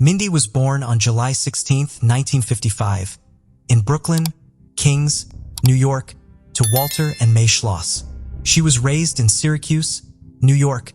Mindy was born on July 16, 1955, in Brooklyn, Kings, New York, to Walter and May Schloss. She was raised in Syracuse, New York,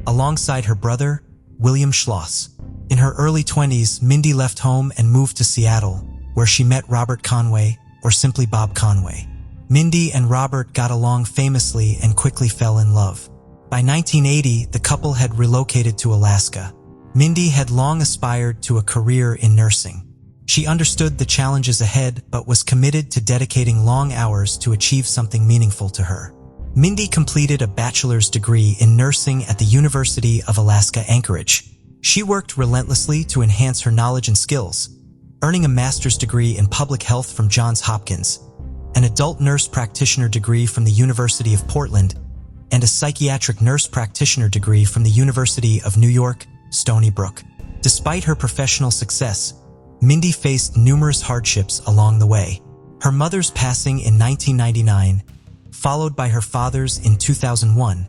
alongside her brother, William Schloss. In her early 20s, Mindy left home and moved to Seattle, where she met Robert Conway, or simply Bob Conway. Mindy and Robert got along famously and quickly fell in love. By 1980, the couple had relocated to Alaska. Mindy had long aspired to a career in nursing. She understood the challenges ahead, but was committed to dedicating long hours to achieve something meaningful to her. Mindy completed a bachelor's degree in nursing at the University of Alaska Anchorage. She worked relentlessly to enhance her knowledge and skills, earning a master's degree in public health from Johns Hopkins, an adult nurse practitioner degree from the University of Portland, and a psychiatric nurse practitioner degree from the University of New York, Stony Brook. Despite her professional success, Mindy faced numerous hardships along the way. Her mother's passing in 1999, followed by her father's in 2001,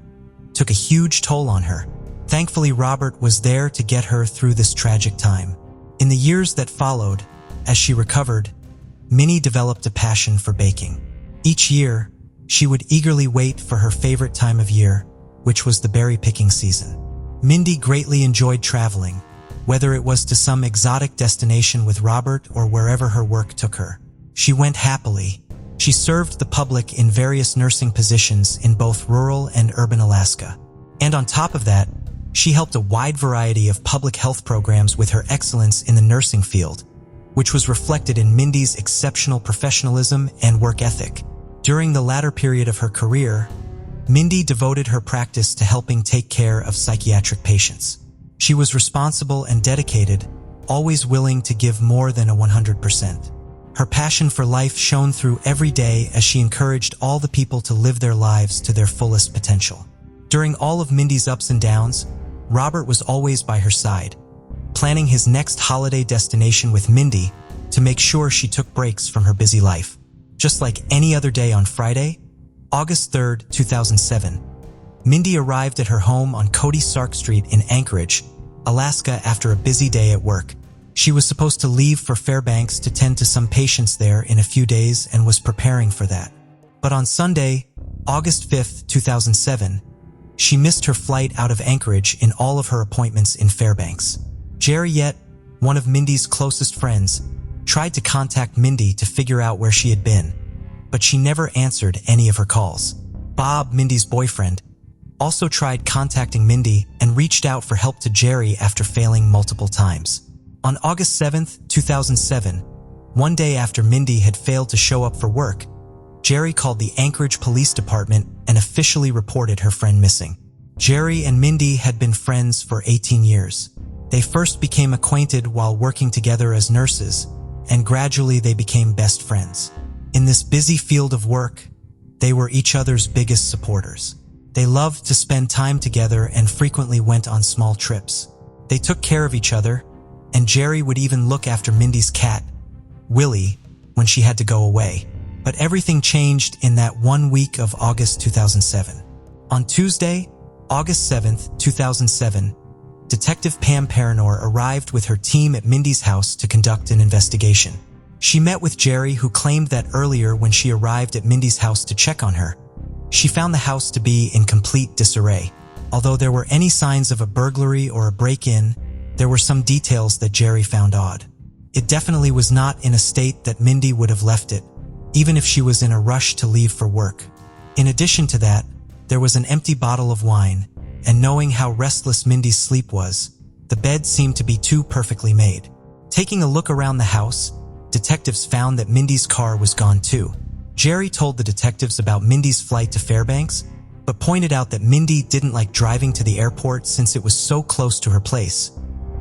took a huge toll on her. Thankfully, Robert was there to get her through this tragic time. In the years that followed, as she recovered, Minnie developed a passion for baking. Each year, she would eagerly wait for her favorite time of year, which was the berry picking season. Mindy greatly enjoyed traveling, whether it was to some exotic destination with Robert or wherever her work took her. She went happily. She served the public in various nursing positions in both rural and urban Alaska. And on top of that, she helped a wide variety of public health programs with her excellence in the nursing field, which was reflected in Mindy's exceptional professionalism and work ethic. During the latter period of her career, Mindy devoted her practice to helping take care of psychiatric patients. She was responsible and dedicated, always willing to give more than 100%. Her passion for life shone through every day as she encouraged all the people to live their lives to their fullest potential. During all of Mindy's ups and downs, Robert was always by her side, planning his next holiday destination with Mindy to make sure she took breaks from her busy life. Just like any other day on Friday, August 3, 2007, Mindy arrived at her home on Cody Sark Street in Anchorage, Alaska after a busy day at work. She was supposed to leave for Fairbanks to tend to some patients there in a few days and was preparing for that. But on Sunday, August 5, 2007, she missed her flight out of Anchorage in all of her appointments in Fairbanks. Jerry Yett, one of Mindy's closest friends, tried to contact Mindy to figure out where she had been, but she never answered any of her calls. Bob, Mindy's boyfriend, also tried contacting Mindy and reached out for help to Jerry after failing multiple times. On August 7, 2007, one day after Mindy had failed to show up for work, Jerry called the Anchorage Police Department and officially reported her friend missing. Jerry and Mindy had been friends for 18 years. They first became acquainted while working together as nurses, and gradually they became best friends. In this busy field of work, they were each other's biggest supporters. They loved to spend time together and frequently went on small trips. They took care of each other, and Jerry would even look after Mindy's cat, Willie, when she had to go away. But everything changed in that 1 week of August 2007. On Tuesday, August 7, 2007, Detective Pam Paranor arrived with her team at Mindy's house to conduct an investigation. She met with Jerry, who claimed that earlier when she arrived at Mindy's house to check on her, she found the house to be in complete disarray. Although there were any signs of a burglary or a break-in, there were some details that Jerry found odd. It definitely was not in a state that Mindy would have left it, even if she was in a rush to leave for work. In addition to that, there was an empty bottle of wine, and knowing how restless Mindy's sleep was, the bed seemed to be too perfectly made. Taking a look around the house, detectives found that Mindy's car was gone too. Jerry told the detectives about Mindy's flight to Fairbanks, but pointed out that Mindy didn't like driving to the airport since it was so close to her place.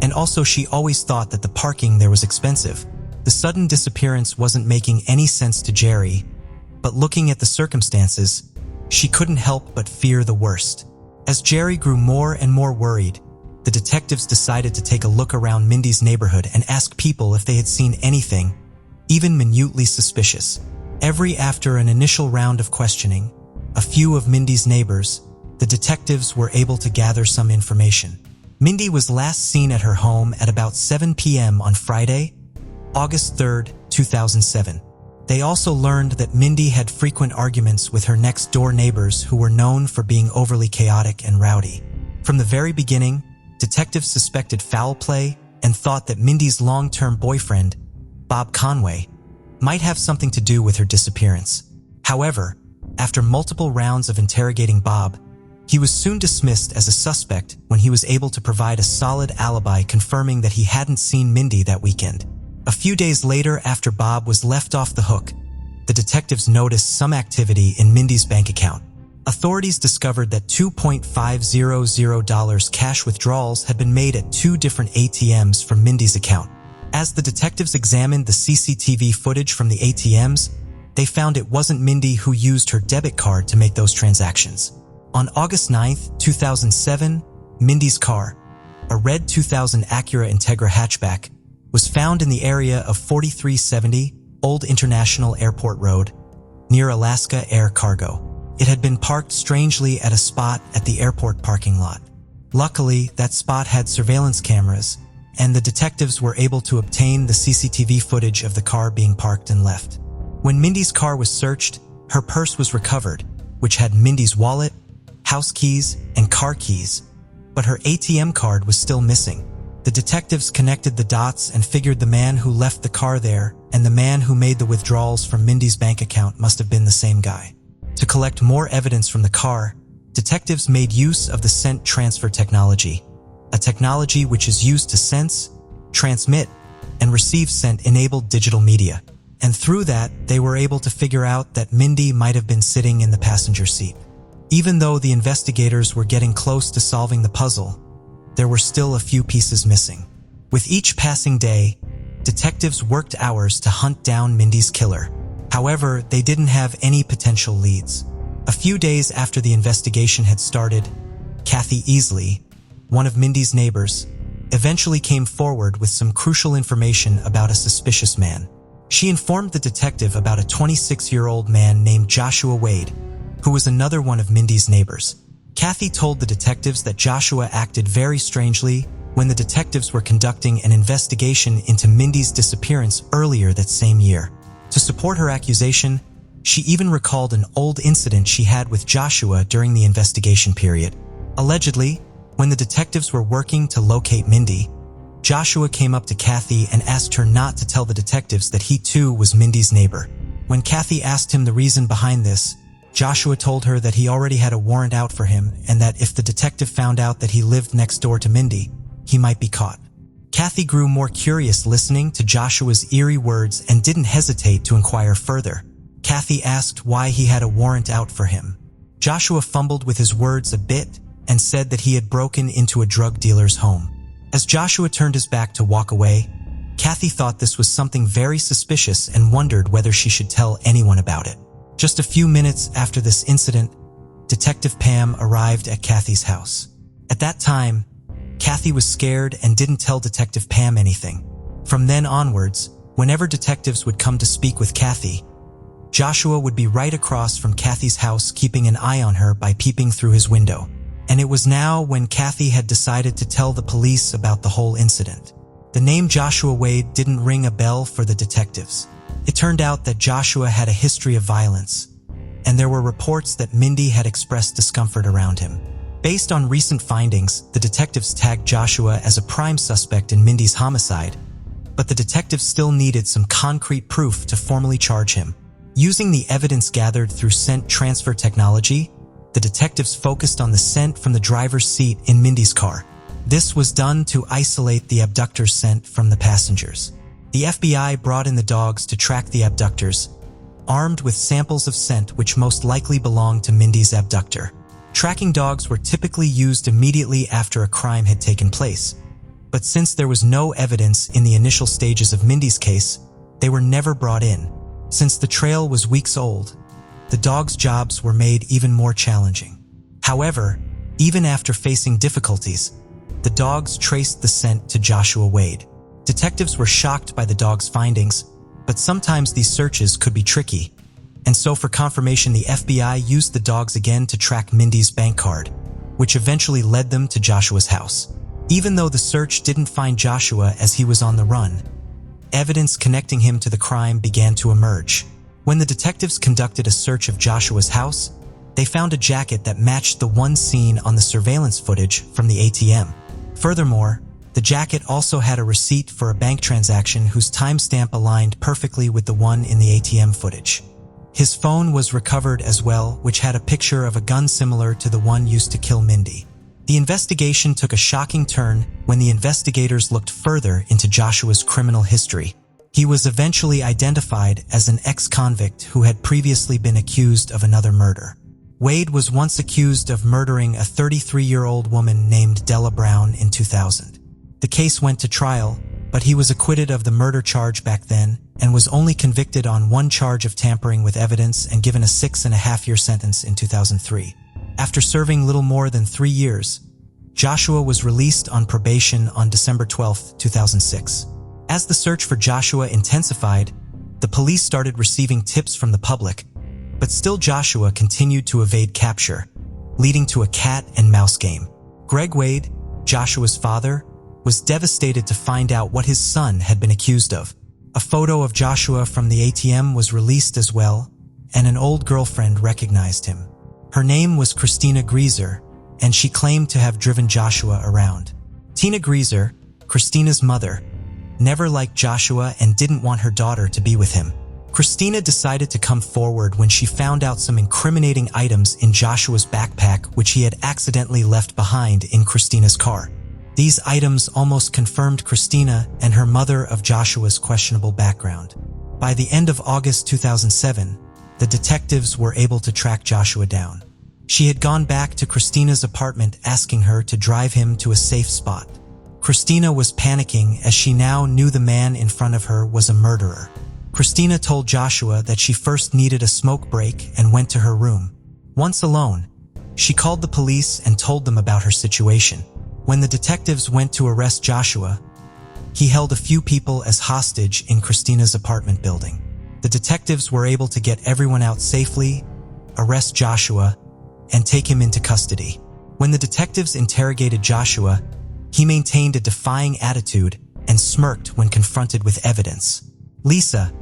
And also she always thought that the parking there was expensive. The sudden disappearance wasn't making any sense to Jerry, but looking at the circumstances, she couldn't help but fear the worst. As Jerry grew more and more worried, the detectives decided to take a look around Mindy's neighborhood and ask people if they had seen anything, even minutely suspicious. After an initial round of questioning, a few of Mindy's neighbors, the detectives were able to gather some information. Mindy was last seen at her home at about 7 p.m. on Friday, August 3, 2007. They also learned that Mindy had frequent arguments with her next-door neighbors who were known for being overly chaotic and rowdy. From the very beginning, detectives suspected foul play and thought that Mindy's long-term boyfriend, Bob Conway, might have something to do with her disappearance. However, after multiple rounds of interrogating Bob, he was soon dismissed as a suspect when he was able to provide a solid alibi confirming that he hadn't seen Mindy that weekend. A few days later, after Bob was left off the hook, the detectives noticed some activity in Mindy's bank account. Authorities discovered that $2,500 cash withdrawals had been made at 2 different ATMs from Mindy's account. As the detectives examined the CCTV footage from the ATMs, they found it wasn't Mindy who used her debit card to make those transactions. On August 9, 2007, Mindy's car, a red 2000 Acura Integra hatchback, was found in the area of 4370 Old International Airport Road, near Alaska Air Cargo. It had been parked strangely at a spot at the airport parking lot. Luckily, that spot had surveillance cameras, and the detectives were able to obtain the CCTV footage of the car being parked and left. When Mindy's car was searched, her purse was recovered, which had Mindy's wallet, house keys, and car keys, but her ATM card was still missing. The detectives connected the dots and figured the man who left the car there and the man who made the withdrawals from Mindy's bank account must have been the same guy. To collect more evidence from the car, detectives made use of the scent transfer technology, a technology which is used to sense, transmit, and receive scent-enabled digital media. And through that, they were able to figure out that Mindy might have been sitting in the passenger seat. Even though the investigators were getting close to solving the puzzle, there were still a few pieces missing. With each passing day, detectives worked hours to hunt down Mindy's killer. However, they didn't have any potential leads. A few days after the investigation had started, Kathy Easley, one of Mindy's neighbors, eventually came forward with some crucial information about a suspicious man. She informed the detective about a 26-year-old man named Joshua Wade, who was another one of Mindy's neighbors. Kathy told the detectives that Joshua acted very strangely when the detectives were conducting an investigation into Mindy's disappearance earlier that same year. To support her accusation, she even recalled an old incident she had with Joshua during the investigation period. Allegedly, when the detectives were working to locate Mindy, Joshua came up to Kathy and asked her not to tell the detectives that he too was Mindy's neighbor. When Kathy asked him the reason behind this, Joshua told her that he already had a warrant out for him and that if the detective found out that he lived next door to Mindy, he might be caught. Kathy grew more curious listening to Joshua's eerie words and didn't hesitate to inquire further. Kathy asked why he had a warrant out for him. Joshua fumbled with his words a bit and said that he had broken into a drug dealer's home. As Joshua turned his back to walk away, Kathy thought this was something very suspicious and wondered whether she should tell anyone about it. Just a few minutes after this incident, Detective Pam arrived at Kathy's house. At that time, Kathy was scared and didn't tell Detective Pam anything. From then onwards, whenever detectives would come to speak with Kathy, Joshua would be right across from Kathy's house keeping an eye on her by peeping through his window. And it was now when Kathy had decided to tell the police about the whole incident. The name Joshua Wade didn't ring a bell for the detectives. It turned out that Joshua had a history of violence, and there were reports that Mindy had expressed discomfort around him. Based on recent findings, the detectives tagged Joshua as a prime suspect in Mindy's homicide, but the detectives still needed some concrete proof to formally charge him. Using the evidence gathered through scent transfer technology, the detectives focused on the scent from the driver's seat in Mindy's car. This was done to isolate the abductor's scent from the passengers. The FBI brought in the dogs to track the abductors, armed with samples of scent which most likely belonged to Mindy's abductor. Tracking dogs were typically used immediately after a crime had taken place, but since there was no evidence in the initial stages of Mindy's case, they were never brought in. Since the trail was weeks old, the dogs' jobs were made even more challenging. However, even after facing difficulties, the dogs traced the scent to Joshua Wade. Detectives were shocked by the dogs' findings, but sometimes these searches could be tricky, and so for confirmation the FBI used the dogs again to track Mindy's bank card, which eventually led them to Joshua's house. Even though the search didn't find Joshua as he was on the run, evidence connecting him to the crime began to emerge. When the detectives conducted a search of Joshua's house, they found a jacket that matched the one seen on the surveillance footage from the ATM. Furthermore, the jacket also had a receipt for a bank transaction whose timestamp aligned perfectly with the one in the ATM footage. His phone was recovered as well, which had a picture of a gun similar to the one used to kill Mindy. The investigation took a shocking turn when the investigators looked further into Joshua's criminal history. He was eventually identified as an ex-convict who had previously been accused of another murder. Wade was once accused of murdering a 33-year-old woman named Della Brown in 2000. The case went to trial, but he was acquitted of the murder charge back then and was only convicted on one charge of tampering with evidence and given a 6.5-year sentence in 2003. After serving little more than 3 years, Joshua was released on probation on December 12, 2006. As the search for Joshua intensified, the police started receiving tips from the public, but still Joshua continued to evade capture, leading to a cat and mouse game. Greg Wade, Joshua's father, was devastated to find out what his son had been accused of. A photo of Joshua from the ATM was released as well, and an old girlfriend recognized him. Her name was Christina Greaser, and she claimed to have driven Joshua around. Tina Greaser, Christina's mother, never liked Joshua and didn't want her daughter to be with him. Christina decided to come forward when she found out some incriminating items in Joshua's backpack which he had accidentally left behind in Christina's car. These items almost confirmed Christina and her mother of Joshua's questionable background. By the end of August 2007, the detectives were able to track Joshua down. She had gone back to Christina's apartment asking her to drive him to a safe spot. Christina was panicking as she now knew the man in front of her was a murderer. Christina told Joshua that she first needed a smoke break and went to her room. Once alone, she called the police and told them about her situation. When the detectives went to arrest Joshua, he held a few people as hostage in Christina's apartment building. The detectives were able to get everyone out safely, arrest Joshua, and take him into custody. When the detectives interrogated Joshua, he maintained a defying attitude and smirked when confronted with evidence. Lisa,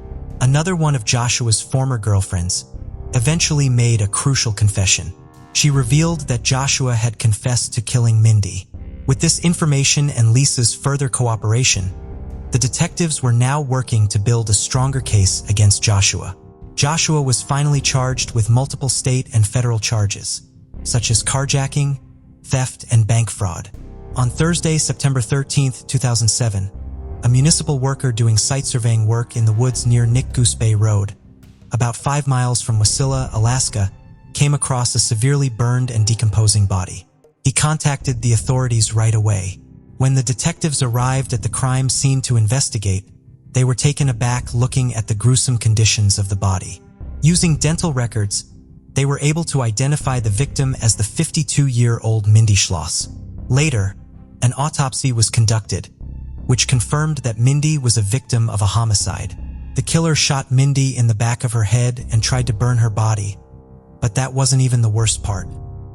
another one of Joshua's former girlfriends, eventually made a crucial confession. She revealed that Joshua had confessed to killing Mindy. With this information and Lisa's further cooperation, the detectives were now working to build a stronger case against Joshua. Joshua was finally charged with multiple state and federal charges, such as carjacking, theft, and bank fraud. On Thursday, September 13, 2007, a municipal worker doing site surveying work in the woods near Nick Goose Bay Road, about 5 miles from Wasilla, Alaska, came across a severely burned and decomposing body. He contacted the authorities right away. When the detectives arrived at the crime scene to investigate, they were taken aback looking at the gruesome conditions of the body. Using dental records, they were able to identify the victim as the 52-year-old Mindy Schloss. Later, an autopsy was conducted, which confirmed that Mindy was a victim of a homicide. The killer shot Mindy in the back of her head and tried to burn her body, but that wasn't even the worst part.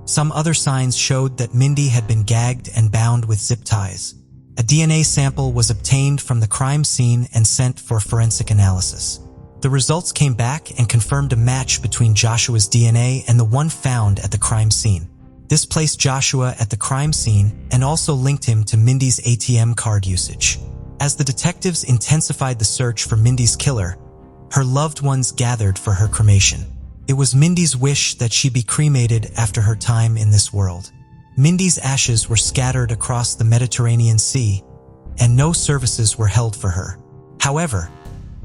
Some other signs showed that Mindy had been gagged and bound with zip ties. A DNA sample was obtained from the crime scene and sent for forensic analysis. The results came back and confirmed a match between Joshua's DNA and the one found at the crime scene. This placed Joshua at the crime scene and also linked him to Mindy's ATM card usage. As the detectives intensified the search for Mindy's killer, her loved ones gathered for her cremation. It was Mindy's wish that she be cremated after her time in this world. Mindy's ashes were scattered across the Mediterranean Sea, and no services were held for her. However,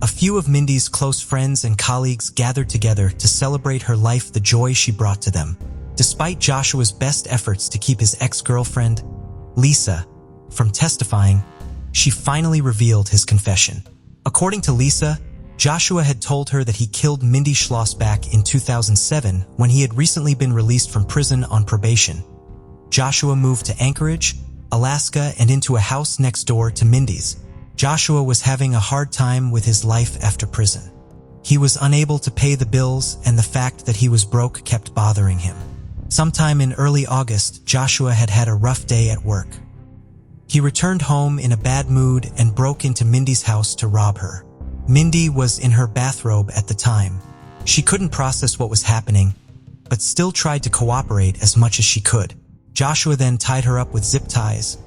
a few of Mindy's close friends and colleagues gathered together to celebrate her life, the joy she brought to them. Despite Joshua's best efforts to keep his ex-girlfriend, Lisa, from testifying, she finally revealed his confession. According to Lisa, Joshua had told her that he killed Mindy Schloss back in 2007 when he had recently been released from prison on probation. Joshua moved to Anchorage, Alaska, and into a house next door to Mindy's. Joshua was having a hard time with his life after prison. He was unable to pay the bills, and the fact that he was broke kept bothering him. Sometime in early August, Joshua had had a rough day at work. He returned home in a bad mood and broke into Mindy's house to rob her. Mindy was in her bathrobe at the time. She couldn't process what was happening, but still tried to cooperate as much as she could. Joshua then tied her up with zip ties,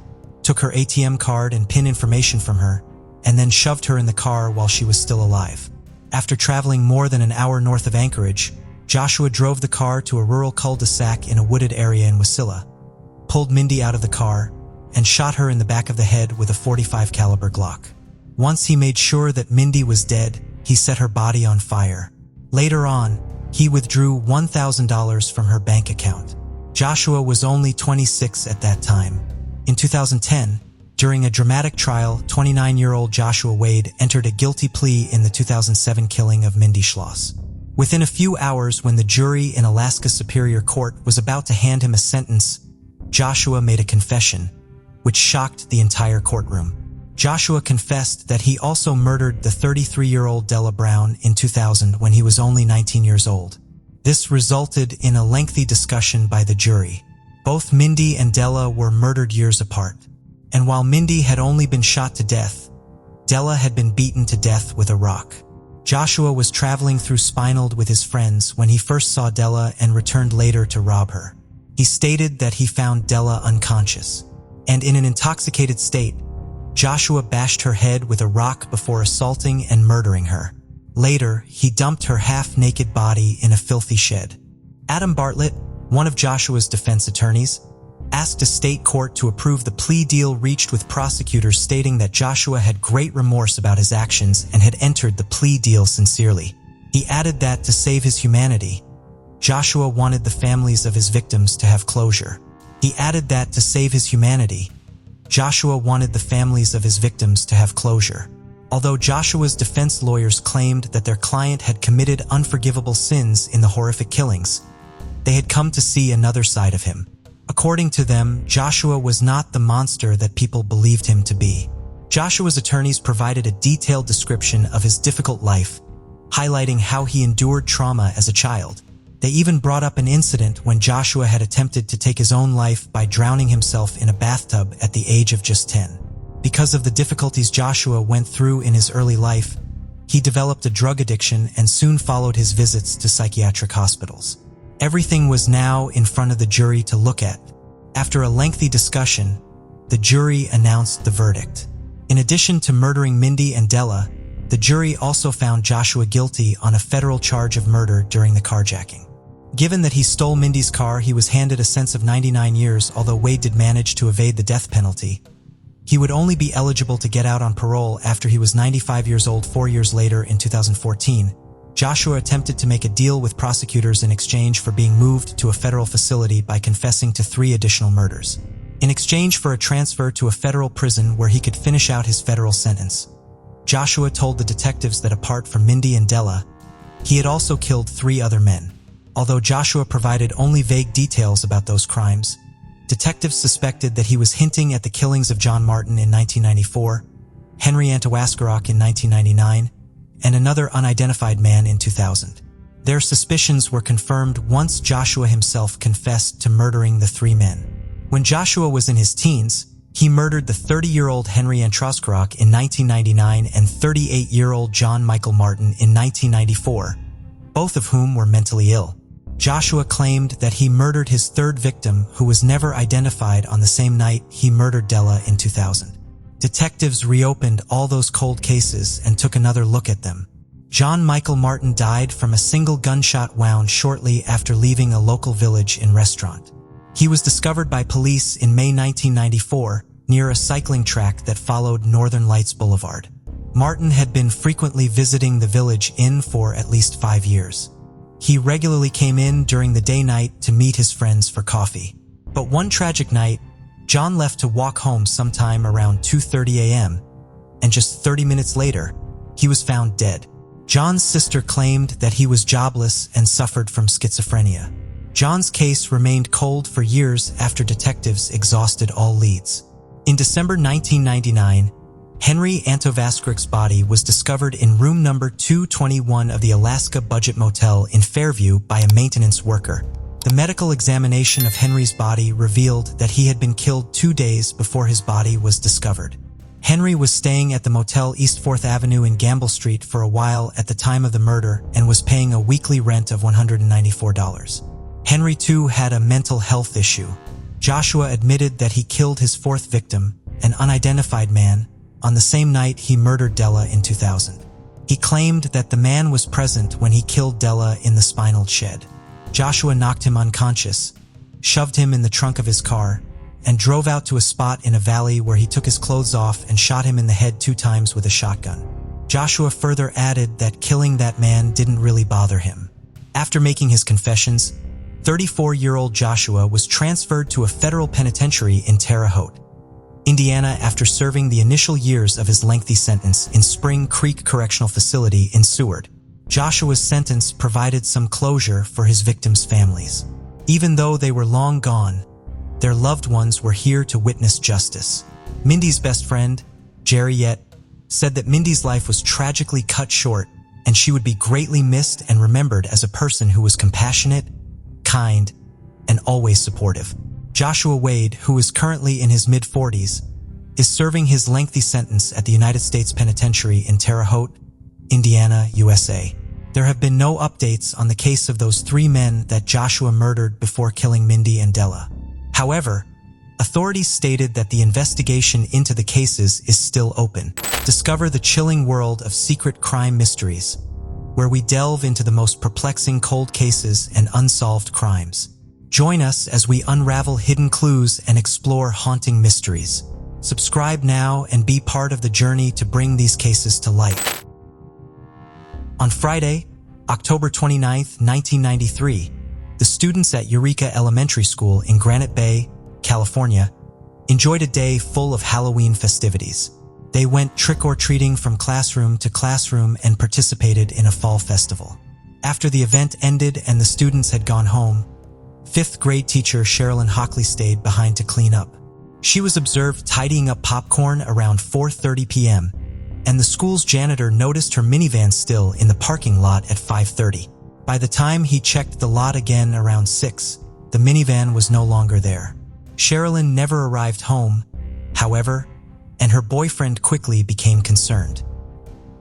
took her ATM card and PIN information from her, and then shoved her in the car while she was still alive. After traveling more than an hour north of Anchorage, Joshua drove the car to a rural cul-de-sac in a wooded area in Wasilla, pulled Mindy out of the car, and shot her in the back of the head with a .45 caliber Glock. Once he made sure that Mindy was dead, he set her body on fire. Later on, he withdrew $1,000 from her bank account. Joshua was only 26 at that time. In 2010, during a dramatic trial, 29-year-old Joshua Wade entered a guilty plea in the 2007 killing of Mindy Schloss. Within a few hours, when the jury in Alaska Superior Court was about to hand him a sentence, Joshua made a confession, which shocked the entire courtroom. Joshua confessed that he also murdered the 33-year-old Della Brown in 2000 when he was only 19 years old. This resulted in a lengthy discussion by the jury. Both Mindy and Della were murdered years apart, and while Mindy had only been shot to death, Della had been beaten to death with a rock. Joshua was traveling through Spinald with his friends when he first saw Della and returned later to rob her. He stated that he found Della unconscious, and in an intoxicated state, Joshua bashed her head with a rock before assaulting and murdering her. Later, he dumped her half-naked body in a filthy shed. Adam Bartlett, one of Joshua's defense attorneys, asked a state court to approve the plea deal reached with prosecutors, stating that Joshua had great remorse about his actions and had entered the plea deal sincerely. He added that to save his humanity, Joshua wanted the families of his victims to have closure. He added that to save his humanity, Joshua wanted the families of his victims to have closure. Although Joshua's defense lawyers claimed that their client had committed unforgivable sins in the horrific killings, they had come to see another side of him. According to them, Joshua was not the monster that people believed him to be. Joshua's attorneys provided a detailed description of his difficult life, highlighting how he endured trauma as a child. They even brought up an incident when Joshua had attempted to take his own life by drowning himself in a bathtub at the age of just 10. Because of the difficulties Joshua went through in his early life, he developed a drug addiction and soon followed his visits to psychiatric hospitals. Everything was now in front of the jury to look at. After a lengthy discussion, the jury announced the verdict. In addition to murdering Mindy and Della, the jury also found Joshua guilty on a federal charge of murder during the carjacking. Given that he stole Mindy's car, he was handed a sentence of 99 years, although Wade did manage to evade the death penalty. He would only be eligible to get out on parole after he was 95 years old 4 years later in 2014. Joshua attempted to make a deal with prosecutors in exchange for being moved to a federal facility by confessing to 3 additional murders, in exchange for a transfer to a federal prison where he could finish out his federal sentence. Joshua told the detectives that apart from Mindy and Della, he had also killed 3 other men. Although Joshua provided only vague details about those crimes, detectives suspected that he was hinting at the killings of John Martin in 1994, Henry Antewaskarok in 1999, and another unidentified man in 2000. Their suspicions were confirmed once Joshua himself confessed to murdering the 3 men. When Joshua was in his teens, he murdered the 30-year-old Henry Antewaskarok in 1999 and 38-year-old John Michael Martin in 1994, both of whom were mentally ill. Joshua claimed that he murdered his 3rd victim, who was never identified, on the same night he murdered Della in 2000. Detectives reopened all those cold cases and took another look at them. John Michael Martin died from a single gunshot wound shortly after leaving a local village and restaurant. He was discovered by police in May 1994 near a cycling track that followed Northern Lights Boulevard. Martin had been frequently visiting the village inn for at least 5 years. He regularly came in during the day-night to meet his friends for coffee. But one tragic night, John left to walk home sometime around 2:30 a.m., and just 30 minutes later, he was found dead. John's sister claimed that he was jobless and suffered from schizophrenia. John's case remained cold for years after detectives exhausted all leads. In December 1999, Henry Antewaskarok's body was discovered in room number 221 of the Alaska Budget Motel in Fairview by a maintenance worker. The medical examination of Henry's body revealed that he had been killed 2 days before his body was discovered. Henry was staying at the motel East 4th Avenue in Gamble Street for a while at the time of the murder and was paying a weekly rent of $194. Henry, too, had a mental health issue. Joshua admitted that he killed his fourth victim, an unidentified man, on the same night he murdered Della in 2000. He claimed that the man was present when he killed Della in the spinal shed. Joshua knocked him unconscious, shoved him in the trunk of his car, and drove out to a spot in a valley where he took his clothes off and shot him in the head 2 times with a shotgun. Joshua further added that killing that man didn't really bother him. After making his confessions, 34-year-old Joshua was transferred to a federal penitentiary in Terre Haute, Indiana, after serving the initial years of his lengthy sentence in Spring Creek Correctional Facility in Seward. Joshua's sentence provided some closure for his victims' families. Even though they were long gone, their loved ones were here to witness justice. Mindy's best friend, Jerry Yett, said that Mindy's life was tragically cut short and she would be greatly missed and remembered as a person who was compassionate, kind, and always supportive. Joshua Wade, who is currently in his mid-40s, is serving his lengthy sentence at the United States Penitentiary in Terre Haute, Indiana, USA. There have been no updates on the case of those 3 men that Joshua murdered before killing Mindy and Della. However, authorities stated that the investigation into the cases is still open. Discover the chilling world of secret crime mysteries, where we delve into the most perplexing cold cases and unsolved crimes. Join us as we unravel hidden clues and explore haunting mysteries. Subscribe now and be part of the journey to bring these cases to light. On Friday, October 29, 1993, the students at Eureka Elementary School in Granite Bay, California, enjoyed a day full of Halloween festivities. They went trick-or-treating from classroom to classroom and participated in a fall festival. After the event ended and the students had gone home, 5th grade teacher Sherilyn Hockley stayed behind to clean up. She was observed tidying up popcorn around 4:30 p.m., and the school's janitor noticed her minivan still in the parking lot at 5:30. By the time he checked the lot again around 6, the minivan was no longer there. Sherilyn never arrived home, however, and her boyfriend quickly became concerned.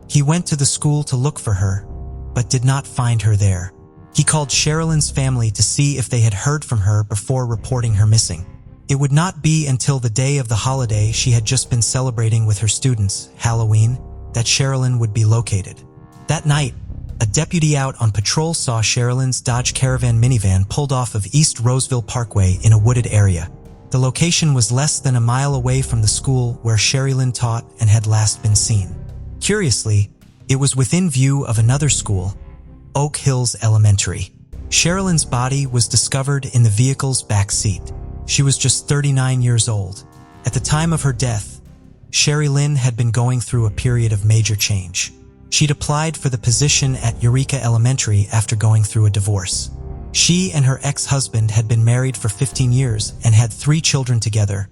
He went to the school to look for her, but did not find her there. He called Sherilyn's family to see if they had heard from her before reporting her missing. It would not be until the day of the holiday she had just been celebrating with her students, Halloween, that Sherilyn would be located. That night, a deputy out on patrol saw Sherilyn's Dodge Caravan minivan pulled off of East Roseville Parkway in a wooded area. The location was less than a mile away from the school where Sherilyn taught and had last been seen. Curiously, it was within view of another school, Oak Hills Elementary. Sherilyn's body was discovered in the vehicle's back seat. She was just 39 years old. At the time of her death, Sherilyn had been going through a period of major change. She'd applied for the position at Eureka Elementary after going through a divorce. She and her ex-husband had been married for 15 years and had 3 children together,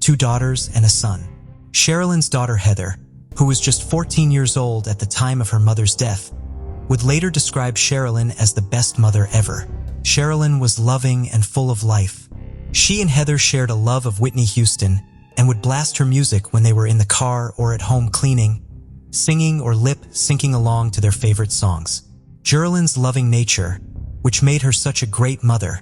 2 daughters and a son. Sherilyn's daughter Heather, who was just 14 years old at the time of her mother's death, would later describe Sherilyn as the best mother ever. Sherilyn was loving and full of life. She and Heather shared a love of Whitney Houston and would blast her music when they were in the car or at home cleaning, singing or lip-syncing along to their favorite songs. Sherilyn's loving nature, which made her such a great mother,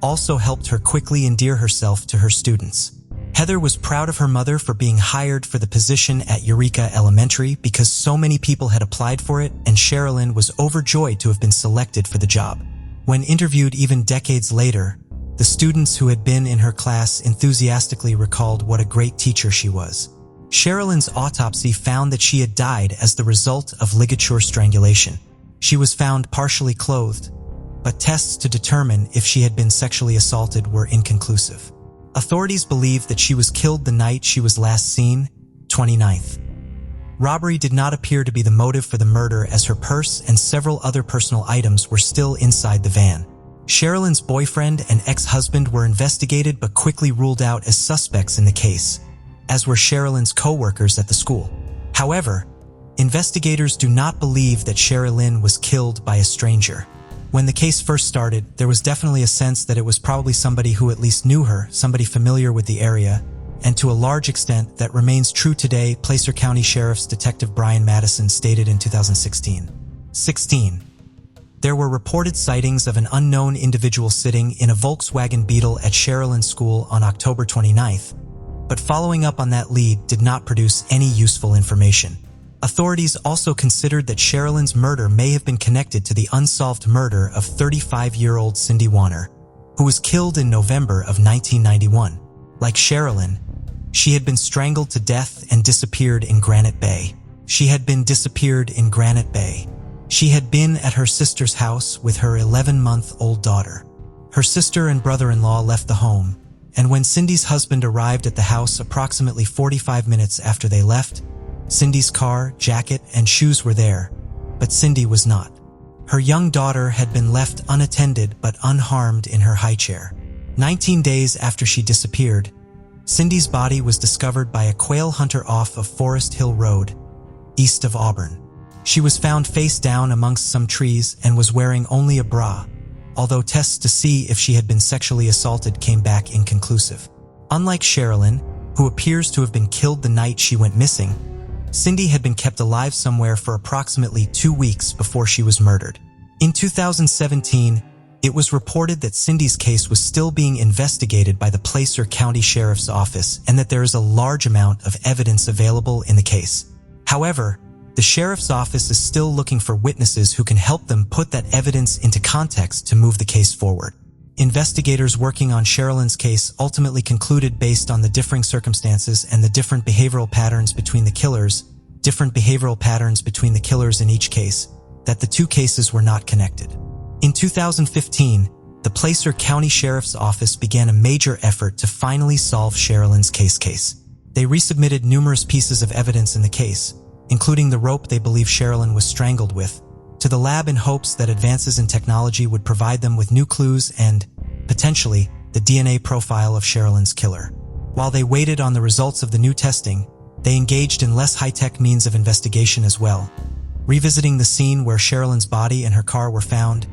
also helped her quickly endear herself to her students. Heather was proud of her mother for being hired for the position at Eureka Elementary because so many people had applied for it, and Sherilyn was overjoyed to have been selected for the job. When interviewed even decades later, the students who had been in her class enthusiastically recalled what a great teacher she was. Sherilyn's autopsy found that she had died as the result of ligature strangulation. She was found partially clothed, but tests to determine if she had been sexually assaulted were inconclusive. Authorities believe that she was killed the night she was last seen, 29th. Robbery did not appear to be the motive for the murder, as her purse and several other personal items were still inside the van. Sherilyn's boyfriend and ex-husband were investigated but quickly ruled out as suspects in the case, as were Sherilyn's co-workers at the school. However, investigators do not believe that Sherilyn was killed by a stranger. When the case first started, there was definitely a sense that it was probably somebody who at least knew her, somebody familiar with the area, and to a large extent that remains true today, Placer County Sheriff's Detective Brian Madison stated in 2016. 16. There were reported sightings of an unknown individual sitting in a Volkswagen Beetle at Sherilyn School on October 29th, but following up on that lead did not produce any useful information. Authorities also considered that Sherilyn's murder may have been connected to the unsolved murder of 35-year-old Cindy Warner, who was killed in November of 1991. Like Sherilyn, she had been strangled to death and disappeared in Granite Bay. She had been at her sister's house with her 11-month-old daughter. Her sister and brother-in-law left the home, and when Cindy's husband arrived at the house approximately 45 minutes after they left, Cindy's car, jacket, and shoes were there, but Cindy was not. Her young daughter had been left unattended but unharmed in her high chair. 19 days after she disappeared, Cindy's body was discovered by a quail hunter off of Forest Hill Road, east of Auburn. She was found face down amongst some trees and was wearing only a bra, although tests to see if she had been sexually assaulted came back inconclusive. Unlike Sherilyn, who appears to have been killed the night she went missing, Cindy had been kept alive somewhere for approximately 2 weeks before she was murdered. In 2017, it was reported that Cindy's case was still being investigated by the Placer County Sheriff's Office and that there is a large amount of evidence available in the case. However, the Sheriff's Office is still looking for witnesses who can help them put that evidence into context to move the case forward. Investigators working on Sherilyn's case ultimately concluded, based on the differing circumstances and the different behavioral patterns between the killers in each case, that the two cases were not connected. In 2015, the Placer County Sheriff's Office began a major effort to finally solve Sherilyn's case. They resubmitted numerous pieces of evidence in the case, including the rope they believe Sherilyn was strangled with, to the lab in hopes that advances in technology would provide them with new clues and, potentially, the DNA profile of Sherilyn's killer. While they waited on the results of the new testing, they engaged in less high-tech means of investigation as well, revisiting the scene where Sherilyn's body and her car were found,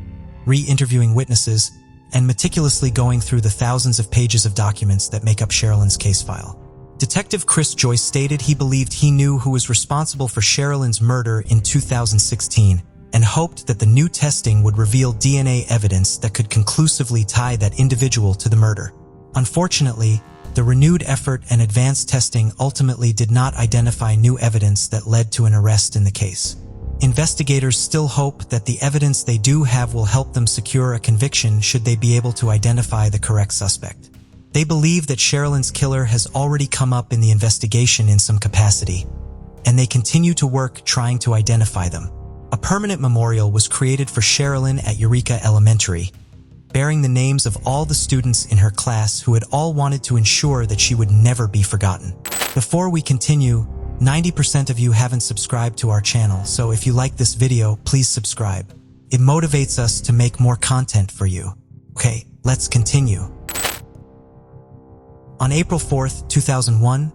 re-interviewing witnesses, and meticulously going through the thousands of pages of documents that make up Sherilyn's case file. Detective Chris Joyce stated he believed he knew who was responsible for Sherilyn's murder in 2016 and hoped that the new testing would reveal DNA evidence that could conclusively tie that individual to the murder. Unfortunately, the renewed effort and advanced testing ultimately did not identify new evidence that led to an arrest in the case. Investigators still hope that the evidence they do have will help them secure a conviction should they be able to identify the correct suspect. They believe that Sherilyn's killer has already come up in the investigation in some capacity, and they continue to work trying to identify them. A permanent memorial was created for Sherilyn at Eureka Elementary, bearing the names of all the students in her class who had all wanted to ensure that she would never be forgotten. Before we continue, 90% of you haven't subscribed to our channel, so if you like this video, please subscribe. It motivates us to make more content for you. Okay, let's continue. On April 4th, 2001,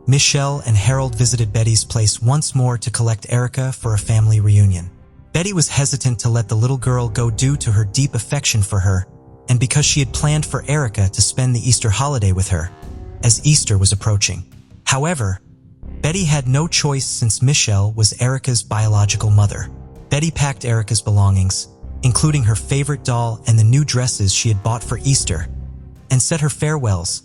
Michelle and Harold visited Betty's place once more to collect Erica for a family reunion. Betty was hesitant to let the little girl go due to her deep affection for her, and because she had planned for Erica to spend the Easter holiday with her, as Easter was approaching. However, Betty had no choice since Michelle was Erica's biological mother. Betty packed Erica's belongings, including her favorite doll and the new dresses she had bought for Easter, and said her farewells,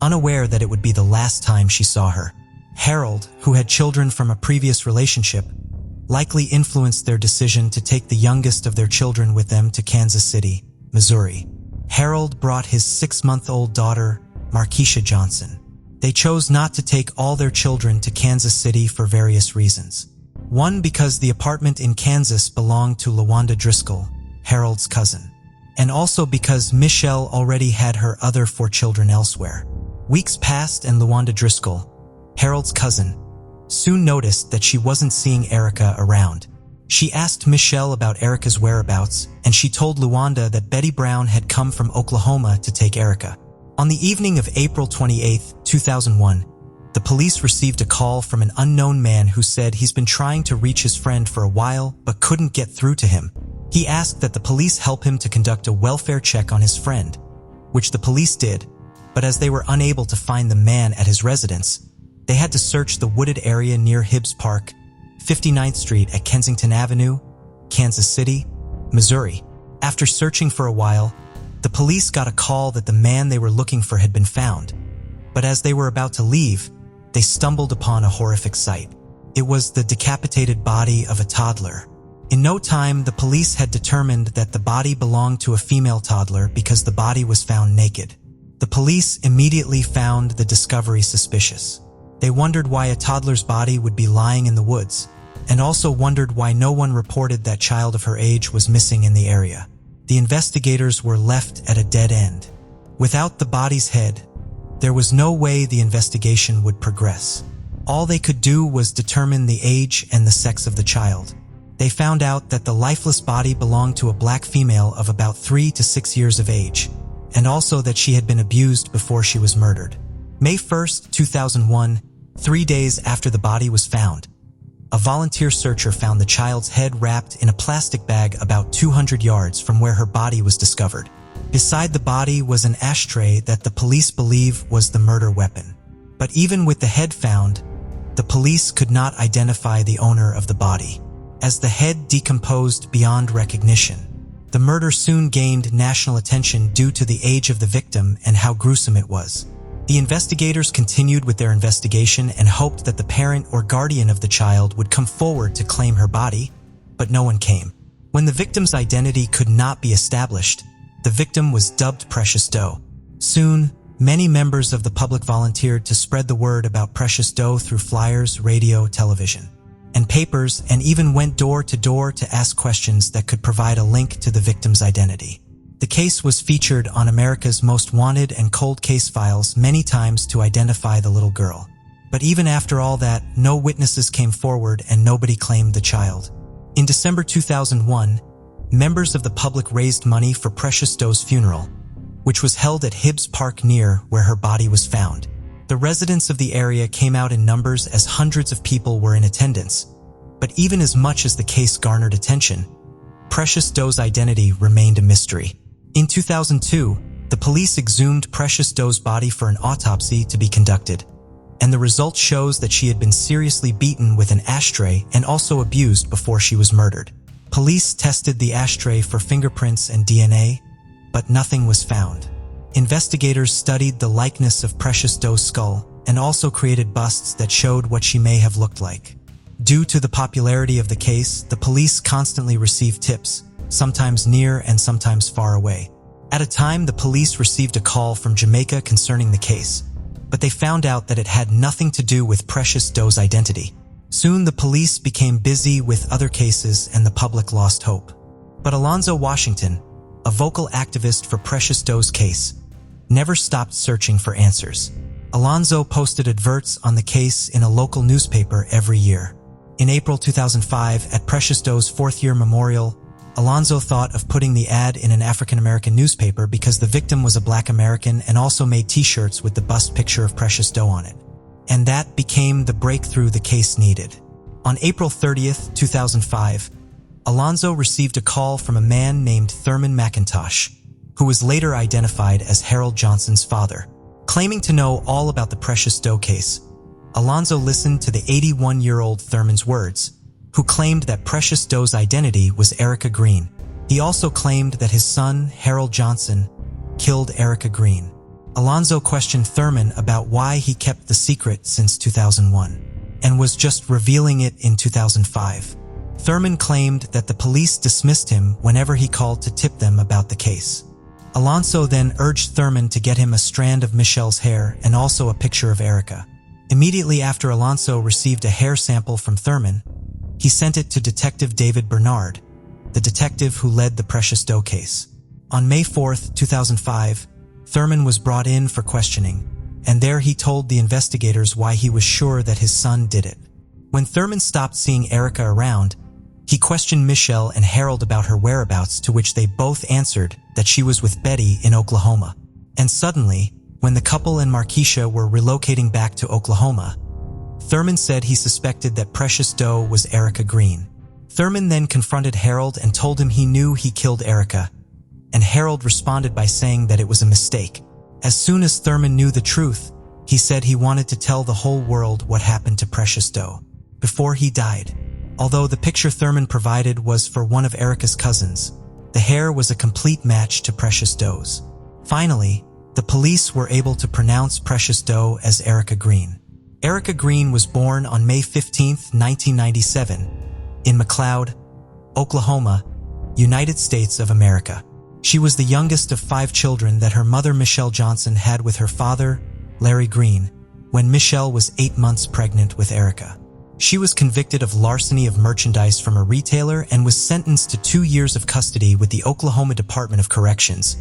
unaware that it would be the last time she saw her. Harold, who had children from a previous relationship, likely influenced their decision to take the youngest of their children with them to Kansas City, Missouri. Harold brought his 6-month-old daughter, Markeisha Johnson. They chose not to take all their children to Kansas City for various reasons. One, because the apartment in Kansas belonged to LaWanda Driscoll, Harold's cousin, and also because Michelle already had her other 4 children elsewhere. Weeks passed and LaWanda Driscoll, Harold's cousin, soon noticed that she wasn't seeing Erica around. She asked Michelle about Erica's whereabouts, and she told LaWanda that Betty Brown had come from Oklahoma to take Erica. On the evening of April 28, 2001, the police received a call from an unknown man who said he's been trying to reach his friend for a while but couldn't get through to him. He asked that the police help him to conduct a welfare check on his friend, which the police did, but as they were unable to find the man at his residence, they had to search the wooded area near Hibbs Park, 59th Street at Kensington Avenue, Kansas City, Missouri. After searching for a while, the police got a call that the man they were looking for had been found, but as they were about to leave, they stumbled upon a horrific sight. It was the decapitated body of a toddler. In no time, the police had determined that the body belonged to a female toddler because the body was found naked. The police immediately found the discovery suspicious. They wondered why a toddler's body would be lying in the woods, and also wondered why no one reported that child of her age was missing in the area. The investigators were left at a dead end. Without the body's head, there was no way the investigation would progress. All they could do was determine the age and the sex of the child. They found out that the lifeless body belonged to a black female of about 3 to 6 years of age, and also that she had been abused before she was murdered. May 1st, 2001, 3 days after the body was found, a volunteer searcher found the child's head wrapped in a plastic bag about 200 yards from where her body was discovered. Beside the body was an ashtray that the police believe was the murder weapon. But even with the head found, the police could not identify the owner of the body, as the head decomposed beyond recognition. The murder soon gained national attention due to the age of the victim and how gruesome it was. The investigators continued with their investigation and hoped that the parent or guardian of the child would come forward to claim her body, but no one came. When the victim's identity could not be established, the victim was dubbed Precious Doe. Soon, many members of the public volunteered to spread the word about Precious Doe through flyers, radio, television, and papers, and even went door to door to ask questions that could provide a link to the victim's identity. The case was featured on America's Most Wanted and Cold Case files many times to identify the little girl. But even after all that, no witnesses came forward and nobody claimed the child. In December 2001, members of the public raised money for Precious Doe's funeral, which was held at Hibbs Park near where her body was found. The residents of the area came out in numbers as hundreds of people were in attendance, but even as much as the case garnered attention, Precious Doe's identity remained a mystery. In 2002, the police exhumed Precious Doe's body for an autopsy to be conducted, and the result shows that she had been seriously beaten with an ashtray and also abused before she was murdered. Police tested the ashtray for fingerprints and DNA, but nothing was found. Investigators studied the likeness of Precious Doe's skull and also created busts that showed what she may have looked like. Due to the popularity of the case, the police constantly received tips, sometimes near and sometimes far away. At a time, the police received a call from Jamaica concerning the case, but they found out that it had nothing to do with Precious Doe's identity. Soon the police became busy with other cases and the public lost hope. But Alonzo Washington, a vocal activist for Precious Doe's case, never stopped searching for answers. Alonzo posted adverts on the case in a local newspaper every year. In April 2005, at Precious Doe's 4th-year memorial, Alonzo thought of putting the ad in an African-American newspaper because the victim was a Black American and also made t-shirts with the bust picture of Precious Doe on it. And that became the breakthrough the case needed. On April 30th, 2005, Alonzo received a call from a man named Thurman McIntosh, who was later identified as Harold Johnson's father. Claiming to know all about the Precious Doe case, Alonzo listened to the 81-year-old Thurman's words, who claimed that Precious Doe's identity was Erica Green. He also claimed that his son, Harold Johnson, killed Erica Green. Alonzo questioned Thurman about why he kept the secret since 2001, and was just revealing it in 2005. Thurman claimed that the police dismissed him whenever he called to tip them about the case. Alonzo then urged Thurman to get him a strand of Michelle's hair and also a picture of Erica. Immediately after Alonzo received a hair sample from Thurman, he sent it to Detective David Bernard, the detective who led the Precious Doe case. On May 4th, 2005, Thurman was brought in for questioning, and there he told the investigators why he was sure that his son did it. When Thurman stopped seeing Erica around, he questioned Michelle and Harold about her whereabouts, to which they both answered that she was with Betty in Oklahoma. And suddenly, when the couple and Markeisha were relocating back to Oklahoma, Thurman said he suspected that Precious Doe was Erica Green. Thurman then confronted Harold and told him he knew he killed Erica, and Harold responded by saying that it was a mistake. As soon as Thurman knew the truth, he said he wanted to tell the whole world what happened to Precious Doe before he died. Although the picture Thurman provided was for one of Erica's cousins, the hair was a complete match to Precious Doe's. Finally, the police were able to pronounce Precious Doe as Erica Green. Erica Green was born on May 15, 1997, in McLeod, Oklahoma, United States of America. She was the youngest of 5 children that her mother Michelle Johnson had with her father, Larry Green, when Michelle was 8 months pregnant with Erica. She was convicted of larceny of merchandise from a retailer and was sentenced to 2 years of custody with the Oklahoma Department of Corrections,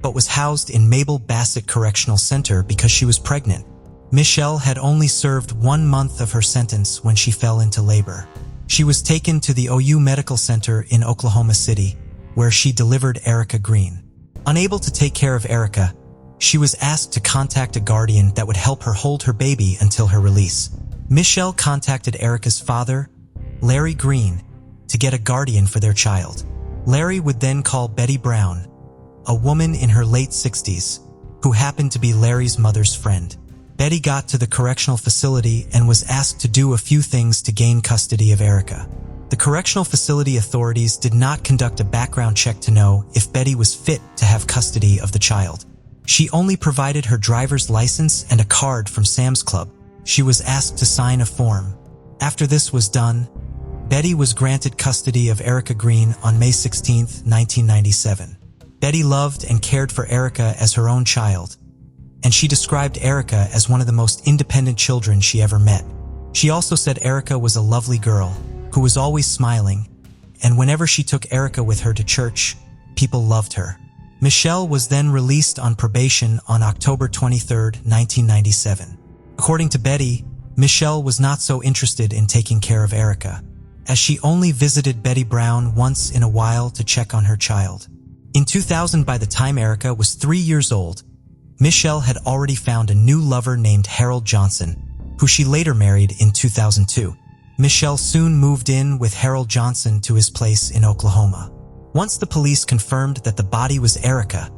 but was housed in Mabel Bassett Correctional Center because she was pregnant. Michelle had only served 1 month of her sentence when she fell into labor. She was taken to the OU Medical Center in Oklahoma City, where she delivered Erica Green. Unable to take care of Erica, she was asked to contact a guardian that would help her hold her baby until her release. Michelle contacted Erica's father, Larry Green, to get a guardian for their child. Larry would then call Betty Brown, a woman in her late 60s, who happened to be Larry's mother's friend. Betty got to the correctional facility and was asked to do a few things to gain custody of Erica. The correctional facility authorities did not conduct a background check to know if Betty was fit to have custody of the child. She only provided her driver's license and a card from Sam's Club. She was asked to sign a form. After this was done, Betty was granted custody of Erica Green on May 16, 1997. Betty loved and cared for Erica as her own child, and she described Erica as one of the most independent children she ever met. She also said Erica was a lovely girl who was always smiling, and whenever she took Erica with her to church, people loved her. Michelle was then released on probation on October 23, 1997. According to Betty, Michelle was not so interested in taking care of Erica, as she only visited Betty Brown once in a while to check on her child. In 2000, by the time Erica was 3 years old, Michelle had already found a new lover named Harold Johnson, who she later married in 2002. Michelle soon moved in with Harold Johnson to his place in Oklahoma. Once the police confirmed that the body was Erica,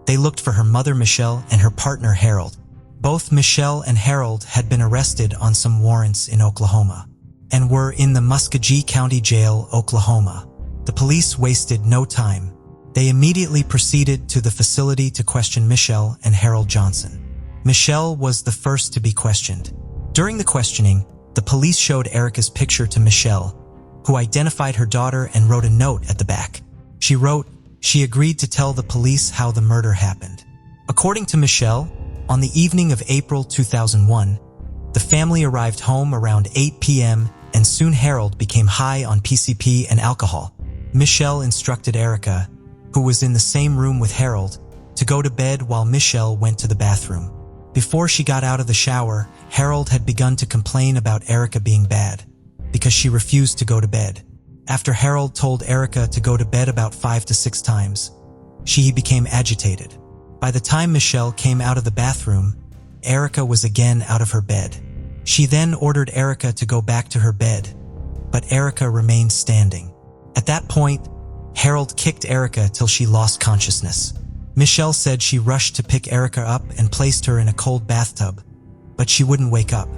they looked for her mother Michelle and her partner Harold. Both Michelle and Harold had been arrested on some warrants in Oklahoma and were in the Muskogee County Jail, Oklahoma. The police wasted no time. They immediately proceeded to the facility to question Michelle and Harold Johnson. Michelle was the first to be questioned. During the questioning, the police showed Erica's picture to Michelle, who identified her daughter and wrote a note at the back. She wrote, she agreed to tell the police how the murder happened. According to Michelle, on the evening of April 2001, the family arrived home around 8 p.m. and soon Harold became high on PCP and alcohol. Michelle instructed Erica, who was in the same room with Harold, to go to bed while Michelle went to the bathroom. Before she got out of the shower, Harold had begun to complain about Erica being bad, because she refused to go to bed. After Harold told Erica to go to bed about 5 to 6 times, she became agitated. By the time Michelle came out of the bathroom, Erica was again out of her bed. She then ordered Erica to go back to her bed, but Erica remained standing. At that point, Harold kicked Erica till she lost consciousness. Michelle said she rushed to pick Erica up and placed her in a cold bathtub, but she wouldn't wake up.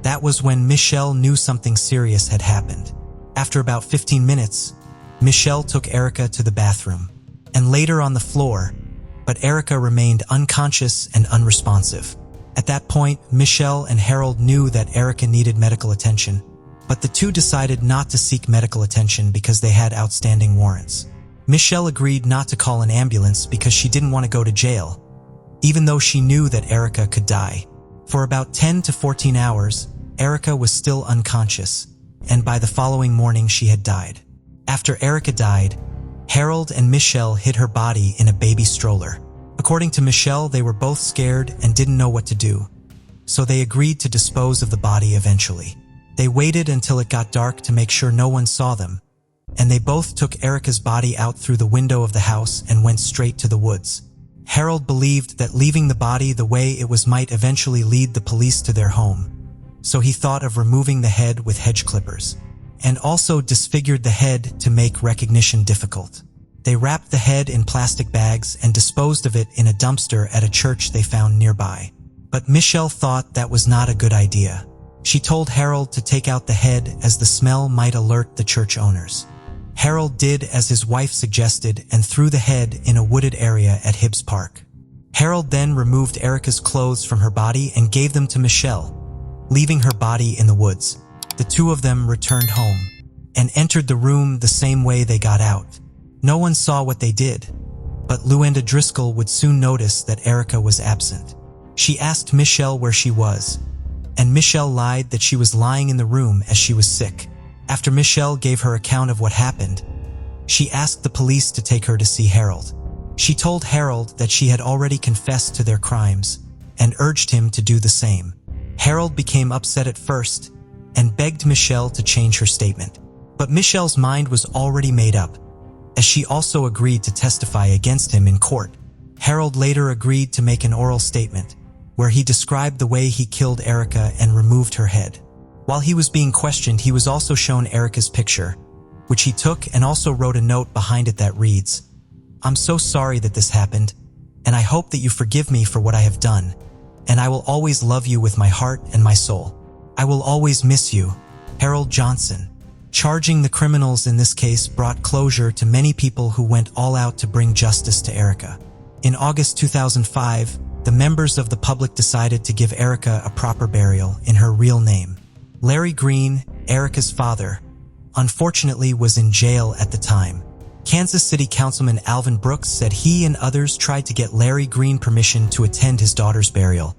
That was when Michelle knew something serious had happened. After about 15 minutes, Michelle took Erica to the bathroom and laid her on the floor, but Erica remained unconscious and unresponsive. At that point, Michelle and Harold knew that Erica needed medical attention, but the two decided not to seek medical attention because they had outstanding warrants. Michelle agreed not to call an ambulance because she didn't want to go to jail, even though she knew that Erica could die. For about 10 to 14 hours, Erica was still unconscious, and by the following morning she had died. After Erica died, Harold and Michelle hid her body in a baby stroller. According to Michelle, they were both scared and didn't know what to do, so they agreed to dispose of the body eventually. They waited until it got dark to make sure no one saw them, and they both took Erica's body out through the window of the house and went straight to the woods. Harold believed that leaving the body the way it was might eventually lead the police to their home, so he thought of removing the head with hedge clippers and also disfigured the head to make recognition difficult. They wrapped the head in plastic bags and disposed of it in a dumpster at a church they found nearby. But Michelle thought that was not a good idea. She told Harold to take out the head as the smell might alert the church owners. Harold did as his wife suggested and threw the head in a wooded area at Hibbs Park. Harold then removed Erica's clothes from her body and gave them to Michelle, leaving her body in the woods. The two of them returned home and entered the room the same way they got out. No one saw what they did, but Luanda Driscoll would soon notice that Erica was absent. She asked Michelle where she was, and Michelle lied that she was lying in the room as she was sick. After Michelle gave her account of what happened, she asked the police to take her to see Harold. She told Harold that she had already confessed to their crimes and urged him to do the same. Harold became upset at first and begged Michelle to change her statement. But Michelle's mind was already made up, as she also agreed to testify against him in court. Harold later agreed to make an oral statement, where he described the way he killed Erica and removed her head. While he was being questioned, he was also shown Erica's picture, which he took and also wrote a note behind it that reads, "I'm so sorry that this happened, and I hope that you forgive me for what I have done, and I will always love you with my heart and my soul. I will always miss you, Harold Johnson." Charging the criminals in this case brought closure to many people who went all out to bring justice to Erica. In August 2005, the members of the public decided to give Erica a proper burial in her real name. Larry Green, Erica's father, unfortunately was in jail at the time. Kansas City Councilman Alvin Brooks said he and others tried to get Larry Green permission to attend his daughter's burial,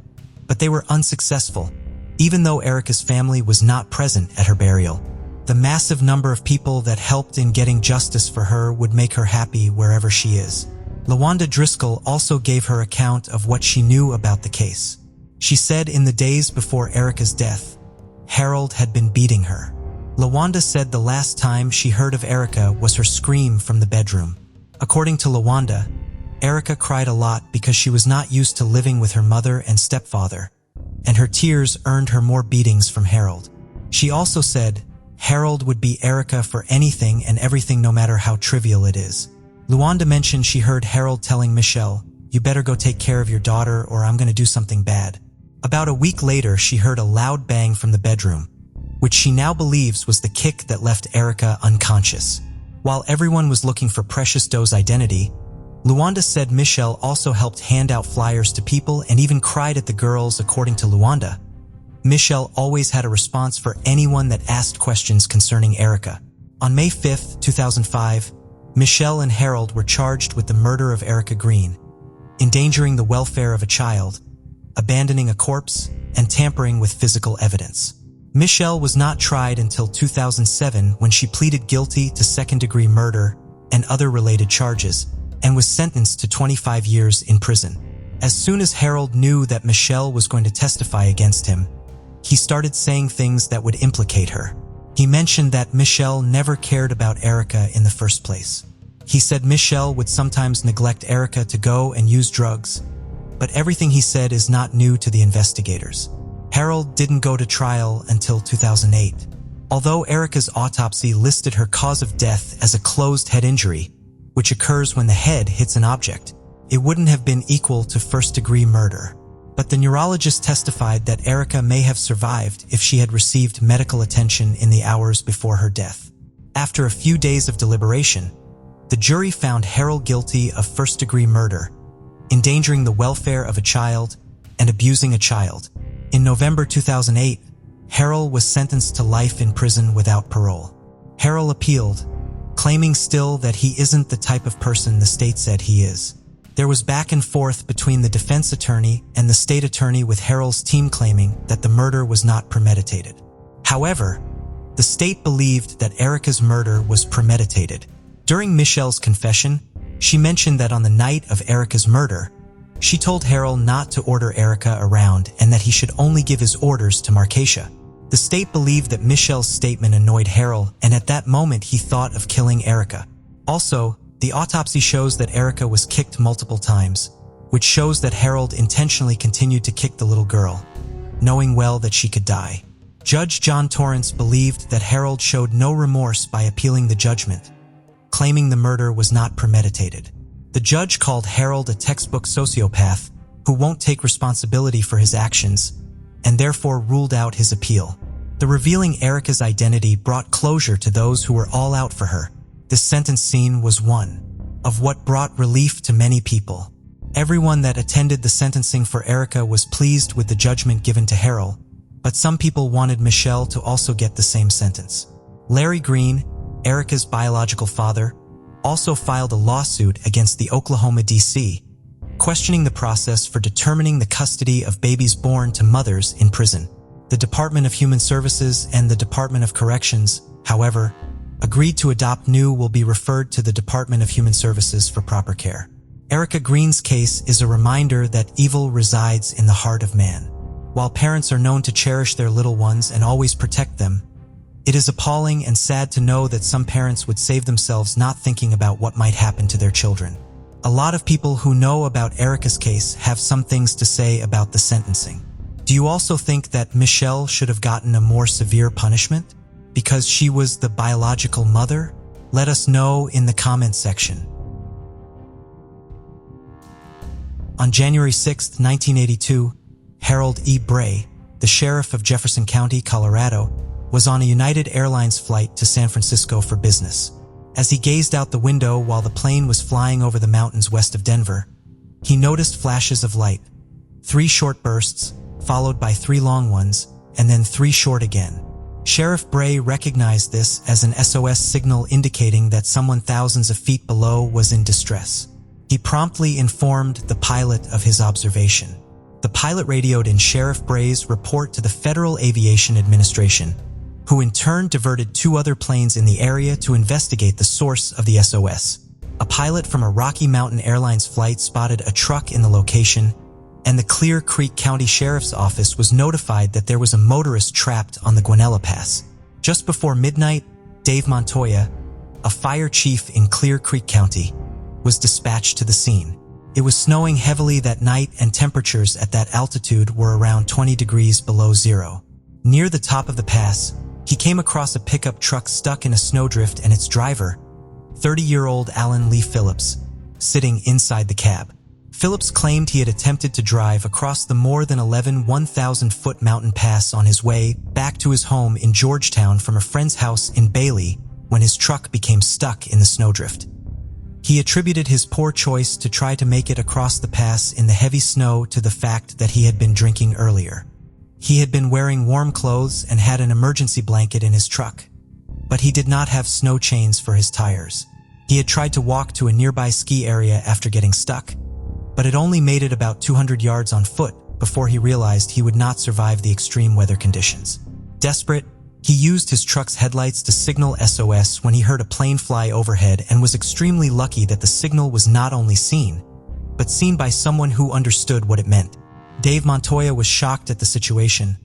but they were unsuccessful, even though Erica's family was not present at her burial. The massive number of people that helped in getting justice for her would make her happy wherever she is. Luanda Driscoll also gave her account of what she knew about the case. She said in the days before Erica's death, Harold had been beating her. Luanda said the last time she heard of Erica was her scream from the bedroom. According to Luanda, Erica cried a lot because she was not used to living with her mother and stepfather, and her tears earned her more beatings from Harold. She also said, Harold would beat Erica for anything and everything, no matter how trivial it is. Luanda mentioned she heard Harold telling Michelle, "You better go take care of your daughter or I'm going to do something bad." About a week later, she heard a loud bang from the bedroom, which she now believes was the kick that left Erica unconscious. While everyone was looking for Precious Doe's identity, Luanda said Michelle also helped hand out flyers to people and even cried at the girls. According to Luanda, Michelle always had a response for anyone that asked questions concerning Erica. On May 5, 2005, Michelle and Harold were charged with the murder of Erica Green, endangering the welfare of a child, abandoning a corpse, and tampering with physical evidence. Michelle was not tried until 2007 when she pleaded guilty to second-degree murder and other related charges and was sentenced to 25 years in prison. As soon as Harold knew that Michelle was going to testify against him, he started saying things that would implicate her. He mentioned that Michelle never cared about Erica in the first place. He said Michelle would sometimes neglect Erica to go and use drugs, but everything he said is not new to the investigators. Harold didn't go to trial until 2008. Although Erica's autopsy listed her cause of death as a closed head injury, which occurs when the head hits an object, it wouldn't have been equal to first-degree murder. But the neurologist testified that Erica may have survived if she had received medical attention in the hours before her death. After a few days of deliberation, the jury found Harold guilty of first-degree murder, endangering the welfare of a child, and abusing a child. In November 2008, Harold was sentenced to life in prison without parole. Harold appealed, claiming still that he isn't the type of person the state said he is. There was back and forth between the defense attorney and the state attorney, with Harold's team claiming that the murder was not premeditated. However, the state believed that Erica's murder was premeditated. During Michelle's confession, she mentioned that on the night of Erica's murder, she told Harold not to order Erica around and that he should only give his orders to Markeisha. The state believed that Michelle's statement annoyed Harold, and at that moment he thought of killing Erica. Also, the autopsy shows that Erica was kicked multiple times, which shows that Harold intentionally continued to kick the little girl, knowing well that she could die. Judge John Torrance believed that Harold showed no remorse by appealing the judgment, claiming the murder was not premeditated. The judge called Harold a textbook sociopath who won't take responsibility for his actions, and therefore ruled out his appeal. The revealing Erica's identity brought closure to those who were all out for her. This sentence scene was one of what brought relief to many people. Everyone that attended the sentencing for Erica was pleased with the judgment given to Harold, but some people wanted Michelle to also get the same sentence. Larry Green, Erica's biological father, also filed a lawsuit against the Oklahoma D.C., questioning the process for determining the custody of babies born to mothers in prison. The Department of Human Services and the Department of Corrections, however, agreed to adopt new will be referred to the Department of Human Services for proper care. Erica Green's case is a reminder that evil resides in the heart of man. While parents are known to cherish their little ones and always protect them, it is appalling and sad to know that some parents would save themselves not thinking about what might happen to their children. A lot of people who know about Erica's case have some things to say about the sentencing. Do you also think that Michelle should have gotten a more severe punishment because she was the biological mother? Let us know in the comments section. On January 6, 1982, Harold E. Bray, the sheriff of Jefferson County, Colorado, was on a United Airlines flight to San Francisco for business. As he gazed out the window while the plane was flying over the mountains west of Denver, he noticed flashes of light, 3 short bursts, followed by 3 long ones, and then 3 short again. Sheriff Bray recognized this as an SOS signal indicating that someone thousands of feet below was in distress. He promptly informed the pilot of his observation. The pilot radioed in Sheriff Bray's report to the Federal Aviation Administration, who in turn diverted 2 other planes in the area to investigate the source of the SOS. A pilot from a Rocky Mountain Airlines flight spotted a truck in the location, and the Clear Creek County Sheriff's Office was notified that there was a motorist trapped on the Guanella Pass. Just before midnight, Dave Montoya, a fire chief in Clear Creek County, was dispatched to the scene. It was snowing heavily that night and temperatures at that altitude were around 20 degrees below zero. Near the top of the pass, he came across a pickup truck stuck in a snowdrift and its driver, 30-year-old Alan Lee Phillips, sitting inside the cab. Phillips claimed he had attempted to drive across the more than 1,000-foot mountain pass on his way back to his home in Georgetown from a friend's house in Bailey when his truck became stuck in the snowdrift. He attributed his poor choice to try to make it across the pass in the heavy snow to the fact that he had been drinking earlier. He had been wearing warm clothes and had an emergency blanket in his truck, but he did not have snow chains for his tires. He had tried to walk to a nearby ski area after getting stuck, but had only made it about 200 yards on foot before he realized he would not survive the extreme weather conditions. Desperate, he used his truck's headlights to signal SOS when he heard a plane fly overhead and was extremely lucky that the signal was not only seen, but seen by someone who understood what it meant. Dave Montoya was shocked at the situation,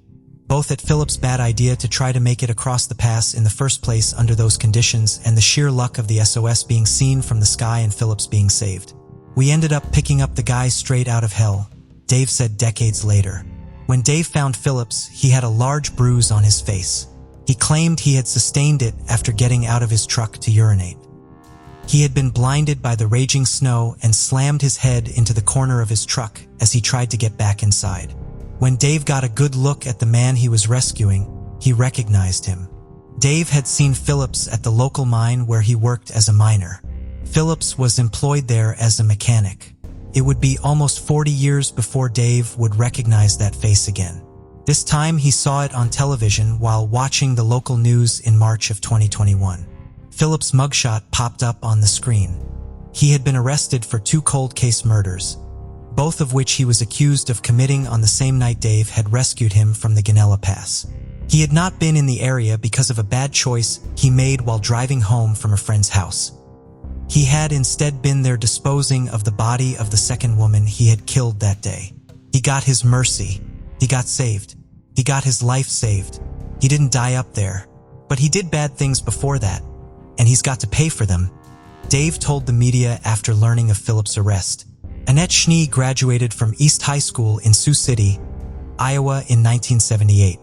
both at Phillips' bad idea to try to make it across the pass in the first place under those conditions and the sheer luck of the SOS being seen from the sky and Phillips being saved. "We ended up picking up the guy straight out of hell," Dave said decades later. When Dave found Phillips, he had a large bruise on his face. He claimed he had sustained it after getting out of his truck to urinate. He had been blinded by the raging snow and slammed his head into the corner of his truck as he tried to get back inside. When Dave got a good look at the man he was rescuing, he recognized him. Dave had seen Phillips at the local mine where he worked as a miner. Phillips was employed there as a mechanic. It would be almost 40 years before Dave would recognize that face again. This time he saw it on television while watching the local news in March of 2021. Phillips' mugshot popped up on the screen. He had been arrested for 2 cold case murders, both of which he was accused of committing on the same night Dave had rescued him from the Guanella Pass. He had not been in the area because of a bad choice he made while driving home from a friend's house. He had instead been there disposing of the body of the second woman he had killed that day. He got his mercy. He got saved. He got his life saved. He didn't die up there, but he did bad things before that, and he's got to pay for them, Dave told the media after learning of Phillips' arrest. Annette Schnee graduated from East High School in Sioux City, Iowa in 1978.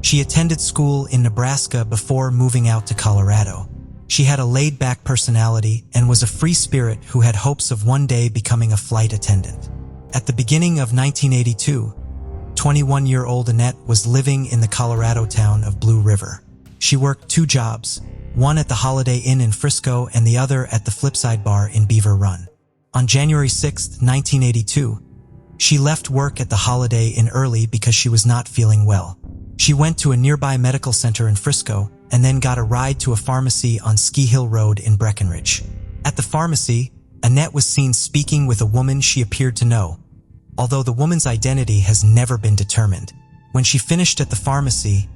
She attended school in Nebraska before moving out to Colorado. She had a laid-back personality and was a free spirit who had hopes of one day becoming a flight attendant. At the beginning of 1982, 21-year-old Annette was living in the Colorado town of Blue River. She worked 2 jobs, one at the Holiday Inn in Frisco and the other at the Flipside Bar in Beaver Run. On January 6, 1982, she left work at the Holiday Inn early because she was not feeling well. She went to a nearby medical center in Frisco and then got a ride to a pharmacy on Ski Hill Road in Breckenridge. At the pharmacy, Annette was seen speaking with a woman she appeared to know, although the woman's identity has never been determined. When she finished at the pharmacy,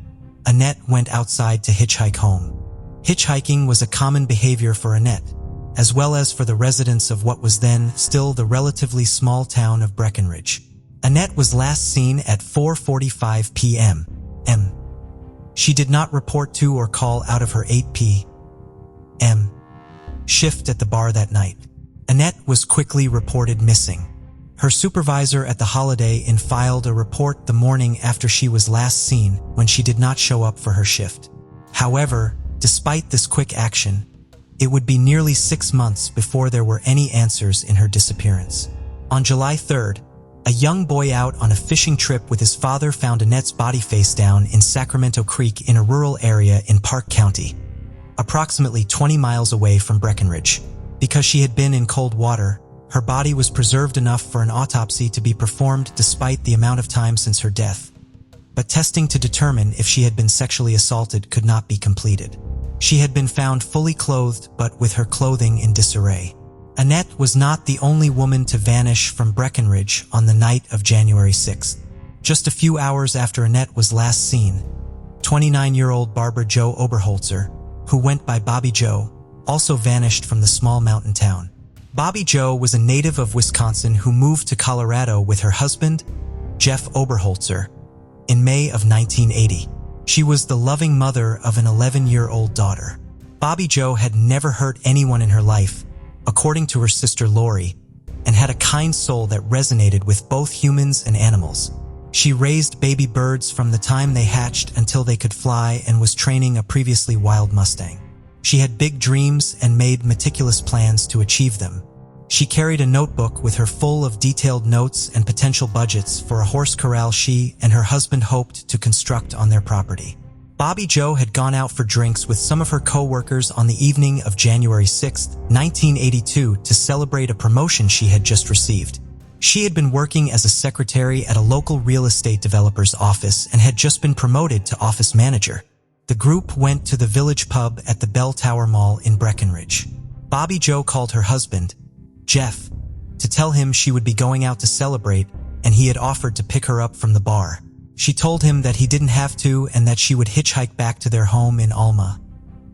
Annette went outside to hitchhike home. Hitchhiking was a common behavior for Annette, as well as for the residents of what was then still the relatively small town of Breckenridge. Annette was last seen at 4:45 p.m. She did not report to or call out of her 8 p.m. shift at the bar that night. Annette was quickly reported missing. Her supervisor at the Holiday Inn filed a report the morning after she was last seen when she did not show up for her shift. However, despite this quick action, it would be nearly 6 months before there were any answers in her disappearance. On July 3rd, a young boy out on a fishing trip with his father found Annette's body face down in Sacramento Creek in a rural area in Park County, approximately 20 miles away from Breckenridge. Because she had been in cold water, her body was preserved enough for an autopsy to be performed despite the amount of time since her death. But testing to determine if she had been sexually assaulted could not be completed. She had been found fully clothed but with her clothing in disarray. Annette was not the only woman to vanish from Breckenridge on the night of January 6th. Just a few hours after Annette was last seen, 29-year-old Barbara Jo Oberholzer, who went by Bobby Joe, also vanished from the small mountain town. Bobby Joe was a native of Wisconsin who moved to Colorado with her husband, Jeff Oberholzer, in May of 1980. She was the loving mother of an 11-year-old daughter. Bobby Joe had never hurt anyone in her life, according to her sister Lori, and had a kind soul that resonated with both humans and animals. She raised baby birds from the time they hatched until they could fly and was training a previously wild Mustang. She had big dreams and made meticulous plans to achieve them. She carried a notebook with her full of detailed notes and potential budgets for a horse corral she and her husband hoped to construct on their property. Bobby Joe had gone out for drinks with some of her co-workers on the evening of January 6, 1982 to celebrate a promotion she had just received. She had been working as a secretary at a local real estate developer's office and had just been promoted to office manager. The group went to the village pub at the Bell Tower Mall in Breckenridge. Bobby Joe called her husband, Jeff, to tell him she would be going out to celebrate and he had offered to pick her up from the bar. She told him that he didn't have to and that she would hitchhike back to their home in Alma,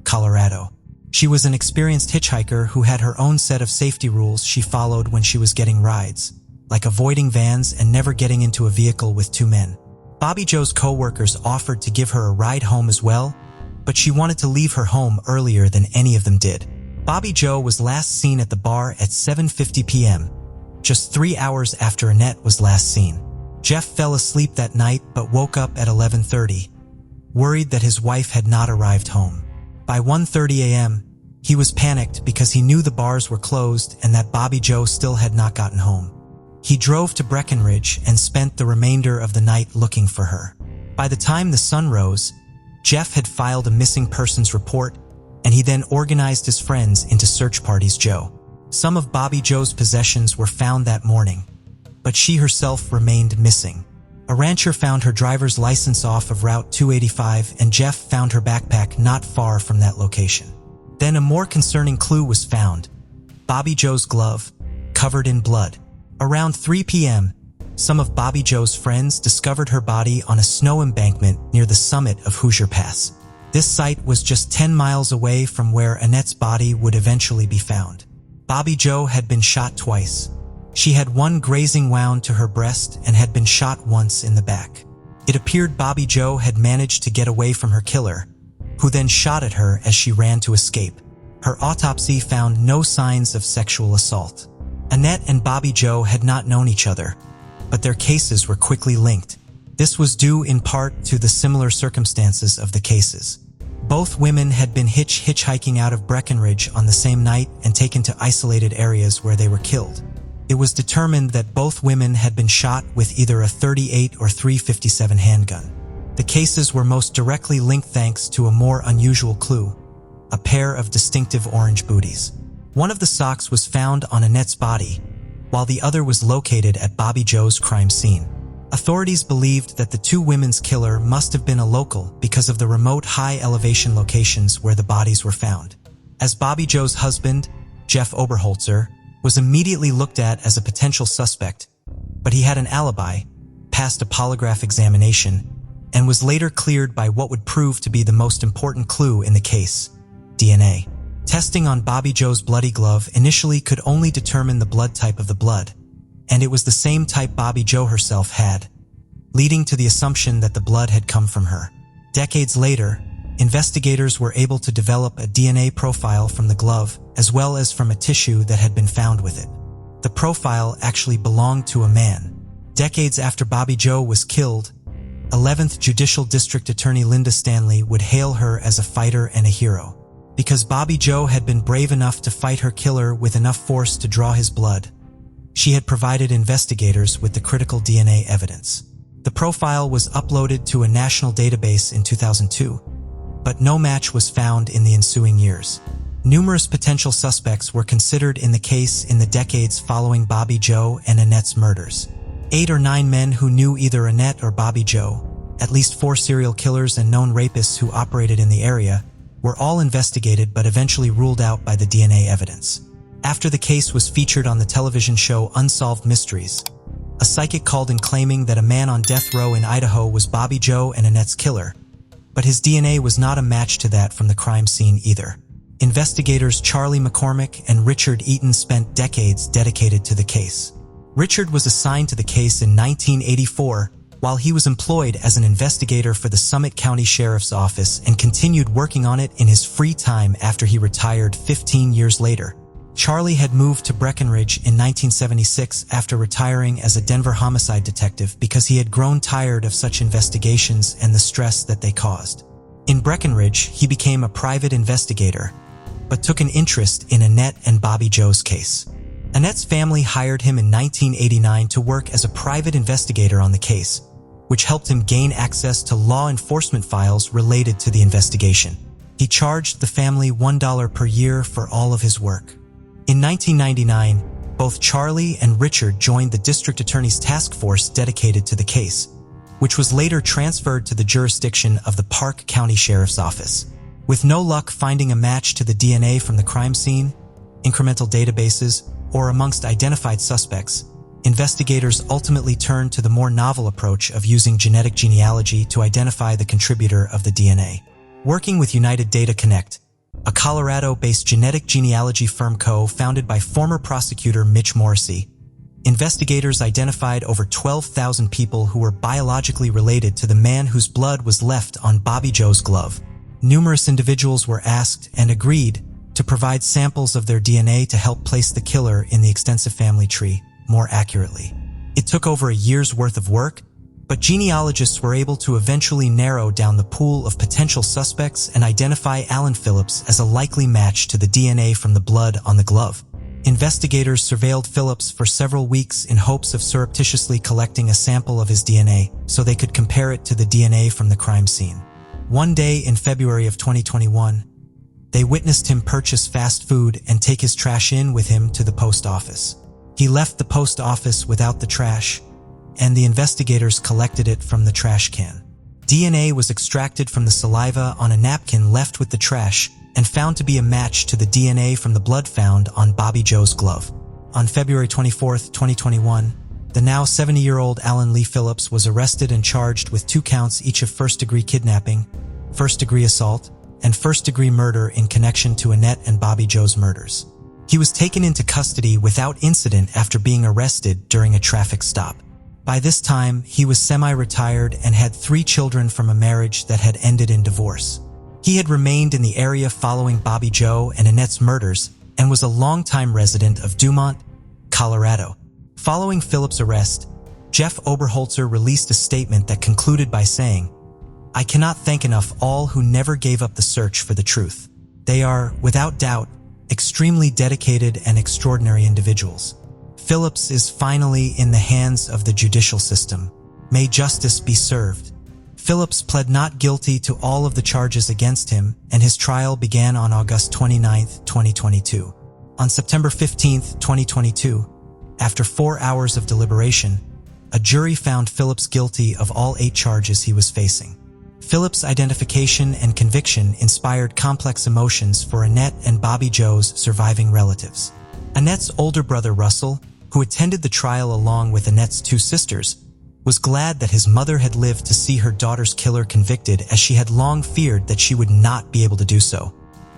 Colorado. She was an experienced hitchhiker who had her own set of safety rules she followed when she was getting rides, like avoiding vans and never getting into a vehicle with 2 men. Bobby Joe's co-workers offered to give her a ride home as well, but she wanted to leave her home earlier than any of them did. Bobby Joe was last seen at the bar at 7:50 p.m., just 3 hours after Annette was last seen. Jeff fell asleep that night but woke up at 11:30, worried that his wife had not arrived home. By 1:30 a.m., he was panicked because he knew the bars were closed and that Bobby Joe still had not gotten home. He drove to Breckenridge and spent the remainder of the night looking for her. By the time the sun rose, Jeff had filed a missing persons report, and he then organized his friends into search parties. Some of Bobby Joe's possessions were found that morning, but she herself remained missing. A rancher found her driver's license off of Route 285 and Jeff found her backpack not far from that location. Then a more concerning clue was found: Bobby Joe's glove, covered in blood. Around 3 p.m., some of Bobby Joe's friends discovered her body on a snow embankment near the summit of Hoosier Pass. This site was just 10 miles away from where Annette's body would eventually be found. Bobby Joe had been shot twice. She had one grazing wound to her breast and had been shot once in the back. It appeared Bobby Joe had managed to get away from her killer, who then shot at her as she ran to escape. Her autopsy found no signs of sexual assault. Annette and Bobby Joe had not known each other, but their cases were quickly linked. This was due in part to the similar circumstances of the cases. Both women had been hitchhiking out of Breckenridge on the same night and taken to isolated areas where they were killed. It was determined that both women had been shot with either a .38 or .357 handgun. The cases were most directly linked thanks to a more unusual clue: a pair of distinctive orange booties. One of the socks was found on Annette's body, while the other was located at Bobby Joe's crime scene. Authorities believed that the two women's killer must have been a local because of the remote high-elevation locations where the bodies were found. As Bobby Joe's husband, Jeff Oberholzer, was immediately looked at as a potential suspect, but he had an alibi, passed a polygraph examination, and was later cleared by what would prove to be the most important clue in the case: DNA. Testing on Bobby Joe's bloody glove initially could only determine the blood type of the blood, and it was the same type Bobby Joe herself had, leading to the assumption that the blood had come from her. Decades later, investigators were able to develop a DNA profile from the glove as well as from a tissue that had been found with it. The profile actually belonged to a man. Decades after Bobby Joe was killed, 11th Judicial District Attorney Linda Stanley would hail her as a fighter and a hero. Because Bobby Joe had been brave enough to fight her killer with enough force to draw his blood, she had provided investigators with the critical DNA evidence. The profile was uploaded to a national database in 2002, but no match was found in the ensuing years. Numerous potential suspects were considered in the case in the decades following Bobby Joe and Annette's murders. 8 or 9 men who knew either Annette or Bobby Joe, at least 4 serial killers and known rapists who operated in the area, were all investigated but eventually ruled out by the DNA evidence. After the case was featured on the television show Unsolved Mysteries, a psychic called in claiming that a man on death row in Idaho was Bobby Joe and Annette's killer, but his DNA was not a match to that from the crime scene either. Investigators Charlie McCormick and Richard Eaton spent decades dedicated to the case. Richard was assigned to the case in 1984 while he was employed as an investigator for the Summit County Sheriff's Office and continued working on it in his free time after he retired 15 years later. Charlie had moved to Breckenridge in 1976 after retiring as a Denver homicide detective because he had grown tired of such investigations and the stress that they caused. In Breckenridge, he became a private investigator, but took an interest in Annette and Bobby Joe's case. Annette's family hired him in 1989 to work as a private investigator on the case, which helped him gain access to law enforcement files related to the investigation. He charged the family $1 per year for all of his work. In 1999, both Charlie and Richard joined the district attorney's task force dedicated to the case, which was later transferred to the jurisdiction of the Park County Sheriff's Office. With no luck finding a match to the DNA from the crime scene, incremental databases, or amongst identified suspects, investigators ultimately turned to the more novel approach of using genetic genealogy to identify the contributor of the DNA. Working with United Data Connect, a Colorado-based genetic genealogy firm co-founded by former prosecutor Mitch Morrissey, investigators identified over 12,000 people who were biologically related to the man whose blood was left on Bobby Joe's glove. Numerous individuals were asked and agreed to provide samples of their DNA to help place the killer in the extensive family tree more accurately. It took over a year's worth of work, but genealogists were able to eventually narrow down the pool of potential suspects and identify Alan Phillips as a likely match to the DNA from the blood on the glove. Investigators surveilled Phillips for several weeks in hopes of surreptitiously collecting a sample of his DNA so they could compare it to the DNA from the crime scene. One day in February of 2021, they witnessed him purchase fast food and take his trash in with him to the post office. He left the post office without the trash, and the investigators collected it from the trash can. DNA was extracted from the saliva on a napkin left with the trash and found to be a match to the DNA from the blood found on Bobby Joe's glove. On February 24, 2021, the now 70-year-old Alan Lee Phillips was arrested and charged with 2 counts each of first-degree kidnapping, first-degree assault, and first-degree murder in connection to Annette and Bobby Joe's murders. He was taken into custody without incident after being arrested during a traffic stop. By this time, he was semi-retired and had 3 children from a marriage that had ended in divorce. He had remained in the area following Bobby Joe and Annette's murders and was a longtime resident of Dumont, Colorado. Following Phillips' arrest, Jeff Oberholzer released a statement that concluded by saying, "I cannot thank enough all who never gave up the search for the truth. They are, without doubt, extremely dedicated and extraordinary individuals. Phillips is finally in the hands of the judicial system. May justice be served." Phillips pled not guilty to all of the charges against him, and his trial began on August 29, 2022. On September 15, 2022, after 4 hours of deliberation, a jury found Phillips guilty of all 8 charges he was facing. Phillips' identification and conviction inspired complex emotions for Annette and Bobby Joe's surviving relatives. Annette's older brother Russell, who attended the trial along with Annette's 2 sisters, was glad that his mother had lived to see her daughter's killer convicted, as she had long feared that she would not be able to do so.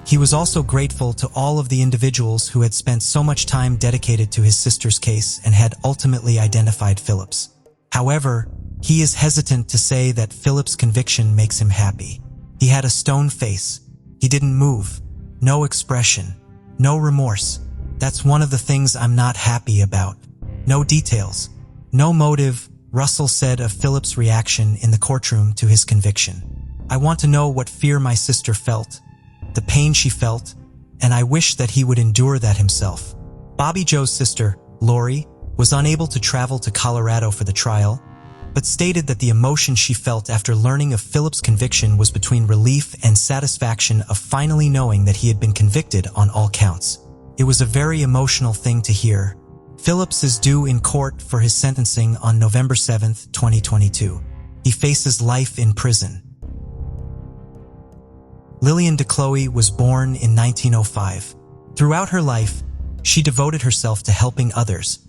He was also grateful to all of the individuals who had spent so much time dedicated to his sister's case and had ultimately identified Phillips. However, he is hesitant to say that Phillips' conviction makes him happy. He had a stone face. He didn't move. No expression. No remorse. "That's one of the things I'm not happy about. No details. No motive," Russell said of Phillips' reaction in the courtroom to his conviction. "I want to know what fear my sister felt, the pain she felt, and I wish that he would endure that himself." Bobby Joe's sister, Lori, was unable to travel to Colorado for the trial, but stated that the emotion she felt after learning of Phillips' conviction was between relief and satisfaction of finally knowing that he had been convicted on all counts. "It was a very emotional thing to hear." Phillips is due in court for his sentencing on November 7, 2022. He faces life in prison. Lillian DeCloe was born in 1905. Throughout her life, she devoted herself to helping others,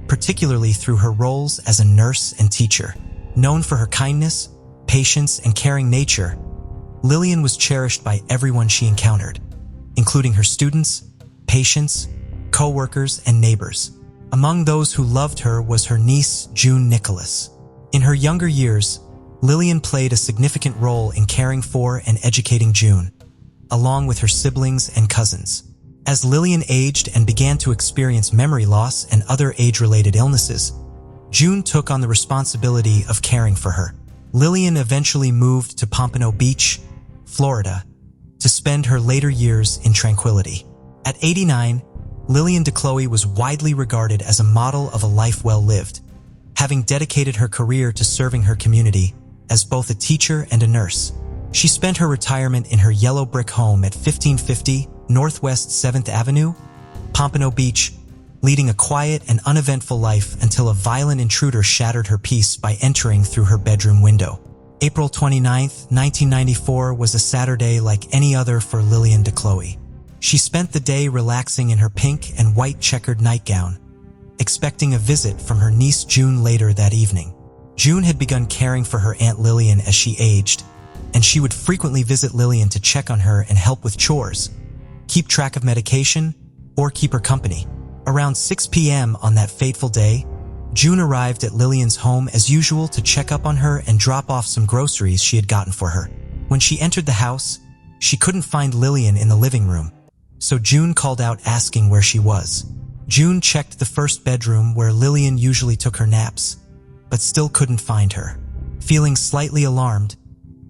particularly through her roles as a nurse and teacher. Known for her kindness, patience, and caring nature, Lillian was cherished by everyone she encountered, including her students, patients, co-workers, and neighbors. Among those who loved her was her niece, June Nicholas. In her younger years, Lillian played a significant role in caring for and educating June, along with her siblings and cousins. As Lillian aged and began to experience memory loss and other age-related illnesses, June took on the responsibility of caring for her. Lillian eventually moved to Pompano Beach, Florida, to spend her later years in tranquility. At 89, Lillian DeCloe was widely regarded as a model of a life well lived, having dedicated her career to serving her community as both a teacher and a nurse. She spent her retirement in her yellow brick home at 1550 Northwest 7th Avenue, Pompano Beach, leading a quiet and uneventful life until a violent intruder shattered her peace by entering through her bedroom window. April 29, 1994 was a Saturday like any other for Lillian DeCloe. She spent the day relaxing in her pink and white checkered nightgown, expecting a visit from her niece June later that evening. June had begun caring for her Aunt Lillian as she aged, and she would frequently visit Lillian to check on her and help with chores, keep track of medication, or keep her company. Around 6 p.m. on that fateful day, June arrived at Lillian's home as usual to check up on her and drop off some groceries she had gotten for her. When she entered the house, she couldn't find Lillian in the living room, so June called out asking where she was. June checked the first bedroom where Lillian usually took her naps, but still couldn't find her. Feeling slightly alarmed,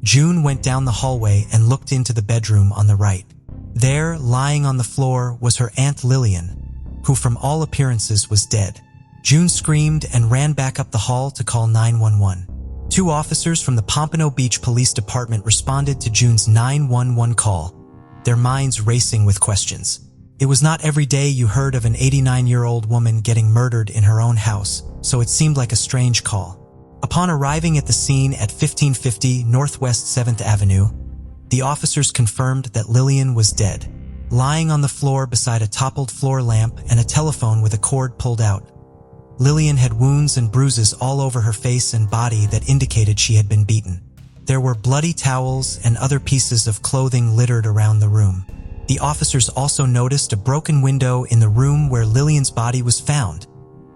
June went down the hallway and looked into the bedroom on the right. There, lying on the floor, was her Aunt Lillian, who from all appearances was dead. June screamed and ran back up the hall to call 911. 2 officers from the Pompano Beach Police Department responded to June's 911 call, their minds racing with questions. It was not every day you heard of an 89-year-old woman getting murdered in her own house, so it seemed like a strange call. Upon arriving at the scene at 1550 Northwest 7th Avenue, the officers confirmed that Lillian was dead, lying on the floor beside a toppled floor lamp and a telephone with a cord pulled out. Lillian had wounds and bruises all over her face and body that indicated she had been beaten. There were bloody towels and other pieces of clothing littered around the room. The officers also noticed a broken window in the room where Lillian's body was found,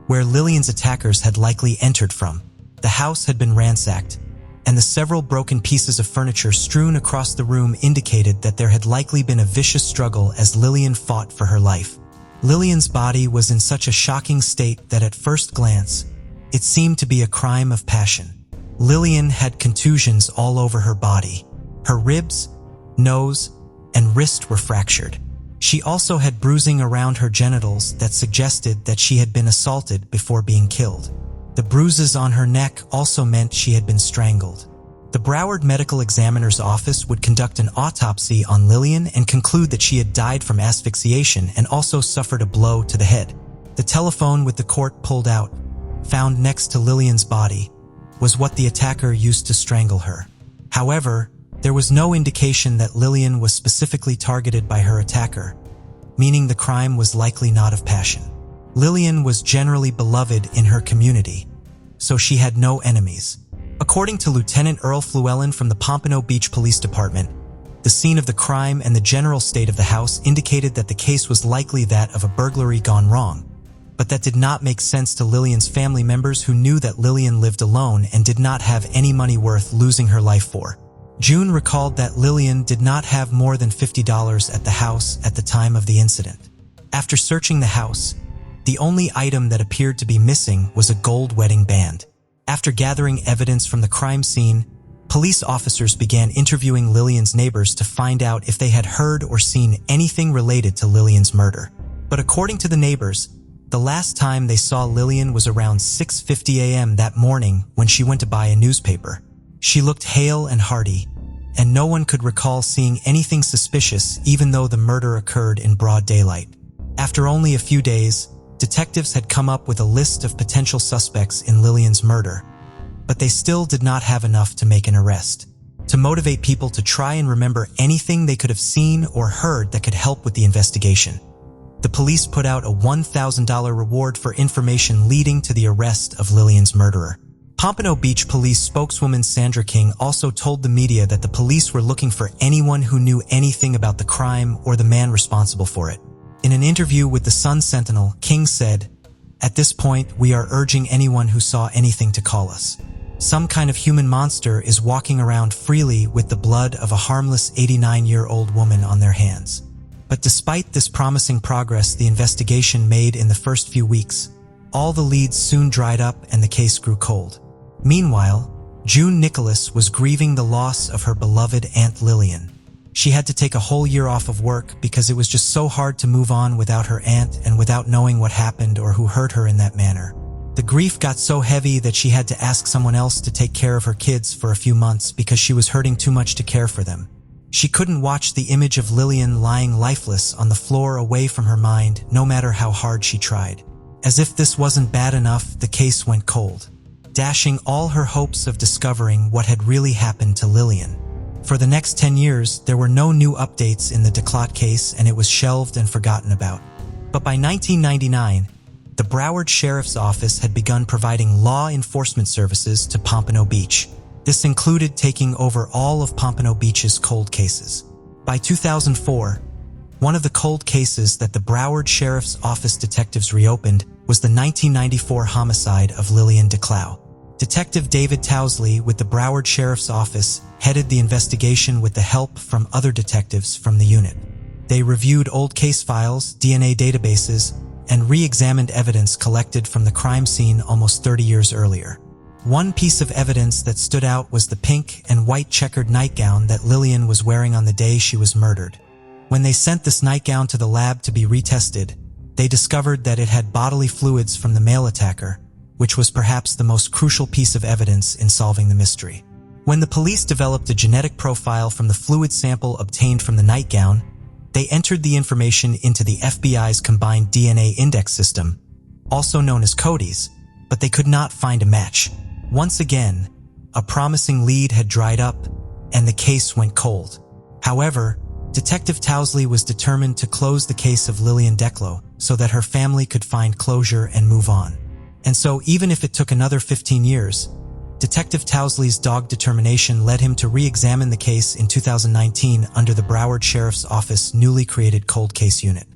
where Lillian's attackers had likely entered from. The house had been ransacked, and the several broken pieces of furniture strewn across the room indicated that there had likely been a vicious struggle as Lillian fought for her life. Lillian's body was in such a shocking state that at first glance, It seemed to be a crime of passion. Lillian had contusions all over her body. Her ribs, nose, and wrist were fractured. She also had bruising around her genitals that suggested that she had been assaulted before being killed. The bruises on her neck also meant she had been strangled. The Broward Medical Examiner's office would conduct an autopsy on Lillian and conclude that she had died from asphyxiation and also suffered a blow to the head. The telephone with the court pulled out, found next to Lillian's body, was what the attacker used to strangle her. However, there was no indication that Lillian was specifically targeted by her attacker, meaning the crime was likely not of passion. Lillian was generally beloved in her community, so she had no enemies. According to Lieutenant Earl Flewellen from the Pompano Beach Police Department, the scene of the crime and the general state of the house indicated that the case was likely that of a burglary gone wrong, but that did not make sense to Lillian's family members who knew that Lillian lived alone and did not have any money worth losing her life for. June recalled that Lillian did not have more than $50 at the house at the time of the incident. After searching the house, the only item that appeared to be missing was a gold wedding band. After gathering evidence from the crime scene, police officers began interviewing Lillian's neighbors to find out if they had heard or seen anything related to Lillian's murder. But according to the neighbors, the last time they saw Lillian was around 6:50 a.m. that morning when she went to buy a newspaper. She looked hale and hearty, and no one could recall seeing anything suspicious even though the murder occurred in broad daylight. After only a few days, detectives had come up with a list of potential suspects in Lillian's murder, but they still did not have enough to make an arrest. To motivate people to try and remember anything they could have seen or heard that could help with the investigation, the police put out a $1,000 reward for information leading to the arrest of Lillian's murderer. Pompano Beach Police spokeswoman Sandra King also told the media that the police were looking for anyone who knew anything about the crime or the man responsible for it. In an interview with the Sun-Sentinel, King said, "At this point, we are urging anyone who saw anything to call us. Some kind of human monster is walking around freely with the blood of a harmless 89-year-old woman on their hands." But despite this promising progress the investigation made in the first few weeks, all the leads soon dried up and the case grew cold. Meanwhile, June Nicholas was grieving the loss of her beloved Aunt Lillian. She had to take a whole year off of work because it was just so hard to move on without her aunt and without knowing what happened or who hurt her in that manner. The grief got so heavy that she had to ask someone else to take care of her kids for a few months because she was hurting too much to care for them. She couldn't watch the image of Lillian lying lifeless on the floor away from her mind, no matter how hard she tried. As if this wasn't bad enough, the case went cold, dashing all her hopes of discovering what had really happened to Lillian. For the next 10 years, there were no new updates in the Declot case and it was shelved and forgotten about. But by 1999, the Broward Sheriff's Office had begun providing law enforcement services to Pompano Beach. This included taking over all of Pompano Beach's cold cases. By 2004, one of the cold cases that the Broward Sheriff's Office detectives reopened was the 1994 homicide of Lillian DeClough. Detective David Towsley with the Broward Sheriff's Office headed the investigation with the help from other detectives from the unit. They reviewed old case files, DNA databases, and re-examined evidence collected from the crime scene almost 30 years earlier. One piece of evidence that stood out was the pink and white checkered nightgown that Lillian was wearing on the day she was murdered. When they sent this nightgown to the lab to be retested, they discovered that it had bodily fluids from the male attacker, which was perhaps the most crucial piece of evidence in solving the mystery. When the police developed a genetic profile from the fluid sample obtained from the nightgown, they entered the information into the FBI's Combined DNA Index System, also known as CODIS, but they could not find a match. Once again, a promising lead had dried up, and the case went cold. However, Detective Towsley was determined to close the case of Lillian DeClough so that her family could find closure and move on. And so, even if it took another 15 years, Detective Towsley's dogged determination led him to re-examine the case in 2019 under the Broward Sheriff's Office newly created cold case unit.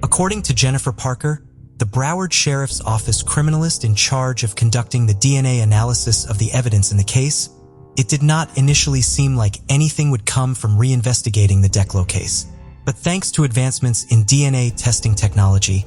According to Jennifer Parker, the Broward Sheriff's Office criminalist in charge of conducting the DNA analysis of the evidence in the case, it did not initially seem like anything would come from reinvestigating the DeClough case. But thanks to advancements in DNA testing technology,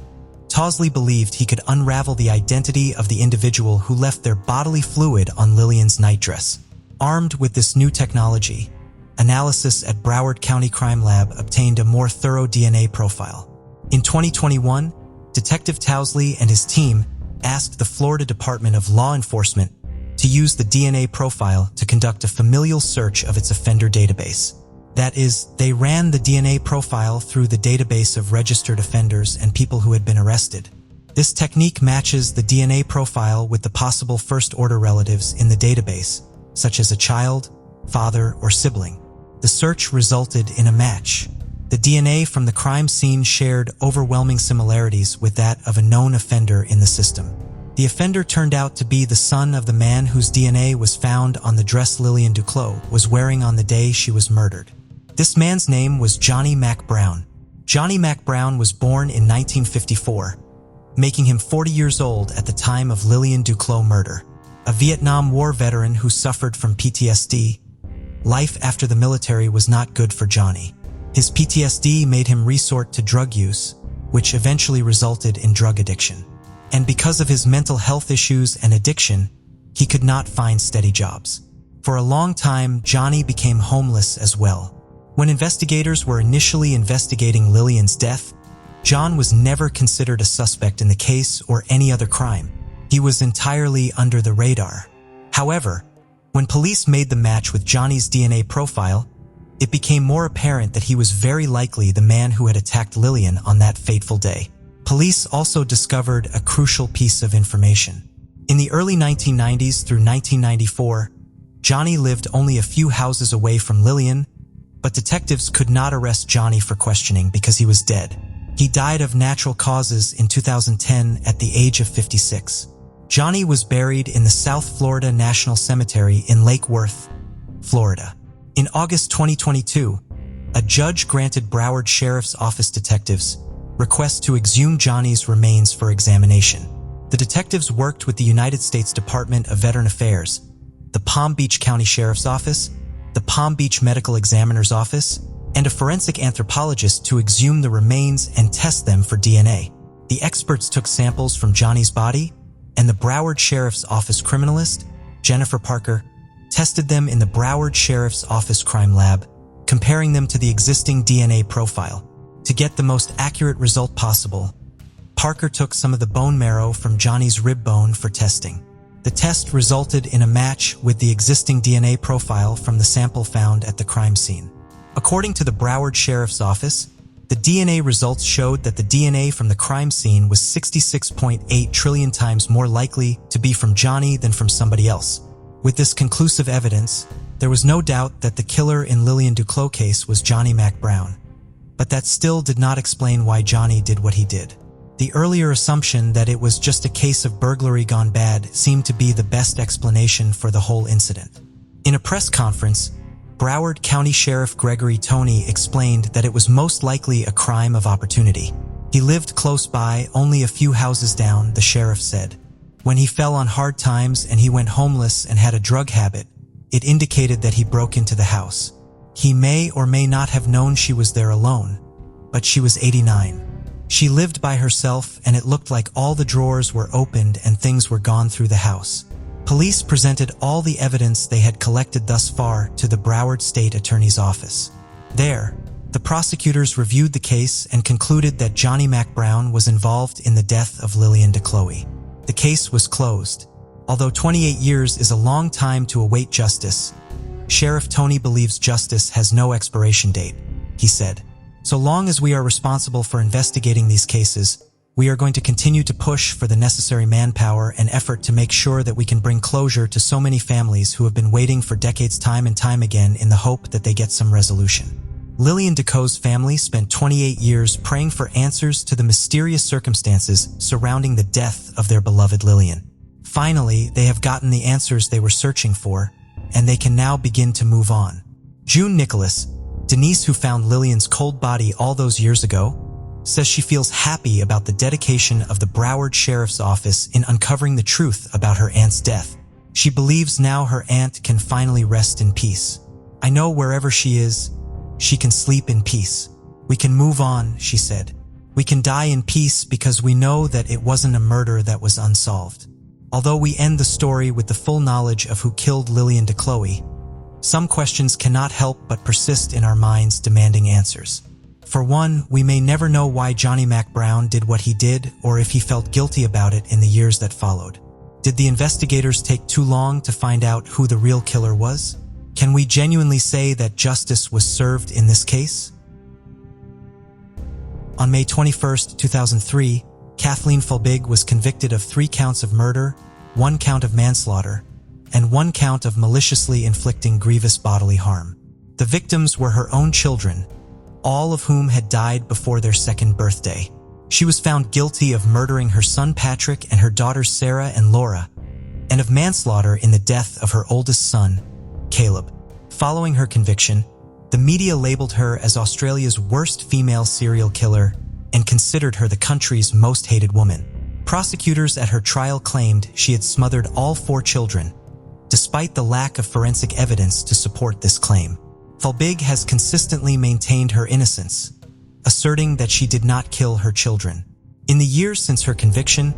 Tausley believed he could unravel the identity of the individual who left their bodily fluid on Lillian's nightdress. Armed with this new technology, analysis at Broward County Crime Lab obtained a more thorough DNA profile. In 2021, Detective Tausley and his team asked the Florida Department of Law Enforcement to use the DNA profile to conduct a familial search of its offender database. That is, they ran the DNA profile through the database of registered offenders and people who had been arrested. This technique matches the DNA profile with the possible first-order relatives in the database, such as a child, father, or sibling. The search resulted in a match. The DNA from the crime scene shared overwhelming similarities with that of a known offender in the system. The offender turned out to be the son of the man whose DNA was found on the dress Lillian Duclos was wearing on the day she was murdered. This man's name was Johnny Mac Brown. Johnny Mac Brown was born in 1954, making him 40 years old at the time of Lillian Duclos' murder. A Vietnam War veteran who suffered from PTSD, life after the military was not good for Johnny. His PTSD made him resort to drug use, which eventually resulted in drug addiction. And because of his mental health issues and addiction, he could not find steady jobs. For a long time, Johnny became homeless as well. When investigators were initially investigating Lillian's death, John was never considered a suspect in the case or any other crime. He was entirely under the radar. However, when police made the match with Johnny's DNA profile, it became more apparent that he was very likely the man who had attacked Lillian on that fateful day. Police also discovered a crucial piece of information. In the early 1990s through 1994, Johnny lived only a few houses away from Lillian, but detectives could not arrest Johnny for questioning because he was dead. He died of natural causes in 2010 at the age of 56. Johnny was buried in the South Florida National Cemetery in Lake Worth, Florida. In August 2022, a judge granted Broward Sheriff's Office detectives requests to exhume Johnny's remains for examination. The detectives worked with the United States Department of Veteran Affairs, the Palm Beach County Sheriff's Office, the Palm Beach Medical Examiner's Office, and a forensic anthropologist to exhume the remains and test them for DNA. The experts took samples from Johnny's body, and the Broward Sheriff's Office criminalist, Jennifer Parker, tested them in the Broward Sheriff's Office Crime Lab, comparing them to the existing DNA profile. To get the most accurate result possible, Parker took some of the bone marrow from Johnny's rib bone for testing. The test resulted in a match with the existing DNA profile from the sample found at the crime scene. According to the Broward Sheriff's Office, the DNA results showed that the DNA from the crime scene was 66.8 trillion times more likely to be from Johnny than from somebody else. With this conclusive evidence, there was no doubt that the killer in Lillian Duclos' case was Johnny Mac Brown. But that still did not explain why Johnny did what he did. The earlier assumption that it was just a case of burglary gone bad seemed to be the best explanation for the whole incident. In a press conference, Broward County Sheriff Gregory Toney explained that it was most likely a crime of opportunity. He lived close by, only a few houses down, the sheriff said. When he fell on hard times and he went homeless and had a drug habit, it indicated that he broke into the house. He may or may not have known she was there alone, but she was 89. She lived by herself, and it looked like all the drawers were opened and things were gone through the house. Police presented all the evidence they had collected thus far to the Broward State Attorney's Office. There, the prosecutors reviewed the case and concluded that Johnny Mac Brown was involved in the death of Lillian Duclos. The case was closed. Although 28 years is a long time to await justice, Sheriff Toney believes justice has no expiration date. He said, "So long as we are responsible for investigating these cases, we are going to continue to push for the necessary manpower and effort to make sure that we can bring closure to so many families who have been waiting for decades time and time again in the hope that they get some resolution." Lillian Duclos' family spent 28 years praying for answers to the mysterious circumstances surrounding the death of their beloved Lillian. Finally, they have gotten the answers they were searching for, and they can now begin to move on. June Nicholas, Denise, who found Lillian's cold body all those years ago, says she feels happy about the dedication of the Broward Sheriff's Office in uncovering the truth about her aunt's death. She believes now her aunt can finally rest in peace. "I know wherever she is, she can sleep in peace. We can move on," she said. We can die in peace because we know that it wasn't a murder that was unsolved. Although we end the story with the full knowledge of who killed Lillian DeCloe, some questions cannot help but persist in our minds, demanding answers. For one, we may never know why Johnny Mac Brown did what he did or if he felt guilty about it in the years that followed. Did the investigators take too long to find out who the real killer was? Can we genuinely say that justice was served in this case? On May 21, 2003, Kathleen Folbigg was convicted of 3 counts of murder, 1 count of manslaughter, and 1 count of maliciously inflicting grievous bodily harm. The victims were her own children, all of whom had died before their 2nd birthday. She was found guilty of murdering her son Patrick and her daughters Sarah and Laura, and of manslaughter in the death of her oldest son, Caleb. Following her conviction, the media labeled her as Australia's worst female serial killer and considered her the country's most hated woman. Prosecutors at her trial claimed she had smothered all 4 children, despite the lack of forensic evidence to support this claim. Folbigg has consistently maintained her innocence, asserting that she did not kill her children. In the years since her conviction,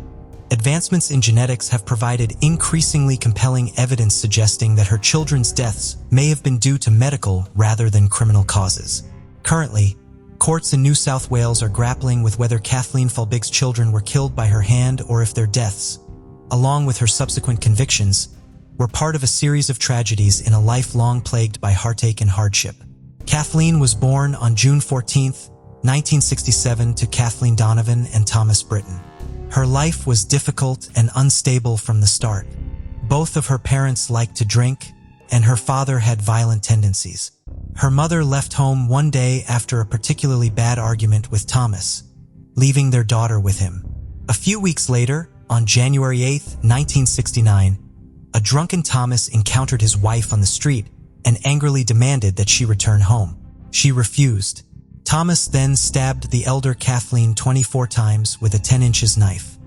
advancements in genetics have provided increasingly compelling evidence suggesting that her children's deaths may have been due to medical rather than criminal causes. Currently, courts in New South Wales are grappling with whether Kathleen Folbigg's children were killed by her hand or if their deaths, along with her subsequent convictions, were part of a series of tragedies in a life long plagued by heartache and hardship. Kathleen was born on June 14, 1967 to Kathleen Donovan and Thomas Britton. Her life was difficult and unstable from the start. Both of her parents liked to drink, and her father had violent tendencies. Her mother left home one day after a particularly bad argument with Thomas, leaving their daughter with him. A few weeks later, on January 8, 1969, a drunken Thomas encountered his wife on the street and angrily demanded that she return home. She refused. Thomas then stabbed the elder Kathleen 24 times with a 10-inch knife.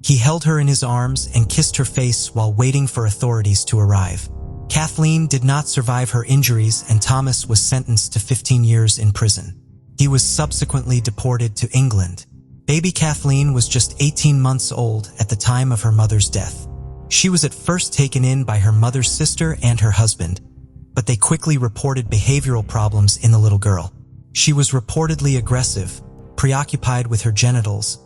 He held her in his arms and kissed her face while waiting for authorities to arrive. Kathleen did not survive her injuries, and Thomas was sentenced to 15 years in prison. He was subsequently deported to England. Baby Kathleen was just 18 months old at the time of her mother's death. She was at first taken in by her mother's sister and her husband, but they quickly reported behavioral problems in the little girl. She was reportedly aggressive, preoccupied with her genitals,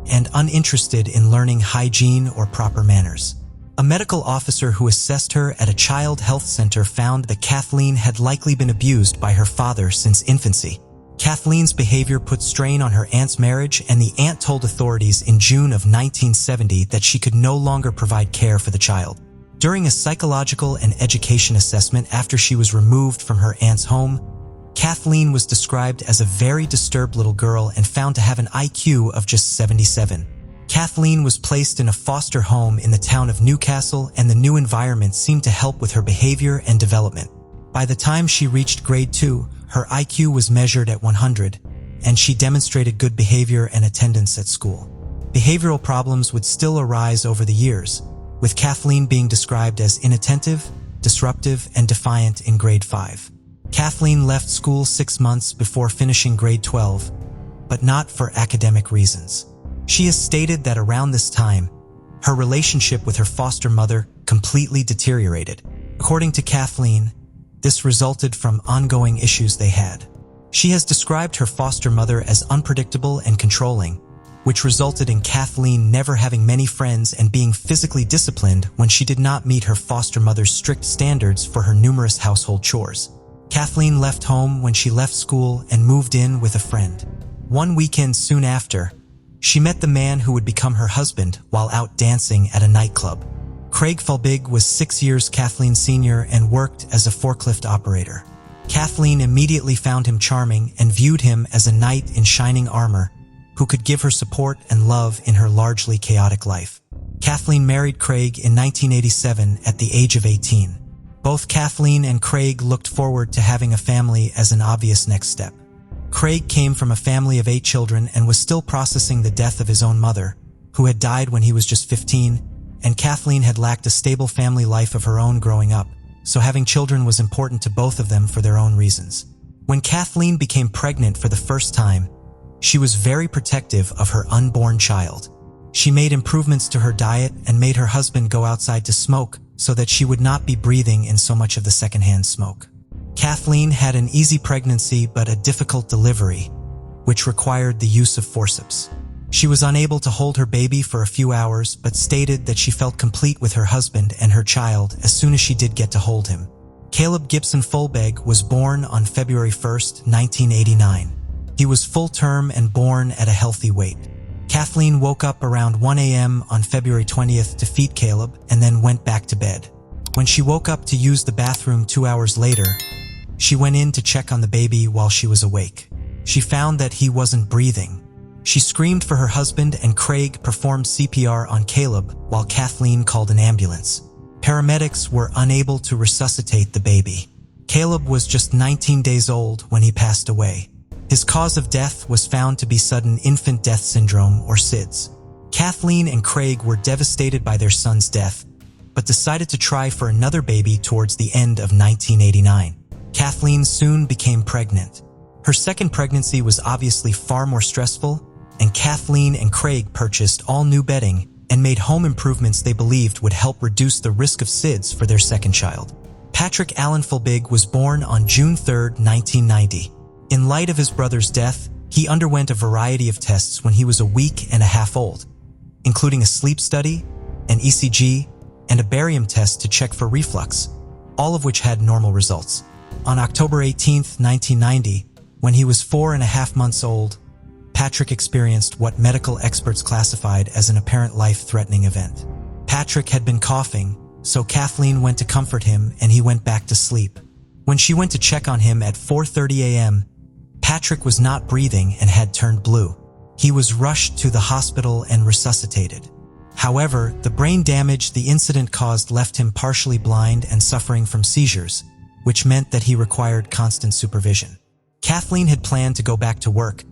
and uninterested in learning hygiene or proper manners. A medical officer who assessed her at a child health center found that Kathleen had likely been abused by her father since infancy. Kathleen's behavior put strain on her aunt's marriage, and the aunt told authorities in June of 1970 that she could no longer provide care for the child. During a psychological and education assessment after she was removed from her aunt's home, Kathleen was described as a very disturbed little girl and found to have an IQ of just 77. Kathleen was placed in a foster home in the town of Newcastle, and the new environment seemed to help with her behavior and development. By the time she reached grade 2, her IQ was measured at 100, and she demonstrated good behavior and attendance at school. Behavioral problems would still arise over the years, with Kathleen being described as inattentive, disruptive, and defiant in grade 5. Kathleen left school 6 months before finishing grade 12, but not for academic reasons. She has stated that around this time, her relationship with her foster mother completely deteriorated. According to Kathleen, this resulted from ongoing issues they had. She has described her foster mother as unpredictable and controlling, which resulted in Kathleen never having many friends and being physically disciplined when she did not meet her foster mother's strict standards for her numerous household chores. Kathleen left home when she left school and moved in with a friend. One weekend soon after, she met the man who would become her husband while out dancing at a nightclub. Craig Folbigg was 6 years Kathleen's senior and worked as a forklift operator. Kathleen immediately found him charming and viewed him as a knight in shining armor who could give her support and love in her largely chaotic life. Kathleen married Craig in 1987 at the age of 18. Both Kathleen and Craig looked forward to having a family as an obvious next step. Craig came from a family of 8 children and was still processing the death of his own mother, who had died when he was just 15, and Kathleen had lacked a stable family life of her own growing up, so having children was important to both of them for their own reasons. When Kathleen became pregnant for the first time, She was very protective of her unborn child. She made improvements to her diet and made her husband go outside to smoke so that she would not be breathing in so much of the secondhand smoke. Kathleen had an easy pregnancy but a difficult delivery, which required the use of forceps. She was unable to hold her baby for a few hours but stated that she felt complete with her husband and her child as soon as she did get to hold him. Caleb Gibson Fulbeg was born on February 1st, 1989. He was full-term and born at a healthy weight. Kathleen woke up around 1 a.m. on February 20th to feed Caleb and then went back to bed. When she woke up to use the bathroom 2 hours later, she went in to check on the baby while she was awake. She found that he wasn't breathing. She screamed for her husband and Craig performed CPR on Caleb while Kathleen called an ambulance. Paramedics were unable to resuscitate the baby. Caleb was just 19 days old when he passed away. His cause of death was found to be sudden infant death syndrome, or SIDS. Kathleen and Craig were devastated by their son's death, but decided to try for another baby towards the end of 1989. Kathleen soon became pregnant. Her second pregnancy was obviously far more stressful, and Kathleen and Craig purchased all new bedding and made home improvements they believed would help reduce the risk of SIDS for their second child. Patrick Allen Fulbig was born on June 3, 1990. In light of his brother's death, he underwent a variety of tests when he was a week and a half old, including a sleep study, an ECG, and a barium test to check for reflux, all of which had normal results. On October 18, 1990, when he was 4.5 months old, Patrick experienced what medical experts classified as an apparent life-threatening event. Patrick had been coughing, so Kathleen went to comfort him and he went back to sleep. When she went to check on him at 4:30 a.m., Patrick was not breathing and had turned blue. He was rushed to the hospital and resuscitated. However, the brain damage the incident caused left him partially blind and suffering from seizures, which meant that he required constant supervision. Kathleen had planned to go back to work,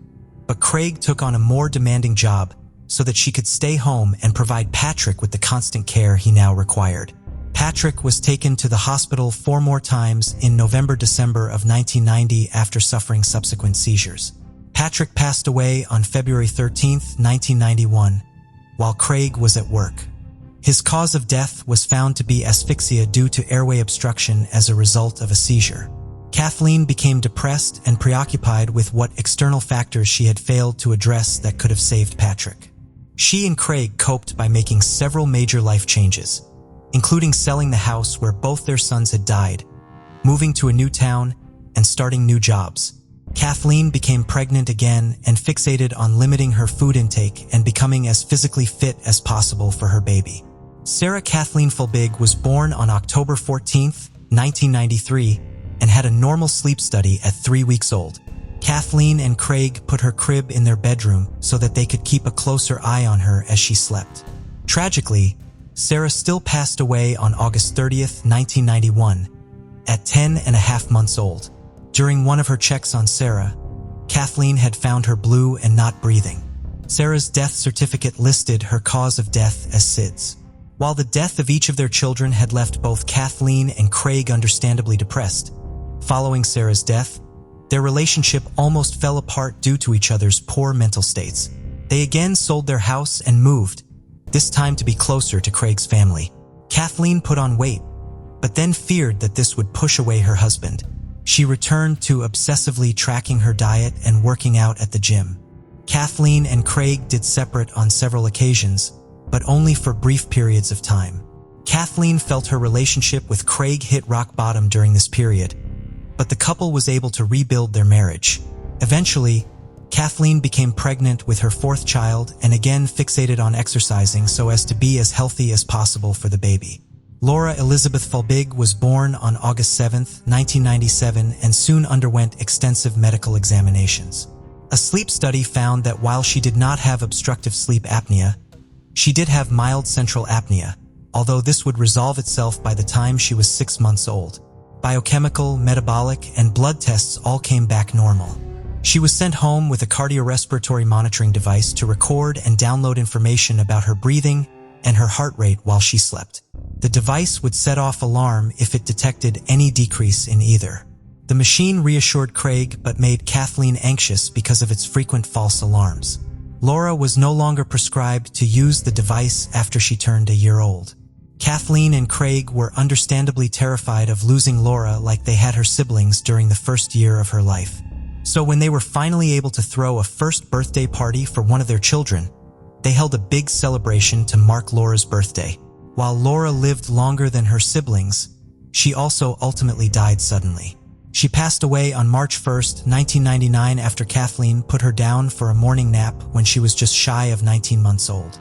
but Craig took on a more demanding job so that she could stay home and provide Patrick with the constant care he now required. Patrick was taken to the hospital 4 more times in November-December of 1990 after suffering subsequent seizures. Patrick passed away on February 13, 1991, while Craig was at work. His cause of death was found to be asphyxia due to airway obstruction as a result of a seizure. Kathleen became depressed and preoccupied with what external factors she had failed to address that could have saved Patrick. She and Craig coped by making several major life changes, including selling the house where both their sons had died, moving to a new town, and starting new jobs. Kathleen became pregnant again and fixated on limiting her food intake and becoming as physically fit as possible for her baby. Sarah Kathleen Fulbig was born on October 14, 1993, and had a normal sleep study at 3 weeks old. Kathleen and Craig put her crib in their bedroom so that they could keep a closer eye on her as she slept. Tragically, Sarah still passed away on August 30, 1991, at 10.5 months old. During one of her checks on Sarah, Kathleen had found her blue and not breathing. Sarah's death certificate listed her cause of death as SIDS. While the death of each of their children had left both Kathleen and Craig understandably depressed, following Sarah's death, their relationship almost fell apart due to each other's poor mental states. They again sold their house and moved, this time to be closer to Craig's family. Kathleen put on weight, but then feared that this would push away her husband. She returned to obsessively tracking her diet and working out at the gym. Kathleen and Craig did separate on several occasions, but only for brief periods of time. Kathleen felt her relationship with Craig hit rock bottom during this period, but the couple was able to rebuild their marriage. Eventually, Kathleen became pregnant with her 4th child and again fixated on exercising so as to be as healthy as possible for the baby. Laura Elizabeth Fulbig was born on August 7, 1997, and soon underwent extensive medical examinations. A sleep study found that while she did not have obstructive sleep apnea, she did have mild central apnea, although this would resolve itself by the time she was 6 months old. Biochemical, metabolic, and blood tests all came back normal. She was sent home with a cardiorespiratory monitoring device to record and download information about her breathing and her heart rate while she slept. The device would set off alarm if it detected any decrease in either. The machine reassured Craig but made Kathleen anxious because of its frequent false alarms. Laura was no longer prescribed to use the device after she turned a year old. Kathleen and Craig were understandably terrified of losing Laura like they had her siblings during the first year of her life. So when they were finally able to throw a first birthday party for one of their children, they held a big celebration to mark Laura's birthday. While Laura lived longer than her siblings, she also ultimately died suddenly. She passed away on March 1st, 1999 after Kathleen put her down for a morning nap when she was just shy of 19 months old.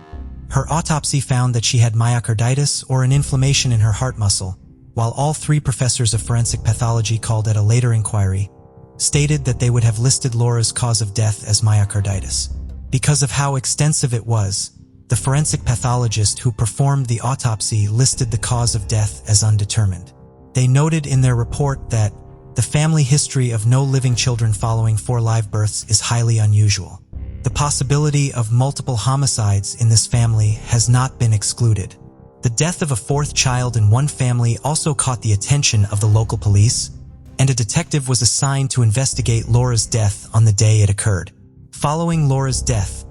Her autopsy found that she had myocarditis or an inflammation in her heart muscle, while all 3 professors of forensic pathology called at a later inquiry stated that they would have listed Laura's cause of death as myocarditis. Because of how extensive it was, the forensic pathologist who performed the autopsy listed the cause of death as undetermined. They noted in their report that the family history of no living children following 4 live births is highly unusual. The possibility of multiple homicides in this family has not been excluded. The death of a 4th child in one family also caught the attention of the local police, and a detective was assigned to investigate Laura's death on the day it occurred. Following Laura's death,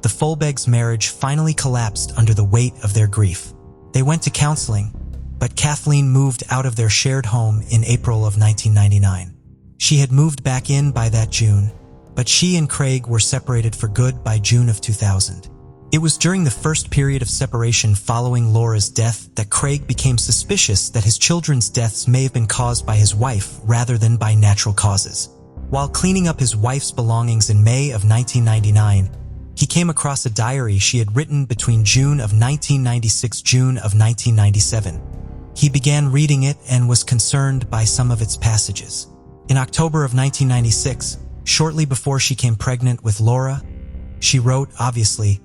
the Folbegs' marriage finally collapsed under the weight of their grief. They went to counseling, but Kathleen moved out of their shared home in April of 1999. She had moved back in by that June, but she and Craig were separated for good by June of 2000. It was during the first period of separation following Laura's death that Craig became suspicious that his children's deaths may have been caused by his wife rather than by natural causes. While cleaning up his wife's belongings in May of 1999, he came across a diary she had written between June of 1996 and June of 1997. He began reading it and was concerned by some of its passages. In October of 1996, shortly before she came pregnant with Laura, she wrote, obviously,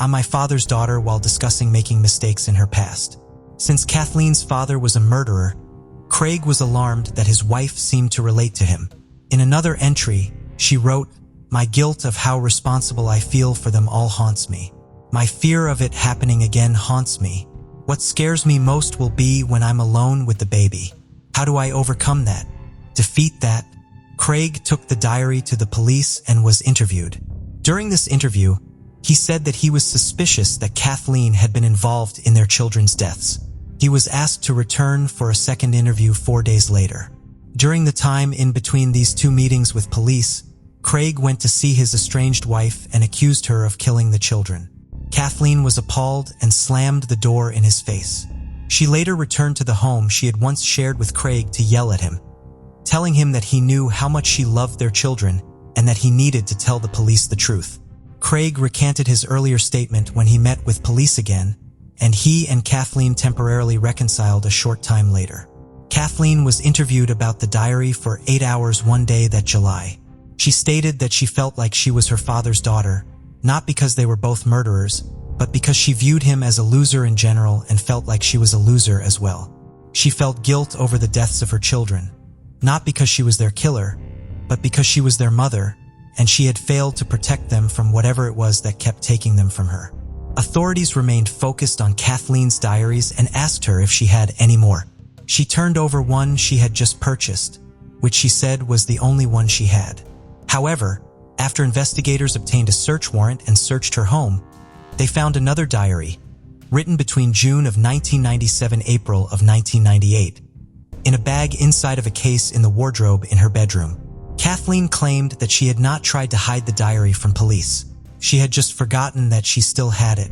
"I'm my father's daughter," while discussing making mistakes in her past. Since Kathleen's father was a murderer, Craig was alarmed that his wife seemed to relate to him. In another entry, she wrote, "My guilt of how responsible I feel for them all haunts me. My fear of it happening again haunts me. What scares me most will be when I'm alone with the baby. How do I overcome that? Defeat that?" Craig took the diary to the police and was interviewed. During this interview, he said that he was suspicious that Kathleen had been involved in their children's deaths. He was asked to return for a second interview 4 days later. During the time in between these 2 meetings with police, Craig went to see his estranged wife and accused her of killing the children. Kathleen was appalled and slammed the door in his face. She later returned to the home she had once shared with Craig to yell at him, telling him that he knew how much she loved their children and that he needed to tell the police the truth. Craig recanted his earlier statement when he met with police again, and he and Kathleen temporarily reconciled a short time later. Kathleen was interviewed about the diary for 8 hours one day that July. She stated that she felt like she was her father's daughter, not because they were both murderers, but because she viewed him as a loser in general and felt like she was a loser as well. She felt guilt over the deaths of her children, not because she was their killer, but because she was their mother, and she had failed to protect them from whatever it was that kept taking them from her. Authorities remained focused on Kathleen's diaries and asked her if she had any more. She turned over one she had just purchased, which she said was the only one she had. However, after investigators obtained a search warrant and searched her home, they found another diary, written between June of 1997 and April of 1998, in a bag inside of a case in the wardrobe in her bedroom. Kathleen claimed that she had not tried to hide the diary from police. She had just forgotten that she still had it.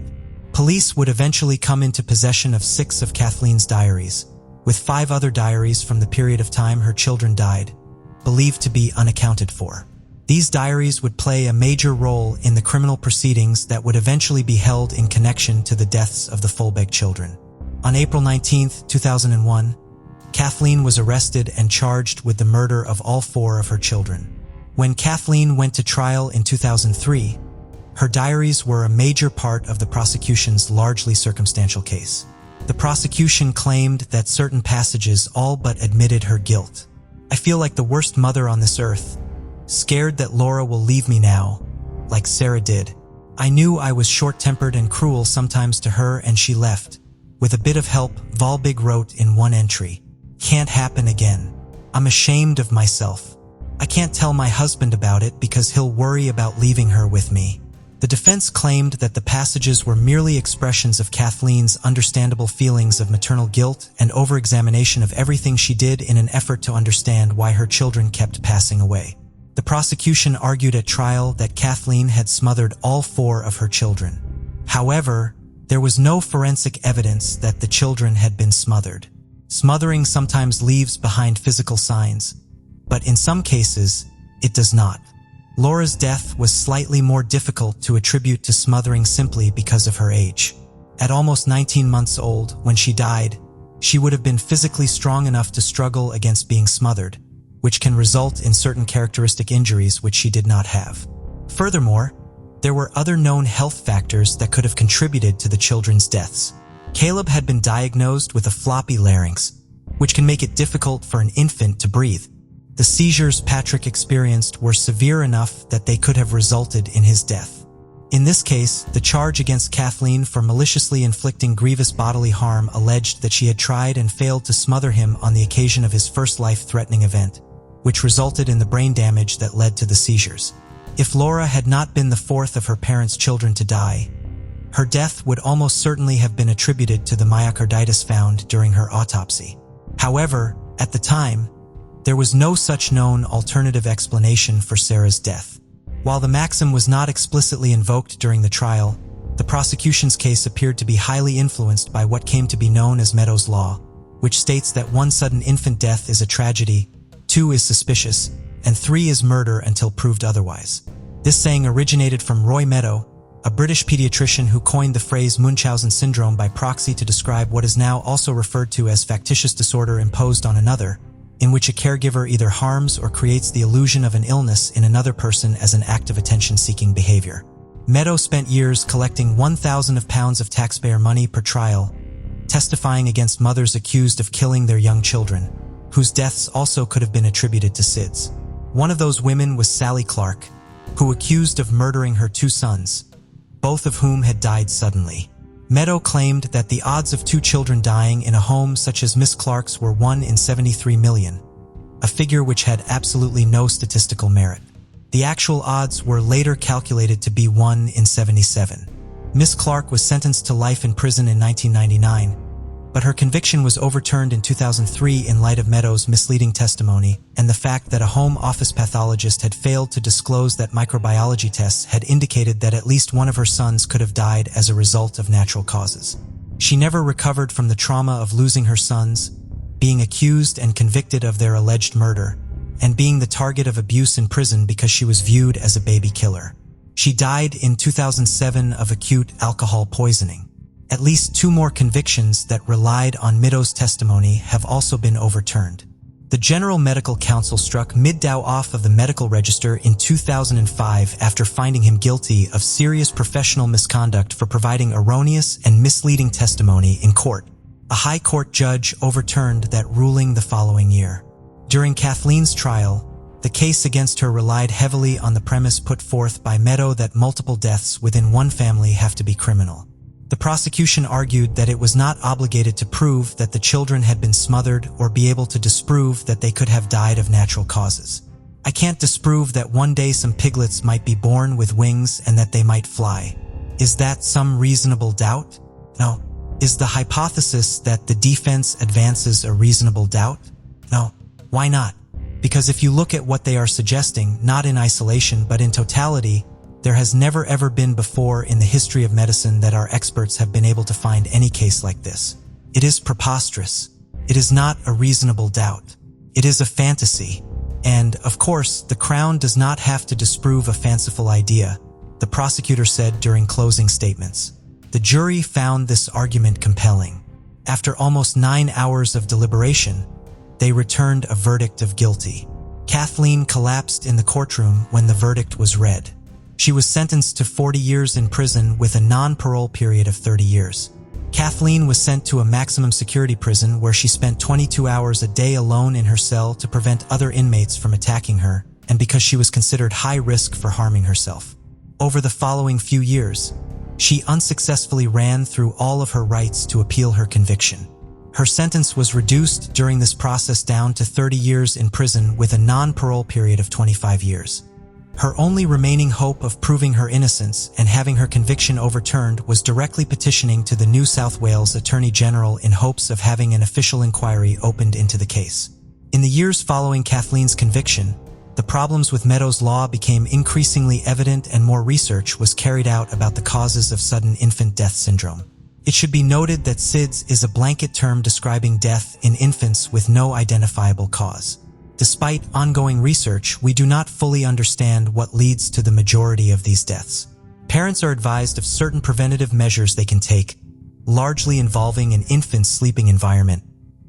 Police would eventually come into possession of 6 of Kathleen's diaries, with 5 other diaries from the period of time her children died, believed to be unaccounted for. These diaries would play a major role in the criminal proceedings that would eventually be held in connection to the deaths of the Folbeg children. On April 19, 2001, Kathleen was arrested and charged with the murder of all 4 of her children. When Kathleen went to trial in 2003, her diaries were a major part of the prosecution's largely circumstantial case. The prosecution claimed that certain passages all but admitted her guilt. "I feel like the worst mother on this earth, scared that Laura will leave me now, like Sarah did. I knew I was short-tempered and cruel sometimes to her and she left. With a bit of help," Volbig wrote in one entry. "Can't happen again." "I'm ashamed of myself. I can't tell my husband about it because he'll worry about leaving her with me." The defense claimed that the passages were merely expressions of Kathleen's understandable feelings of maternal guilt and over-examination of everything she did in an effort to understand why her children kept passing away. The prosecution argued at trial that Kathleen had smothered all 4 of her children. However, there was no forensic evidence that the children had been smothered. Smothering sometimes leaves behind physical signs, but in some cases, it does not. Laura's death was slightly more difficult to attribute to smothering simply because of her age. At almost 19 months old, when she died, she would have been physically strong enough to struggle against being smothered, which can result in certain characteristic injuries which she did not have. Furthermore, there were other known health factors that could have contributed to the children's deaths. Caleb had been diagnosed with a floppy larynx, which can make it difficult for an infant to breathe. The seizures Patrick experienced were severe enough that they could have resulted in his death. In this case, the charge against Kathleen for maliciously inflicting grievous bodily harm alleged that she had tried and failed to smother him on the occasion of his first life-threatening event, which resulted in the brain damage that led to the seizures. If Laura had not been the 4th of her parents' children to die, her death would almost certainly have been attributed to the myocarditis found during her autopsy. However, at the time, there was no such known alternative explanation for Sarah's death. While the maxim was not explicitly invoked during the trial, the prosecution's case appeared to be highly influenced by what came to be known as Meadows' Law, which states that 1 sudden infant death is a tragedy, 2 is suspicious, and 3 is murder until proved otherwise. This saying originated from Roy Meadow, a British pediatrician who coined the phrase Munchausen syndrome by proxy to describe what is now also referred to as factitious disorder imposed on another, in which a caregiver either harms or creates the illusion of an illness in another person as an act of attention-seeking behavior. Meadow spent years collecting £1,000 of taxpayer money per trial, testifying against mothers accused of killing their young children, whose deaths also could have been attributed to SIDS. One of those women was Sally Clark, who accused of murdering her 2 sons, both of whom had died suddenly. Meadow claimed that the odds of 2 children dying in a home such as Miss Clark's were 1 in 73 million, a figure which had absolutely no statistical merit. The actual odds were later calculated to be 1 in 77. Miss Clark was sentenced to life in prison in 1999, but her conviction was overturned in 2003 in light of Meadow's misleading testimony and the fact that a home office pathologist had failed to disclose that microbiology tests had indicated that at least one of her sons could have died as a result of natural causes. She never recovered from the trauma of losing her sons, being accused and convicted of their alleged murder, and being the target of abuse in prison because she was viewed as a baby killer. She died in 2007 of acute alcohol poisoning. At least 2 more convictions that relied on Meadow's testimony have also been overturned. The General Medical Council struck Migdow off of the medical register in 2005 after finding him guilty of serious professional misconduct for providing erroneous and misleading testimony in court. A High Court judge overturned that ruling the following year. During Kathleen's trial, the case against her relied heavily on the premise put forth by Meadow that multiple deaths within one family have to be criminal. The prosecution argued that it was not obligated to prove that the children had been smothered or be able to disprove that they could have died of natural causes. I can't disprove that one day some piglets might be born with wings and that they might fly. Is that some reasonable doubt? No. Is the hypothesis that the defense advances a reasonable doubt? No. Why not? Because if you look at what they are suggesting, not in isolation but in totality, there has never ever been before in the history of medicine that our experts have been able to find any case like this. It is preposterous. It is not a reasonable doubt. It is a fantasy. And, of course, the Crown does not have to disprove a fanciful idea, the prosecutor said during closing statements. The jury found this argument compelling. After almost 9 hours of deliberation, they returned a verdict of guilty. Kathleen collapsed in the courtroom when the verdict was read. She was sentenced to 40 years in prison with a non-parole period of 30 years. Kathleen was sent to a maximum security prison where she spent 22 hours a day alone in her cell to prevent other inmates from attacking her, and because she was considered high risk for harming herself. Over the following few years, she unsuccessfully ran through all of her rights to appeal her conviction. Her sentence was reduced during this process down to 30 years in prison with a non-parole period of 25 years. Her only remaining hope of proving her innocence and having her conviction overturned was directly petitioning to the New South Wales Attorney General in hopes of having an official inquiry opened into the case. In the years following Kathleen's conviction, the problems with Meadows' law became increasingly evident and more research was carried out about the causes of sudden infant death syndrome. It should be noted that SIDS is a blanket term describing death in infants with no identifiable cause. Despite ongoing research, we do not fully understand what leads to the majority of these deaths. Parents are advised of certain preventative measures they can take, largely involving an infant's sleeping environment,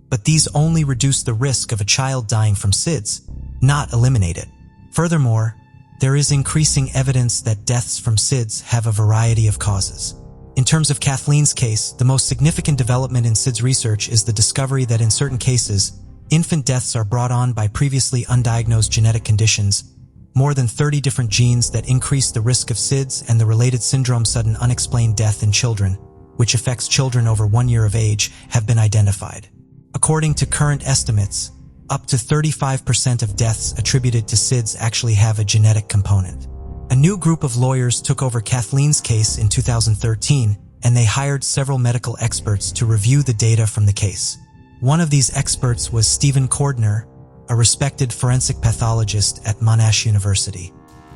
but these only reduce the risk of a child dying from SIDS, not eliminate it. Furthermore, there is increasing evidence that deaths from SIDS have a variety of causes. In terms of Kathleen's case, the most significant development in SIDS research is the discovery that in certain cases, infant deaths are brought on by previously undiagnosed genetic conditions. More than 30 different genes that increase the risk of SIDS and the related syndrome sudden unexplained death in children, which affects children over 1 year of age, have been identified. According to current estimates, up to 35% of deaths attributed to SIDS actually have a genetic component. A new group of lawyers took over Kathleen's case in 2013, and they hired several medical experts to review the data from the case. One of these experts was Stephen Cordner, a respected forensic pathologist at Monash University.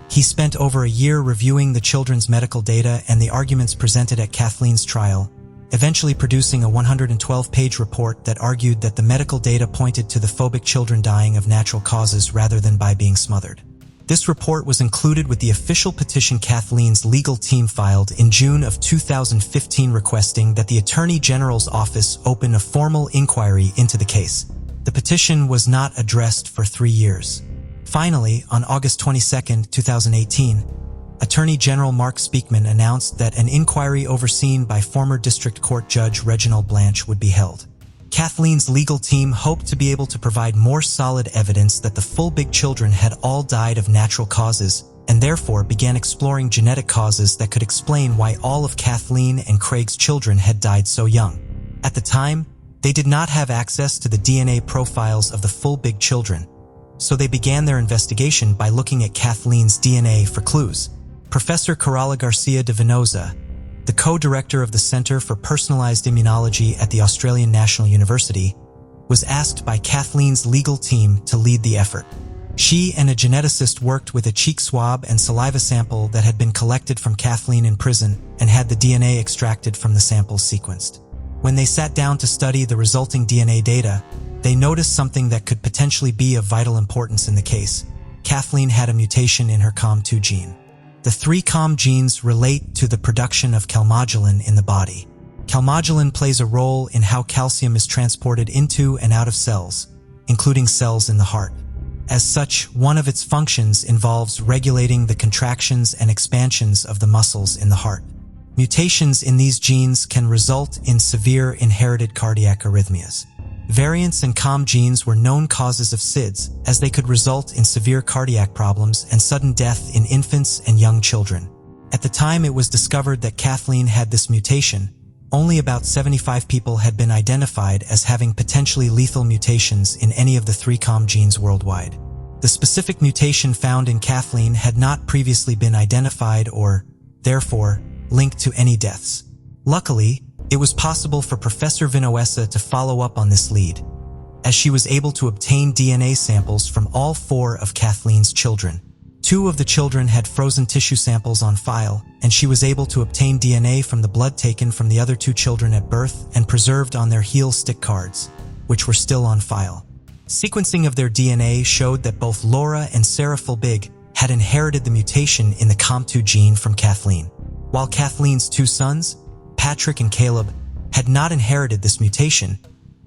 He spent over a year reviewing the children's medical data and the arguments presented at Kathleen's trial, eventually producing a 112-page report that argued that the medical data pointed to the phobic children dying of natural causes rather than by being smothered. This report was included with the official petition Kathleen's legal team filed in June of 2015 requesting that the Attorney General's office open a formal inquiry into the case. The petition was not addressed for 3 years. Finally, on August 22, 2018, Attorney General Mark Speakman announced that an inquiry overseen by former District Court Judge Reginald Blanche would be held. Kathleen's legal team hoped to be able to provide more solid evidence that the full big children had all died of natural causes, and therefore began exploring genetic causes that could explain why all of Kathleen and Craig's children had died so young. At the time, they did not have access to the DNA profiles of the full big children, so they began their investigation by looking at Kathleen's DNA for clues. Professor Carola Garcia de Venosa, the co-director of the Center for Personalized Immunology at the Australian National University, was asked by Kathleen's legal team to lead the effort. She and a geneticist worked with a cheek swab and saliva sample that had been collected from Kathleen in prison and had the DNA extracted from the samples sequenced. When they sat down to study the resulting DNA data, they noticed something that could potentially be of vital importance in the case. Kathleen had a mutation in her COM2 gene. The 3 COM genes relate to the production of calmodulin in the body. Calmodulin plays a role in how calcium is transported into and out of cells, including cells in the heart. As such, one of its functions involves regulating the contractions and expansions of the muscles in the heart. Mutations in these genes can result in severe inherited cardiac arrhythmias. Variants in COM genes were known causes of SIDS, as they could result in severe cardiac problems and sudden death in infants and young children. At the time it was discovered that Kathleen had this mutation, only about 75 people had been identified as having potentially lethal mutations in any of the 3 COM genes worldwide. The specific mutation found in Kathleen had not previously been identified or, therefore, linked to any deaths. Luckily, it was possible for Professor Vinoesa to follow up on this lead, as she was able to obtain DNA samples from all 4 of Kathleen's children. 2 of the children had frozen tissue samples on file, and she was able to obtain DNA from the blood taken from the other 2 children at birth and preserved on their heel stick cards, which were still on file. Sequencing of their DNA showed that both Laura and Sarah Fulbig had inherited the mutation in the COM2 gene from Kathleen, while Kathleen's 2 sons, Patrick and Caleb, had not inherited this mutation.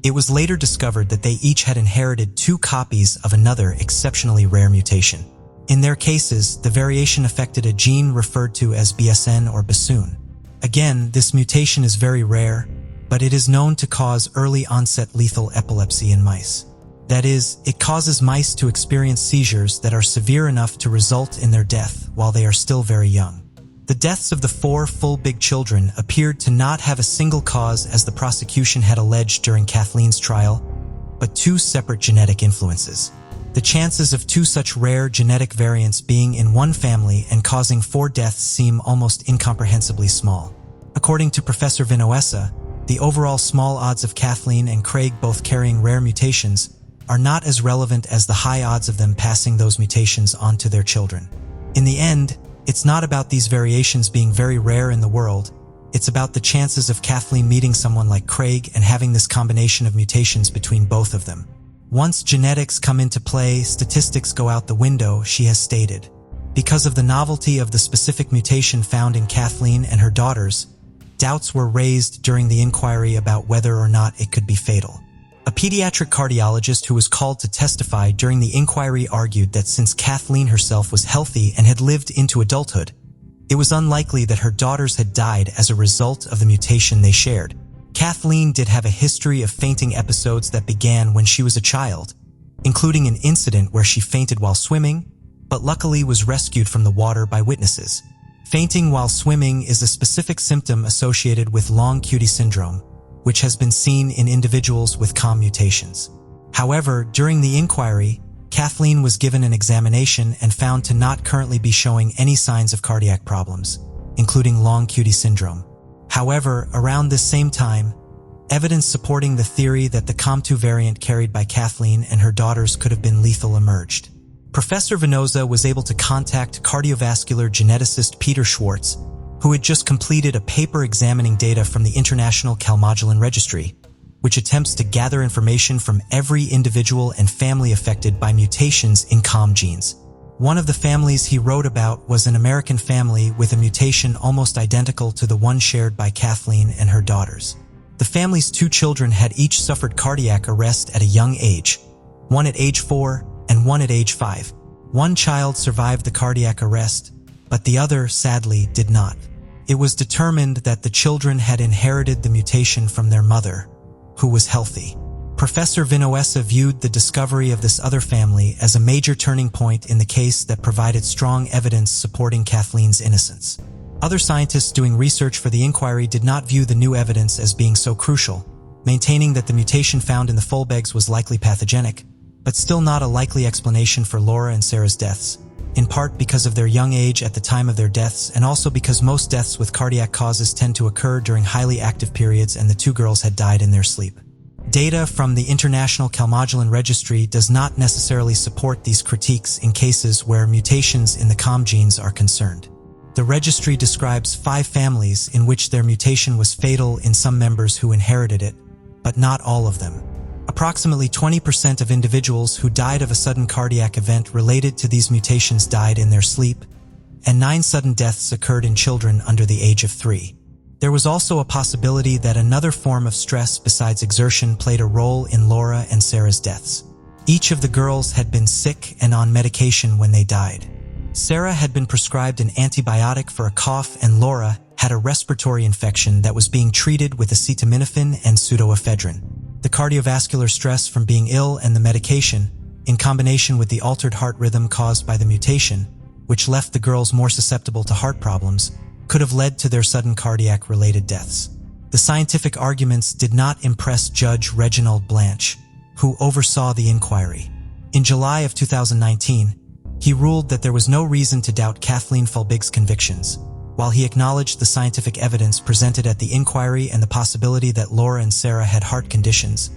It was later discovered that they each had inherited 2 copies of another exceptionally rare mutation. In their cases, the variation affected a gene referred to as BSN or bassoon. Again, this mutation is very rare, but it is known to cause early-onset lethal epilepsy in mice. That is, it causes mice to experience seizures that are severe enough to result in their death while they are still very young. The deaths of the 4 full big children appeared to not have a single cause as the prosecution had alleged during Kathleen's trial, but 2 separate genetic influences. The chances of 2 such rare genetic variants being in one family and causing 4 deaths seem almost incomprehensibly small. According to Professor Vinoesa, the overall small odds of Kathleen and Craig both carrying rare mutations are not as relevant as the high odds of them passing those mutations on to their children. In the end, it's not about these variations being very rare in the world, it's about the chances of Kathleen meeting someone like Craig and having this combination of mutations between both of them. Once genetics come into play, statistics go out the window, she has stated. Because of the novelty of the specific mutation found in Kathleen and her daughters, doubts were raised during the inquiry about whether or not it could be fatal. A pediatric cardiologist who was called to testify during the inquiry argued that since Kathleen herself was healthy and had lived into adulthood, it was unlikely that her daughters had died as a result of the mutation they shared. Kathleen did have a history of fainting episodes that began when she was a child, including an incident where she fainted while swimming, but luckily was rescued from the water by witnesses. Fainting while swimming is a specific symptom associated with long QT syndrome, which has been seen in individuals with COM mutations. However, during the inquiry, Kathleen was given an examination and found to not currently be showing any signs of cardiac problems, including long QT syndrome. However, around this same time, evidence supporting the theory that the COM2 variant carried by Kathleen and her daughters could have been lethal emerged. Professor Vinoesa was able to contact cardiovascular geneticist Peter Schwartz, who had just completed a paper examining data from the International Calmodulin Registry, which attempts to gather information from every individual and family affected by mutations in COM genes. One of the families he wrote about was an American family with a mutation almost identical to the one shared by Kathleen and her daughters. The family's 2 children had each suffered cardiac arrest at a young age, one at age 4 and one at age 5. One child survived the cardiac arrest, but the other, sadly, did not. It was determined that the children had inherited the mutation from their mother, who was healthy. Professor Vinoesa viewed the discovery of this other family as a major turning point in the case that provided strong evidence supporting Kathleen's innocence. Other scientists doing research for the inquiry did not view the new evidence as being so crucial, maintaining that the mutation found in the Folbegs was likely pathogenic, but still not a likely explanation for Laura and Sarah's deaths, in part because of their young age at the time of their deaths and also because most deaths with cardiac causes tend to occur during highly active periods and the 2 girls had died in their sleep. Data from the International Calmodulin Registry does not necessarily support these critiques in cases where mutations in the COM genes are concerned. The registry describes 5 families in which their mutation was fatal in some members who inherited it, but not all of them. Approximately 20% of individuals who died of a sudden cardiac event related to these mutations died in their sleep, and 9 sudden deaths occurred in children under the age of 3. There was also a possibility that another form of stress besides exertion played a role in Laura and Sarah's deaths. Each of the girls had been sick and on medication when they died. Sarah had been prescribed an antibiotic for a cough and Laura had a respiratory infection that was being treated with acetaminophen and pseudoephedrine. The cardiovascular stress from being ill and the medication, in combination with the altered heart rhythm caused by the mutation, which left the girls more susceptible to heart problems, could have led to their sudden cardiac-related deaths. The scientific arguments did not impress Judge Reginald Blanche, who oversaw the inquiry. In July of 2019, he ruled that there was no reason to doubt Kathleen Folbig's convictions. While he acknowledged the scientific evidence presented at the inquiry and the possibility that Laura and Sarah had heart conditions,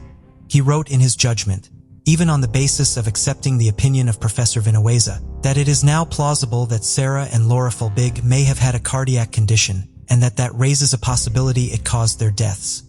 he wrote in his judgment, even on the basis of accepting the opinion of Professor Vinoesa, that it is now plausible that Sarah and Laura Folbig may have had a cardiac condition and that raises a possibility it caused their deaths.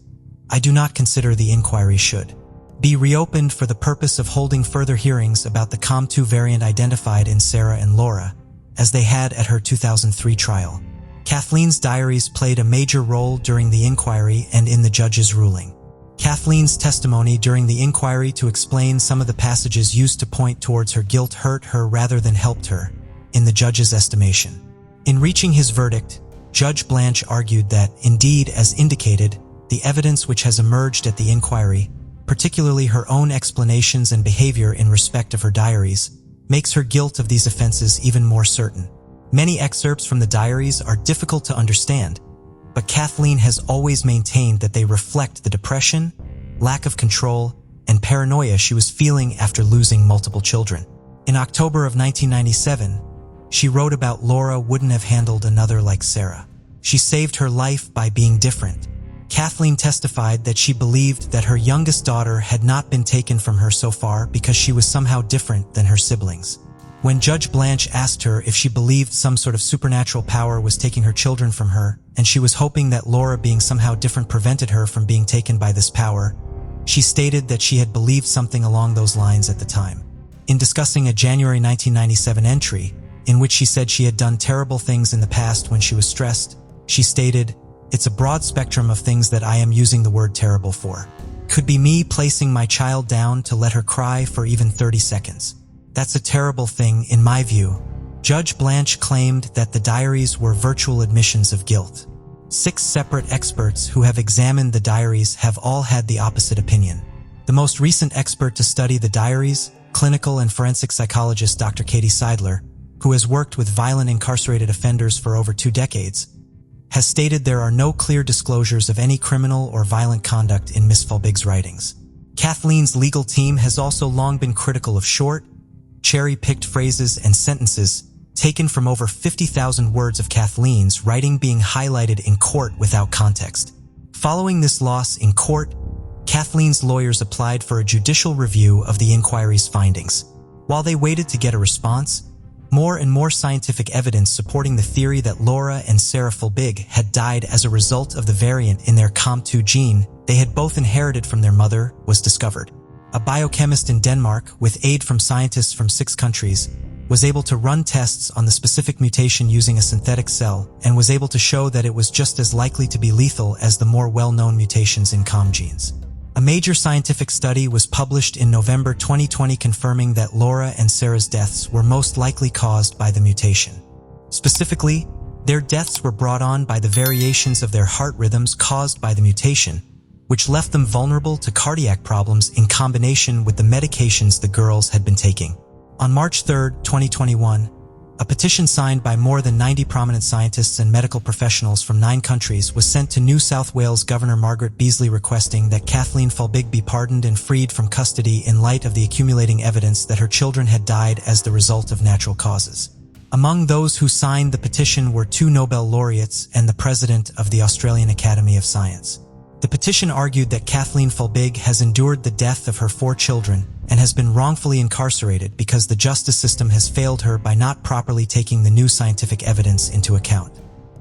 I do not consider the inquiry should be reopened for the purpose of holding further hearings about the COM2 variant identified in Sarah and Laura, as they had at her 2003 trial. Kathleen's diaries played a major role during the inquiry and in the judge's ruling. Kathleen's testimony during the inquiry to explain some of the passages used to point towards her guilt hurt her rather than helped her, in the judge's estimation. In reaching his verdict, Judge Blanche argued that, indeed, as indicated, the evidence which has emerged at the inquiry, particularly her own explanations and behavior in respect of her diaries, makes her guilt of these offenses even more certain. Many excerpts from the diaries are difficult to understand, but Kathleen has always maintained that they reflect the depression, lack of control, and paranoia she was feeling after losing multiple children. In October of 1997, she wrote about Laura wouldn't have handled another like Sarah. She saved her life by being different. Kathleen testified that she believed that her youngest daughter had not been taken from her so far because she was somehow different than her siblings. When Judge Blanche asked her if she believed some sort of supernatural power was taking her children from her, and she was hoping that Laura being somehow different prevented her from being taken by this power, she stated that she had believed something along those lines at the time. In discussing a January 1997 entry, in which she said she had done terrible things in the past when she was stressed, she stated, "It's a broad spectrum of things that I am using the word terrible for. Could be me placing my child down to let her cry for even 30 seconds. That's a terrible thing in my view." Judge Blanche claimed that the diaries were virtual admissions of guilt. 6 separate experts who have examined the diaries have all had the opposite opinion. The most recent expert to study the diaries, clinical and forensic psychologist Dr. Katie Seidler, who has worked with violent incarcerated offenders for over 2 decades, has stated there are no clear disclosures of any criminal or violent conduct in Miss Folbig's writings. Kathleen's legal team has also long been critical of short, cherry-picked phrases and sentences taken from over 50,000 words of Kathleen's writing being highlighted in court without context. Following this loss in court, Kathleen's lawyers applied for a judicial review of the inquiry's findings. While they waited to get a response, more and more scientific evidence supporting the theory that Laura and Sarah Folbig had died as a result of the variant in their COM2 gene they had both inherited from their mother was discovered. A biochemist in Denmark, with aid from scientists from 6 countries, was able to run tests on the specific mutation using a synthetic cell and was able to show that it was just as likely to be lethal as the more well-known mutations in COM genes. A major scientific study was published in November 2020 confirming that Laura and Sarah's deaths were most likely caused by the mutation. Specifically, their deaths were brought on by the variations of their heart rhythms caused by the mutation, which left them vulnerable to cardiac problems in combination with the medications the girls had been taking. On March 3, 2021, a petition signed by more than 90 prominent scientists and medical professionals from 9 countries was sent to New South Wales Governor Margaret Beazley requesting that Kathleen Folbig be pardoned and freed from custody in light of the accumulating evidence that her children had died as the result of natural causes. Among those who signed the petition were 2 Nobel laureates and the president of the Australian Academy of Science. The petition argued that Kathleen Folbig has endured the death of her 4 children and has been wrongfully incarcerated because the justice system has failed her by not properly taking the new scientific evidence into account.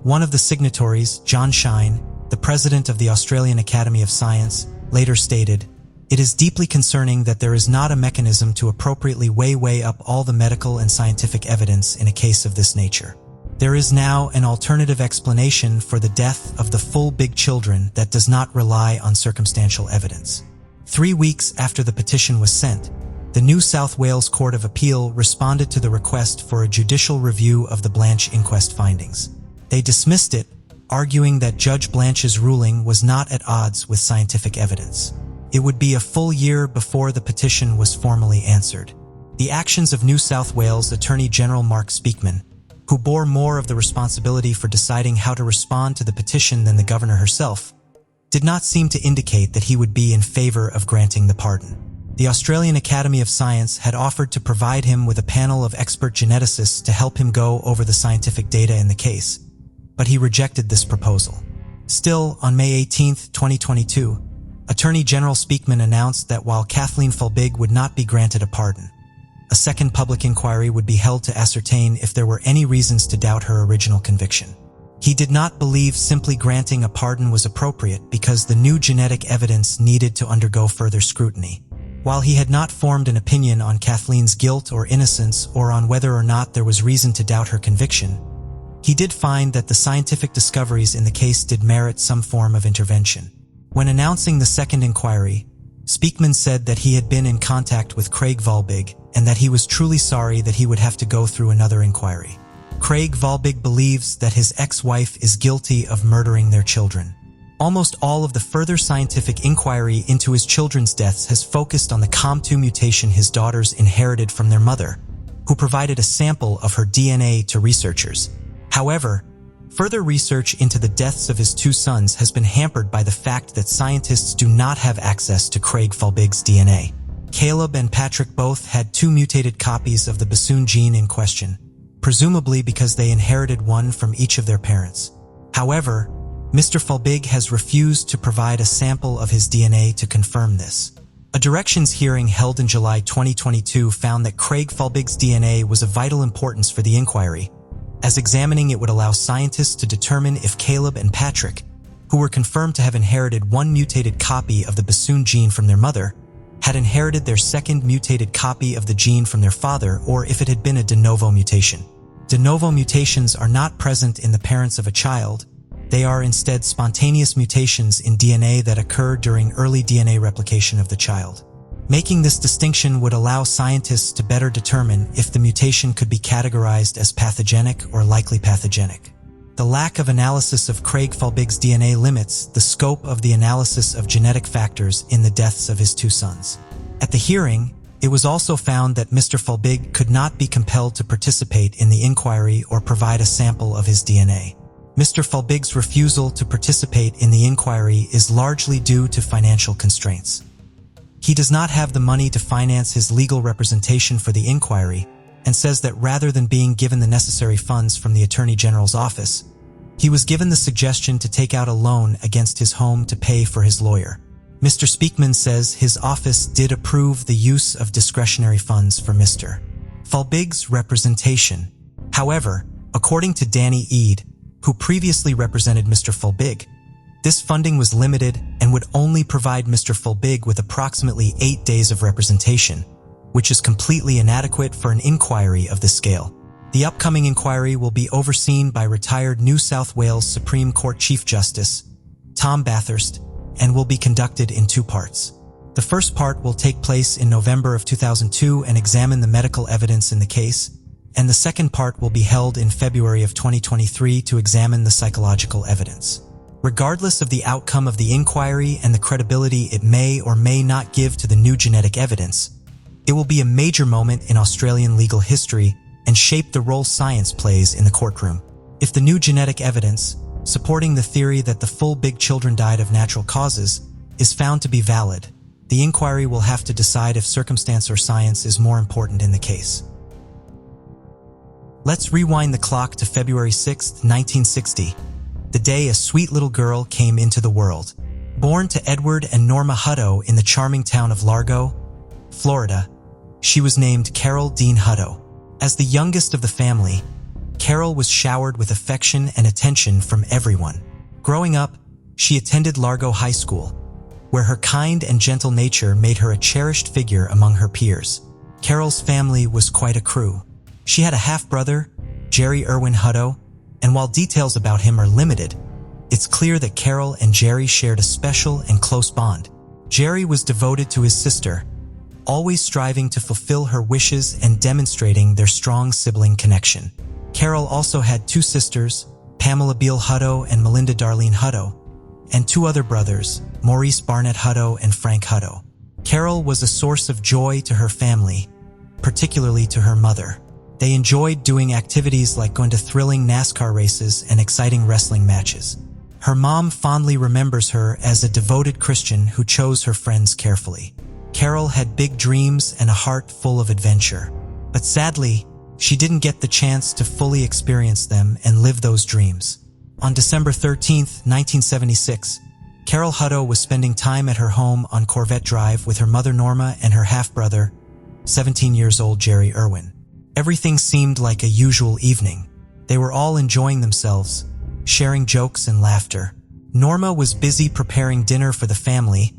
One of the signatories, John Shine, the president of the Australian Academy of Science, later stated, "It is deeply concerning that there is not a mechanism to appropriately weigh up all the medical and scientific evidence in a case of this nature. There is now an alternative explanation for the death of the Folbig children that does not rely on circumstantial evidence." 3 weeks after the petition was sent, the New South Wales Court of Appeal responded to the request for a judicial review of the Blanche inquest findings. They dismissed it, arguing that Judge Blanche's ruling was not at odds with scientific evidence. It would be a full year before the petition was formally answered. The actions of New South Wales Attorney General Mark Speakman, who bore more of the responsibility for deciding how to respond to the petition than the governor herself, did not seem to indicate that he would be in favor of granting the pardon. The Australian Academy of Science had offered to provide him with a panel of expert geneticists to help him go over the scientific data in the case, but he rejected this proposal. Still, on May 18, 2022, Attorney General Speakman announced that while Kathleen Folbig would not be granted a pardon, a second public inquiry would be held to ascertain if there were any reasons to doubt her original conviction. He did not believe simply granting a pardon was appropriate because the new genetic evidence needed to undergo further scrutiny. While he had not formed an opinion on Kathleen's guilt or innocence or on whether or not there was reason to doubt her conviction, he did find that the scientific discoveries in the case did merit some form of intervention. When announcing the second inquiry, Speakman said that he had been in contact with Craig Folbig and that he was truly sorry that he would have to go through another inquiry. Craig Folbig believes that his ex-wife is guilty of murdering their children. Almost all of the further scientific inquiry into his children's deaths has focused on the COM2 mutation his daughters inherited from their mother, who provided a sample of her DNA to researchers. However, further research into the deaths of his two sons has been hampered by the fact that scientists do not have access to Craig Falbig's DNA. Caleb and Patrick both had two mutated copies of the bassoon gene in question, presumably because they inherited one from each of their parents. However, Mr. Falbig has refused to provide a sample of his DNA to confirm this. A directions hearing held in July 2022 found that Craig Falbig's DNA was of vital importance for the inquiry, as examining it would allow scientists to determine if Caleb and Patrick, who were confirmed to have inherited one mutated copy of the bassoon gene from their mother, had inherited their second mutated copy of the gene from their father, or if it had been a de novo mutation. De novo mutations are not present in the parents of a child. They are instead spontaneous mutations in DNA that occur during early DNA replication of the child. Making this distinction would allow scientists to better determine if the mutation could be categorized as pathogenic or likely pathogenic. The lack of analysis of Craig Falbig's DNA limits the scope of the analysis of genetic factors in the deaths of his two sons. At the hearing, it was also found that Mr. Falbig could not be compelled to participate in the inquiry or provide a sample of his DNA. Mr. Falbig's refusal to participate in the inquiry is largely due to financial constraints. He does not have the money to finance his legal representation for the inquiry and says that rather than being given the necessary funds from the Attorney General's office, he was given the suggestion to take out a loan against his home to pay for his lawyer. Mr. Speakman says his office did approve the use of discretionary funds for Mr. Falbig's representation. However, according to Danny Eade, who previously represented Mr. Falbig, this funding was limited and would only provide Mr. Falbig with approximately 8 days of representation, which is completely inadequate for an inquiry of this scale. The upcoming inquiry will be overseen by retired New South Wales Supreme Court Chief Justice Tom Bathurst and will be conducted in 2 parts. The first part will take place in November of 2002 and examine the medical evidence in the case, and the second part will be held in February of 2023 to examine the psychological evidence. Regardless of the outcome of the inquiry and the credibility it may or may not give to the new genetic evidence, it will be a major moment in Australian legal history and shape the role science plays in the courtroom. If the new genetic evidence, supporting the theory that the full big children died of natural causes, is found to be valid, the inquiry will have to decide if circumstance or science is more important in the case. Let's rewind the clock to February 6, 1960, the day a sweet little girl came into the world. Born to Edward and Norma Hutto in the charming town of Largo, Florida, she was named Carol Dean Hutto. As the youngest of the family, Carol was showered with affection and attention from everyone. Growing up, she attended Largo High School, where her kind and gentle nature made her a cherished figure among her peers. Carol's family was quite a crew. She had a half-brother, Jerry Irwin Hutto, and while details about him are limited, it's clear that Carol and Jerry shared a special and close bond. Jerry was devoted to his sister, always striving to fulfill her wishes and demonstrating their strong sibling connection. Carol also had 2 sisters, Pamela Beale Hutto and Melinda Darlene Hutto, and 2 other brothers, Maurice Barnett Hutto and Frank Hutto. Carol was a source of joy to her family, particularly to her mother. They enjoyed doing activities like going to thrilling NASCAR races and exciting wrestling matches. Her mom fondly remembers her as a devoted Christian who chose her friends carefully. Carol had big dreams and a heart full of adventure, but sadly, she didn't get the chance to fully experience them and live those dreams. On December 13, 1976, Carol Hutto was spending time at her home on Corvette Drive with her mother Norma and her half-brother, 17 years old Jerry Irwin. Everything seemed like a usual evening. They were all enjoying themselves, sharing jokes and laughter. Norma was busy preparing dinner for the family,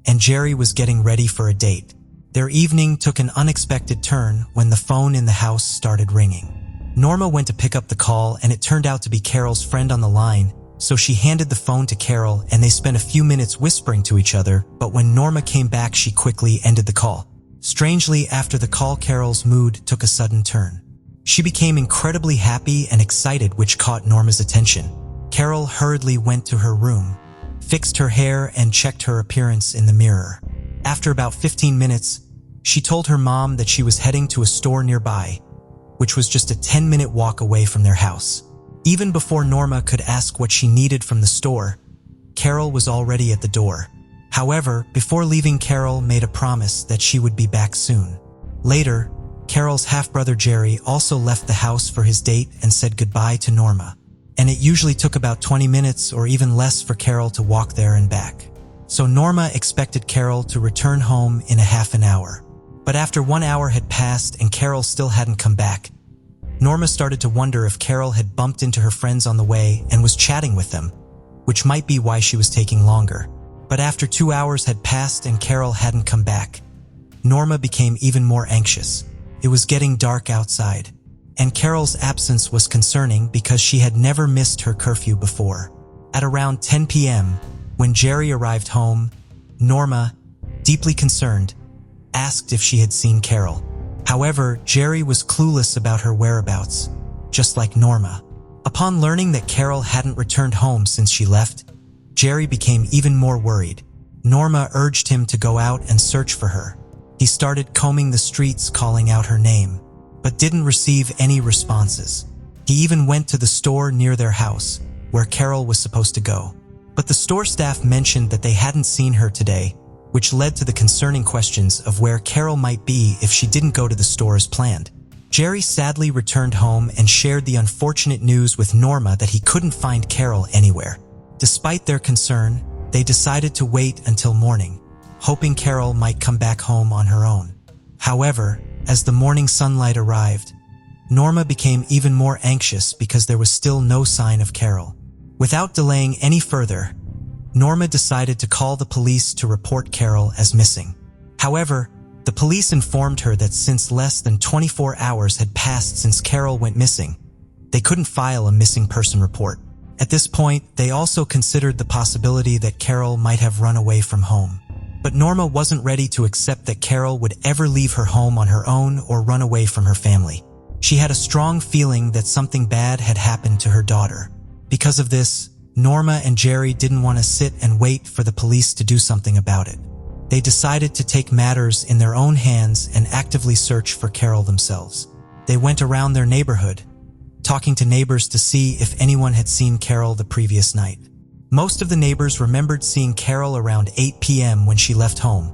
and Jerry was getting ready for a date. Their evening took an unexpected turn when the phone in the house started ringing. Norma went to pick up the call, and it turned out to be Carol's friend on the line, so she handed the phone to Carol and they spent a few minutes whispering to each other, but when Norma came back, she quickly ended the call. Strangely, after the call, Carol's mood took a sudden turn. She became incredibly happy and excited, which caught Norma's attention. Carol hurriedly went to her room, fixed her hair, and checked her appearance in the mirror. After about 15 minutes, she told her mom that she was heading to a store nearby which was just a 10-minute walk away from their house. Even before Norma could ask what she needed from the store, Carol was already at the door. However, before leaving, Carol made a promise that she would be back soon. Later, Carol's half-brother Jerry also left the house for his date and said goodbye to Norma. And it usually took about 20 minutes or even less for Carol to walk there and back. So Norma expected Carol to return home in a half an hour. But after 1 hour had passed and Carol still hadn't come back, Norma started to wonder if Carol had bumped into her friends on the way and was chatting with them, which might be why she was taking longer. But after 2 hours had passed and Carol hadn't come back, Norma became even more anxious. It was getting dark outside, and Carol's absence was concerning because she had never missed her curfew before. At around 10 p.m., when Jerry arrived home, Norma, deeply concerned, asked if she had seen Carol. However, Jerry was clueless about her whereabouts, just like Norma. Upon learning that Carol hadn't returned home since she left, Jerry became even more worried. Norma urged him to go out and search for her. He started combing the streets calling out her name, but didn't receive any responses. He even went to the store near their house, where Carol was supposed to go. But the store staff mentioned that they hadn't seen her today, which led to the concerning questions of where Carol might be if she didn't go to the store as planned. Jerry sadly returned home and shared the unfortunate news with Norma that he couldn't find Carol anywhere. Despite their concern, they decided to wait until morning, hoping Carol might come back home on her own. However, as the morning sunlight arrived, Norma became even more anxious because there was still no sign of Carol. Without delaying any further, Norma decided to call the police to report Carol as missing. However, the police informed her that since less than 24 hours had passed since Carol went missing, they couldn't file a missing person report. At this point, they also considered the possibility that Carol might have run away from home. But Norma wasn't ready to accept that Carol would ever leave her home on her own or run away from her family. She had a strong feeling that something bad had happened to her daughter. Because of this, Norma and Jerry didn't want to sit and wait for the police to do something about it. They decided to take matters in their own hands and actively search for Carol themselves. They went around their neighborhood, talking to neighbors to see if anyone had seen Carol the previous night. Most of the neighbors remembered seeing Carol around 8 p.m. when she left home,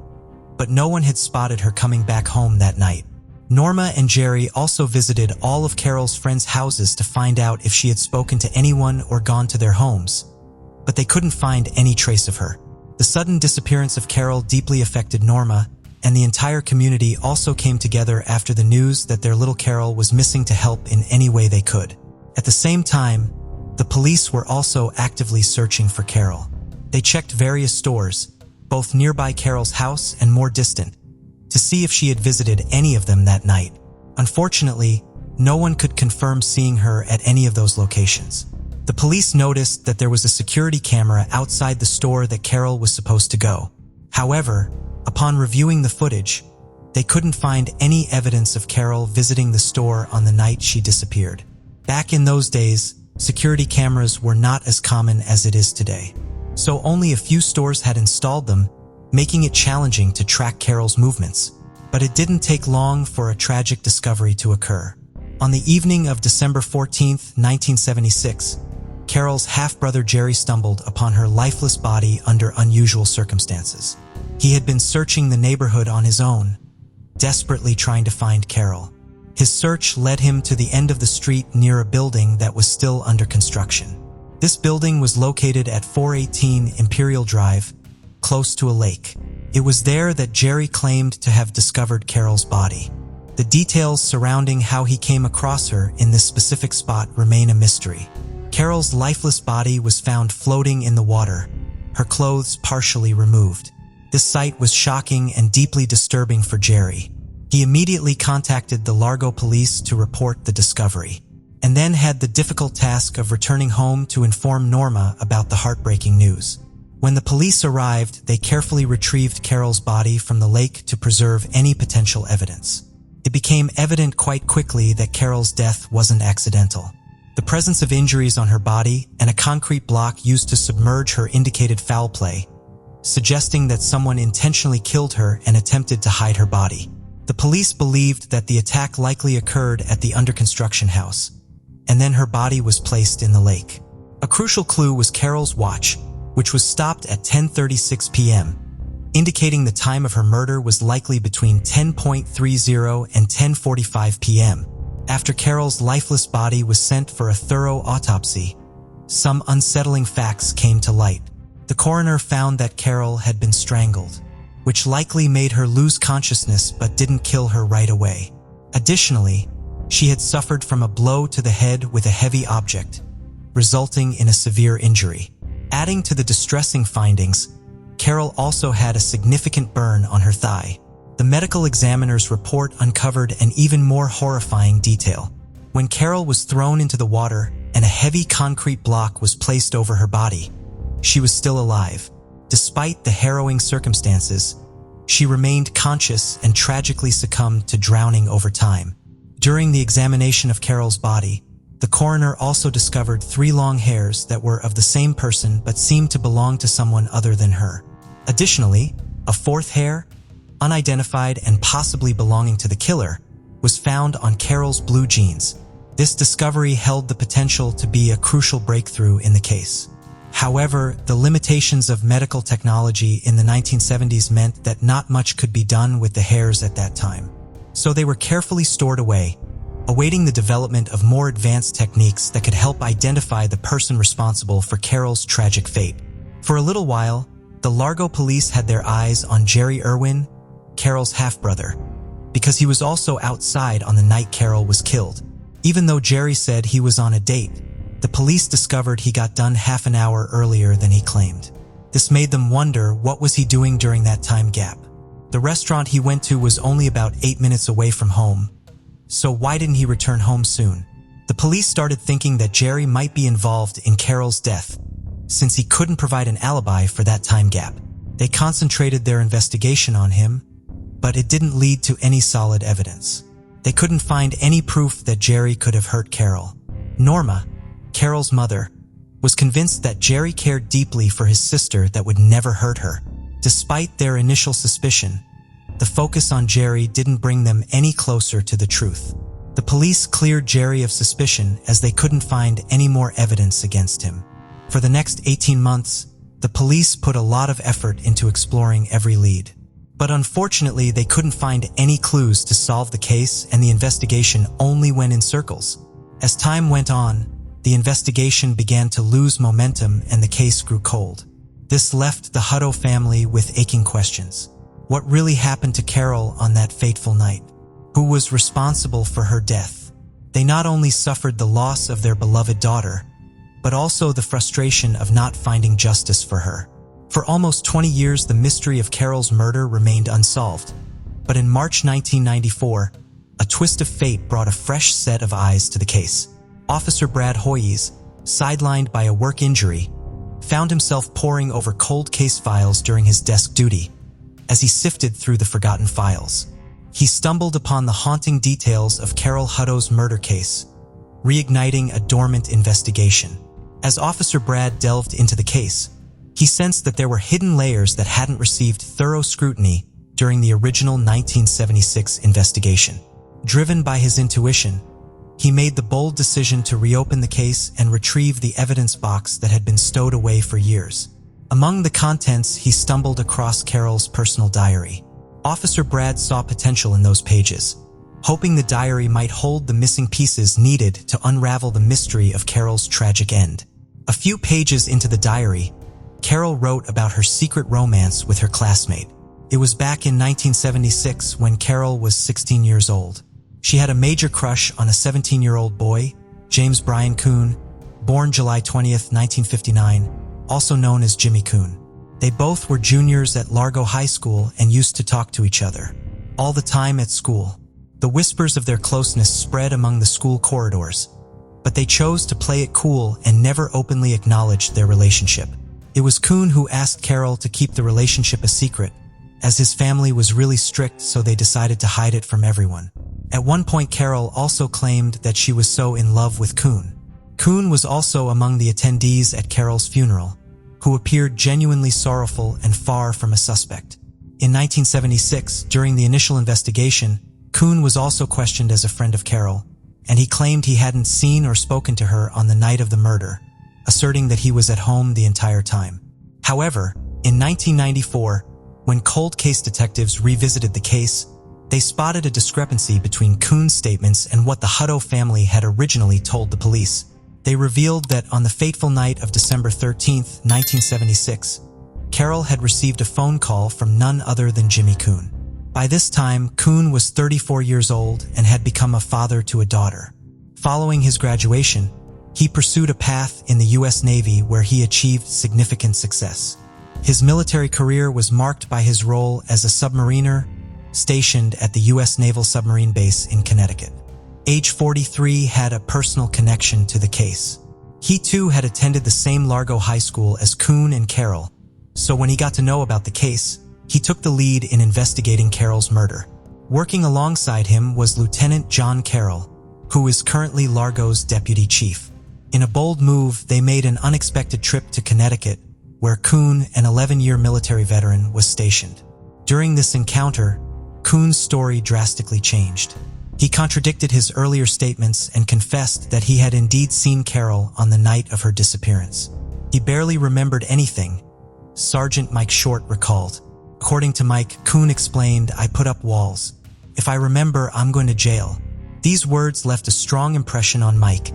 but no one had spotted her coming back home that night. Norma and Jerry also visited all of Carol's friends' houses to find out if she had spoken to anyone or gone to their homes, but they couldn't find any trace of her. The sudden disappearance of Carol deeply affected Norma, and the entire community also came together after the news that their little Carol was missing to help in any way they could. At the same time, the police were also actively searching for Carol. They checked various stores, both nearby Carol's house and more distant, to see if she had visited any of them that night. Unfortunately, no one could confirm seeing her at any of those locations. The police noticed that there was a security camera outside the store that Carol was supposed to go. However, upon reviewing the footage, they couldn't find any evidence of Carol visiting the store on the night she disappeared. Back in those days, security cameras were not as common as it is today, so only a few stores had installed them, making it challenging to track Carol's movements. But it didn't take long for a tragic discovery to occur. On the evening of December 14, 1976, Carol's half-brother Jerry stumbled upon her lifeless body under unusual circumstances. He had been searching the neighborhood on his own, desperately trying to find Carol. His search led him to the end of the street near a building that was still under construction. This building was located at 418 Imperial Drive, close to a lake. It was there that Jerry claimed to have discovered Carol's body. The details surrounding how he came across her in this specific spot remain a mystery. Carol's lifeless body was found floating in the water, her clothes partially removed. This sight was shocking and deeply disturbing for Jerry. He immediately contacted the Largo police to report the discovery, and then had the difficult task of returning home to inform Norma about the heartbreaking news. When the police arrived, they carefully retrieved Carol's body from the lake to preserve any potential evidence. It became evident quite quickly that Carol's death wasn't accidental. The presence of injuries on her body and a concrete block used to submerge her indicated foul play, suggesting that someone intentionally killed her and attempted to hide her body. The police believed that the attack likely occurred at the under-construction house, and then her body was placed in the lake. A crucial clue was Carol's watch, which was stopped at 10:36 p.m., indicating the time of her murder was likely between 10:30 and 10:45 p.m. After Carol's lifeless body was sent for a thorough autopsy, some unsettling facts came to light. The coroner found that Carol had been strangled, which likely made her lose consciousness but didn't kill her right away. Additionally, she had suffered from a blow to the head with a heavy object, resulting in a severe injury. Adding to the distressing findings, Carol also had a significant burn on her thigh. The medical examiner's report uncovered an even more horrifying detail. When Carol was thrown into the water and a heavy concrete block was placed over her body, she was still alive. Despite the harrowing circumstances, she remained conscious and tragically succumbed to drowning over time. During the examination of Carol's body, the coroner also discovered 3 long hairs that were of the same person but seemed to belong to someone other than her. Additionally, a 4th hair, unidentified and possibly belonging to the killer, was found on Carol's blue jeans. This discovery held the potential to be a crucial breakthrough in the case. However, the limitations of medical technology in the 1970s meant that not much could be done with the hairs at that time. So they were carefully stored away, awaiting the development of more advanced techniques that could help identify the person responsible for Carol's tragic fate. For a little while, the Largo police had their eyes on Jerry Irwin, Carol's half-brother, because he was also outside on the night Carol was killed. Even though Jerry said he was on a date, the police discovered he got done half an hour earlier than he claimed. This made them wonder what was he doing during that time gap. The restaurant he went to was only about 8 minutes away from home, so why didn't he return home soon? The police started thinking that Jerry might be involved in Carol's death, since he couldn't provide an alibi for that time gap. They concentrated their investigation on him, but it didn't lead to any solid evidence. They couldn't find any proof that Jerry could have hurt Carol. Norma, Carol's mother, was convinced that Jerry cared deeply for his sister that would never hurt her. Despite their initial suspicion, the focus on Jerry didn't bring them any closer to the truth. The police cleared Jerry of suspicion as they couldn't find any more evidence against him. For the next 18 months, the police put a lot of effort into exploring every lead. But unfortunately, they couldn't find any clues to solve the case, and the investigation only went in circles. As time went on, the investigation began to lose momentum and the case grew cold. This left the Hutto family with aching questions. What really happened to Carol on that fateful night? Who was responsible for her death? They not only suffered the loss of their beloved daughter, but also the frustration of not finding justice for her. For almost 20 years, the mystery of Carol's murder remained unsolved. But in March 1994, a twist of fate brought a fresh set of eyes to the case. Officer Brad Hoyes, sidelined by a work injury, found himself poring over cold case files during his desk duty. As he sifted through the forgotten files, he stumbled upon the haunting details of Carol Hutto's murder case, reigniting a dormant investigation. As Officer Brad delved into the case, he sensed that there were hidden layers that hadn't received thorough scrutiny during the original 1976 investigation. Driven by his intuition, he made the bold decision to reopen the case and retrieve the evidence box that had been stowed away for years. Among the contents, he stumbled across Carol's personal diary. Officer Brad saw potential in those pages, hoping the diary might hold the missing pieces needed to unravel the mystery of Carol's tragic end. A few pages into the diary, Carol wrote about her secret romance with her classmate. It was back in 1976 when Carol was 16 years old. She had a major crush on a 17-year-old boy, James Brian Kuhn, born July 20th, 1959, also known as Jimmy Kuhn. They both were juniors at Largo High School and used to talk to each other all the time at school. The whispers of their closeness spread among the school corridors, but they chose to play it cool and never openly acknowledged their relationship. It was Kuhn who asked Carol to keep the relationship a secret, as his family was really strict, so they decided to hide it from everyone. At one point, Carol also claimed that she was so in love with Kuhn. Kuhn was also among the attendees at Carol's funeral, who appeared genuinely sorrowful and far from a suspect. In 1976, during the initial investigation, Kuhn was also questioned as a friend of Carol, and he claimed he hadn't seen or spoken to her on the night of the murder, asserting that he was at home the entire time. However, in 1994, when cold case detectives revisited the case, they spotted a discrepancy between Kuhn's statements and what the Hutto family had originally told the police. They revealed that on the fateful night of December 13, 1976, Carol had received a phone call from none other than Jimmy Kuhn. By this time, Kuhn was 34 years old and had become a father to a daughter. Following his graduation, he pursued a path in the U.S. Navy where he achieved significant success. His military career was marked by his role as a submariner stationed at the U.S. Naval Submarine Base in Connecticut. Age 43 had a personal connection to the case. He too had attended the same Largo High School as Kuhn and Carol, so when he got to know about the case, he took the lead in investigating Carol's murder. Working alongside him was Lieutenant John Carroll, who is currently Largo's deputy chief. In a bold move, they made an unexpected trip to Connecticut, where Kuhn, an 11-year military veteran, was stationed. During this encounter, Kuhn's story drastically changed. He contradicted his earlier statements and confessed that he had indeed seen Carol on the night of her disappearance. He barely remembered anything, Sergeant Mike Short recalled. According to Mike, Kuhn explained, "I put up walls. If I remember, I'm going to jail." These words left a strong impression on Mike,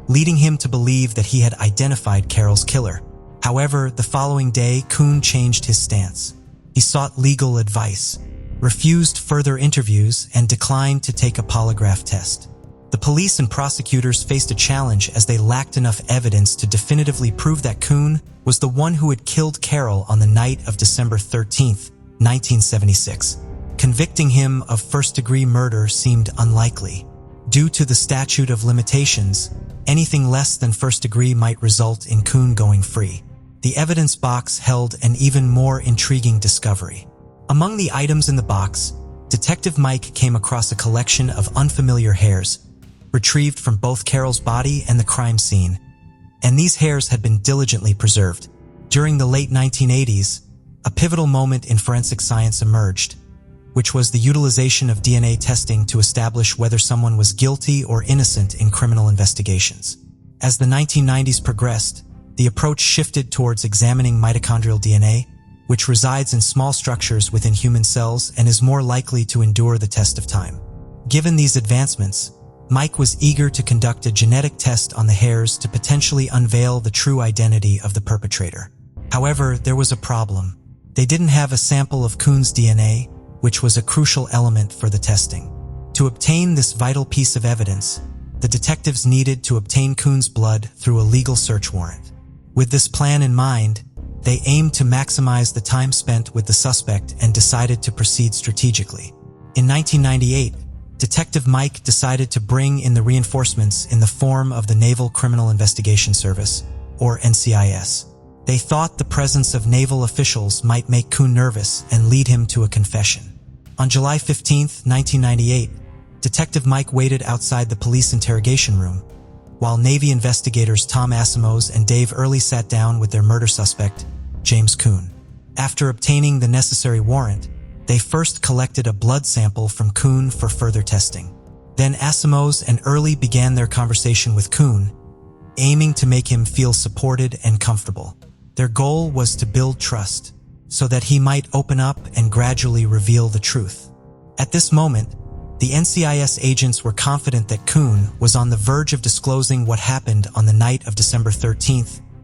leading him to believe that he had identified Carol's killer. However, the following day, Kuhn changed his stance. He sought legal advice, refused further interviews, and declined to take a polygraph test. The police and prosecutors faced a challenge as they lacked enough evidence to definitively prove that Kuhn was the one who had killed Carol on the night of December 13, 1976. Convicting him of first-degree murder seemed unlikely. Due to the statute of limitations, anything less than first degree might result in Kuhn going free. The evidence box held an even more intriguing discovery. Among the items in the box, Detective Mike came across a collection of unfamiliar hairs, retrieved from both Carol's body and the crime scene, and these hairs had been diligently preserved. During the late 1980s, a pivotal moment in forensic science emerged, which was the utilization of DNA testing to establish whether someone was guilty or innocent in criminal investigations. As the 1990s progressed, the approach shifted towards examining mitochondrial DNA, which resides in small structures within human cells and is more likely to endure the test of time. Given these advancements, Mike was eager to conduct a genetic test on the hairs to potentially unveil the true identity of the perpetrator. However, there was a problem. They didn't have a sample of Kuhn's DNA, which was a crucial element for the testing. To obtain this vital piece of evidence, the detectives needed to obtain Kuhn's blood through a legal search warrant. With this plan in mind, they aimed to maximize the time spent with the suspect and decided to proceed strategically. In 1998, Detective Mike decided to bring in the reinforcements in the form of the Naval Criminal Investigation Service, or NCIS. They thought the presence of naval officials might make Kuhn nervous and lead him to a confession. On July 15, 1998, Detective Mike waited outside the police interrogation room, while Navy investigators Tom Asimos and Dave Early sat down with their murder suspect, James Kuhn. After obtaining the necessary warrant, they first collected a blood sample from Kuhn for further testing. Then Asimos and Early began their conversation with Kuhn, aiming to make him feel supported and comfortable. Their goal was to build trust, so that he might open up and gradually reveal the truth. At this moment, the NCIS agents were confident that Kuhn was on the verge of disclosing what happened on the night of December 13,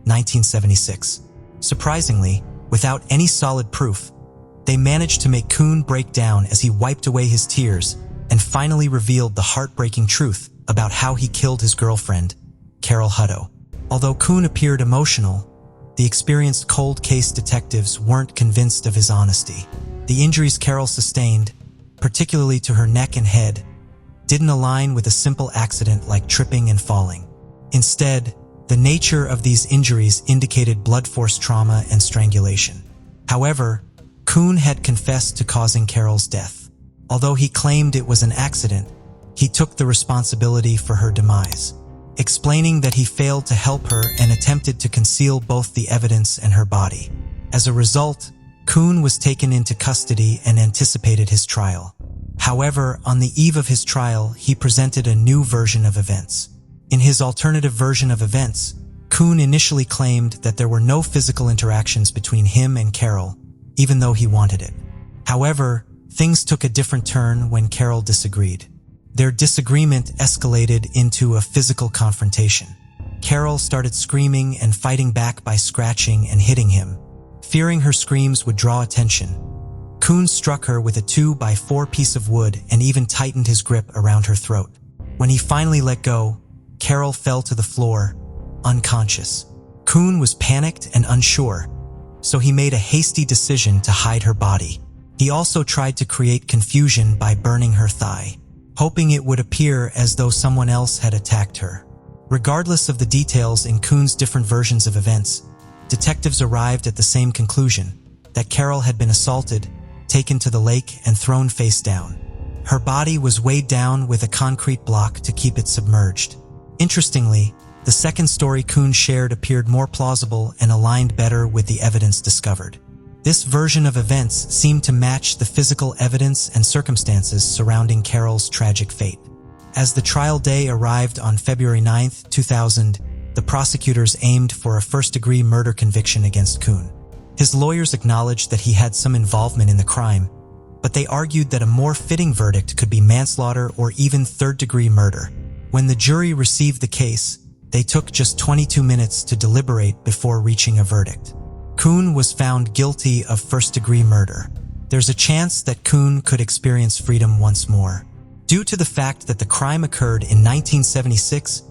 1976. Surprisingly, without any solid proof, they managed to make Kuhn break down as he wiped away his tears and finally revealed the heartbreaking truth about how he killed his girlfriend, Carol Hutto. Although Kuhn appeared emotional, the experienced cold case detectives weren't convinced of his honesty. The injuries Carol sustained, particularly to her neck and head, didn't align with a simple accident like tripping and falling. Instead, the nature of these injuries indicated blunt force trauma and strangulation. However, Kuhn had confessed to causing Carol's death. Although he claimed it was an accident, he took the responsibility for her demise, explaining that he failed to help her and attempted to conceal both the evidence and her body. As a result, Kuhn was taken into custody and anticipated his trial. However, on the eve of his trial, he presented a new version of events. In his alternative version of events, Kuhn initially claimed that there were no physical interactions between him and Carol, even though he wanted it. However, things took a different turn when Carol disagreed. Their disagreement escalated into a physical confrontation. Carol started screaming and fighting back by scratching and hitting him. Fearing her screams would draw attention, Kuhn struck her with a 2x4 piece of wood and even tightened his grip around her throat. When he finally let go, Carol fell to the floor, unconscious. Kuhn was panicked and unsure, so he made a hasty decision to hide her body. He also tried to create confusion by burning her thigh, hoping it would appear as though someone else had attacked her. Regardless of the details in Kuhn's different versions of events, detectives arrived at the same conclusion, that Carol had been assaulted, taken to the lake, and thrown face down. Her body was weighed down with a concrete block to keep it submerged. Interestingly, the second story Kuhn shared appeared more plausible and aligned better with the evidence discovered. This version of events seemed to match the physical evidence and circumstances surrounding Carol's tragic fate. As the trial day arrived on February 9, 2000, the prosecutors aimed for a first-degree murder conviction against Kuhn. His lawyers acknowledged that he had some involvement in the crime, but they argued that a more fitting verdict could be manslaughter or even third-degree murder. When the jury received the case, they took just 22 minutes to deliberate before reaching a verdict. Kuhn was found guilty of first-degree murder. There's a chance that Kuhn could experience freedom once more. Due to the fact that the crime occurred in 1976,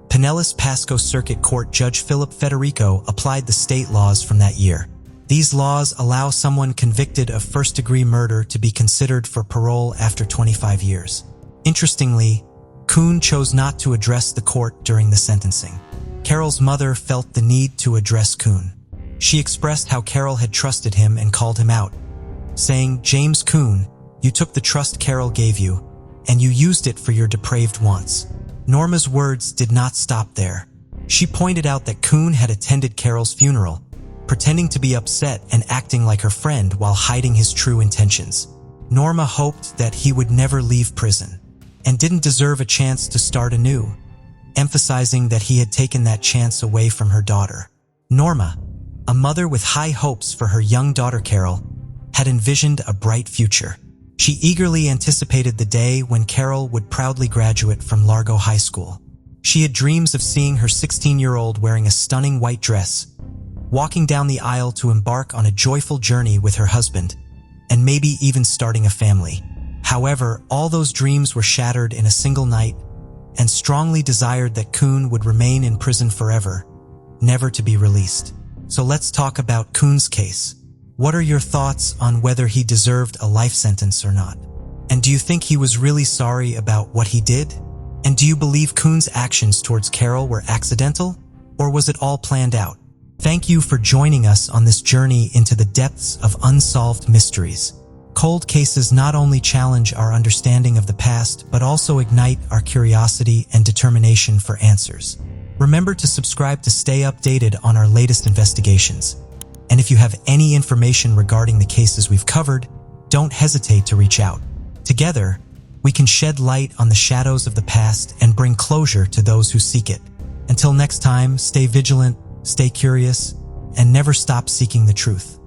Pinellas Pasco Circuit Court Judge Philip Federico applied the state laws from that year. These laws allow someone convicted of first-degree murder to be considered for parole after 25 years. Interestingly, Kuhn chose not to address the court during the sentencing. Carol's mother felt the need to address Kuhn. She expressed how Carol had trusted him and called him out, saying, "James Kuhn, you took the trust Carol gave you, and you used it for your depraved wants." Norma's words did not stop there. She pointed out that Kuhn had attended Carol's funeral, pretending to be upset and acting like her friend while hiding his true intentions. Norma hoped that he would never leave prison and didn't deserve a chance to start anew, emphasizing that he had taken that chance away from her daughter. Norma, a mother with high hopes for her young daughter Carol, had envisioned a bright future. She eagerly anticipated the day when Carol would proudly graduate from Largo High School. She had dreams of seeing her 16-year-old wearing a stunning white dress, walking down the aisle to embark on a joyful journey with her husband, and maybe even starting a family. However, all those dreams were shattered in a single night, and strongly desired that Kuhn would remain in prison forever, never to be released. So let's talk about Kuhn's case. What are your thoughts on whether he deserved a life sentence or not? And do you think he was really sorry about what he did? And do you believe Kuhn's actions towards Carol were accidental, or was it all planned out? Thank you for joining us on this journey into the depths of unsolved mysteries. Cold cases not only challenge our understanding of the past, but also ignite our curiosity and determination for answers. Remember to subscribe to stay updated on our latest investigations. And if you have any information regarding the cases we've covered, don't hesitate to reach out. Together, we can shed light on the shadows of the past and bring closure to those who seek it. Until next time, stay vigilant, stay curious, and never stop seeking the truth.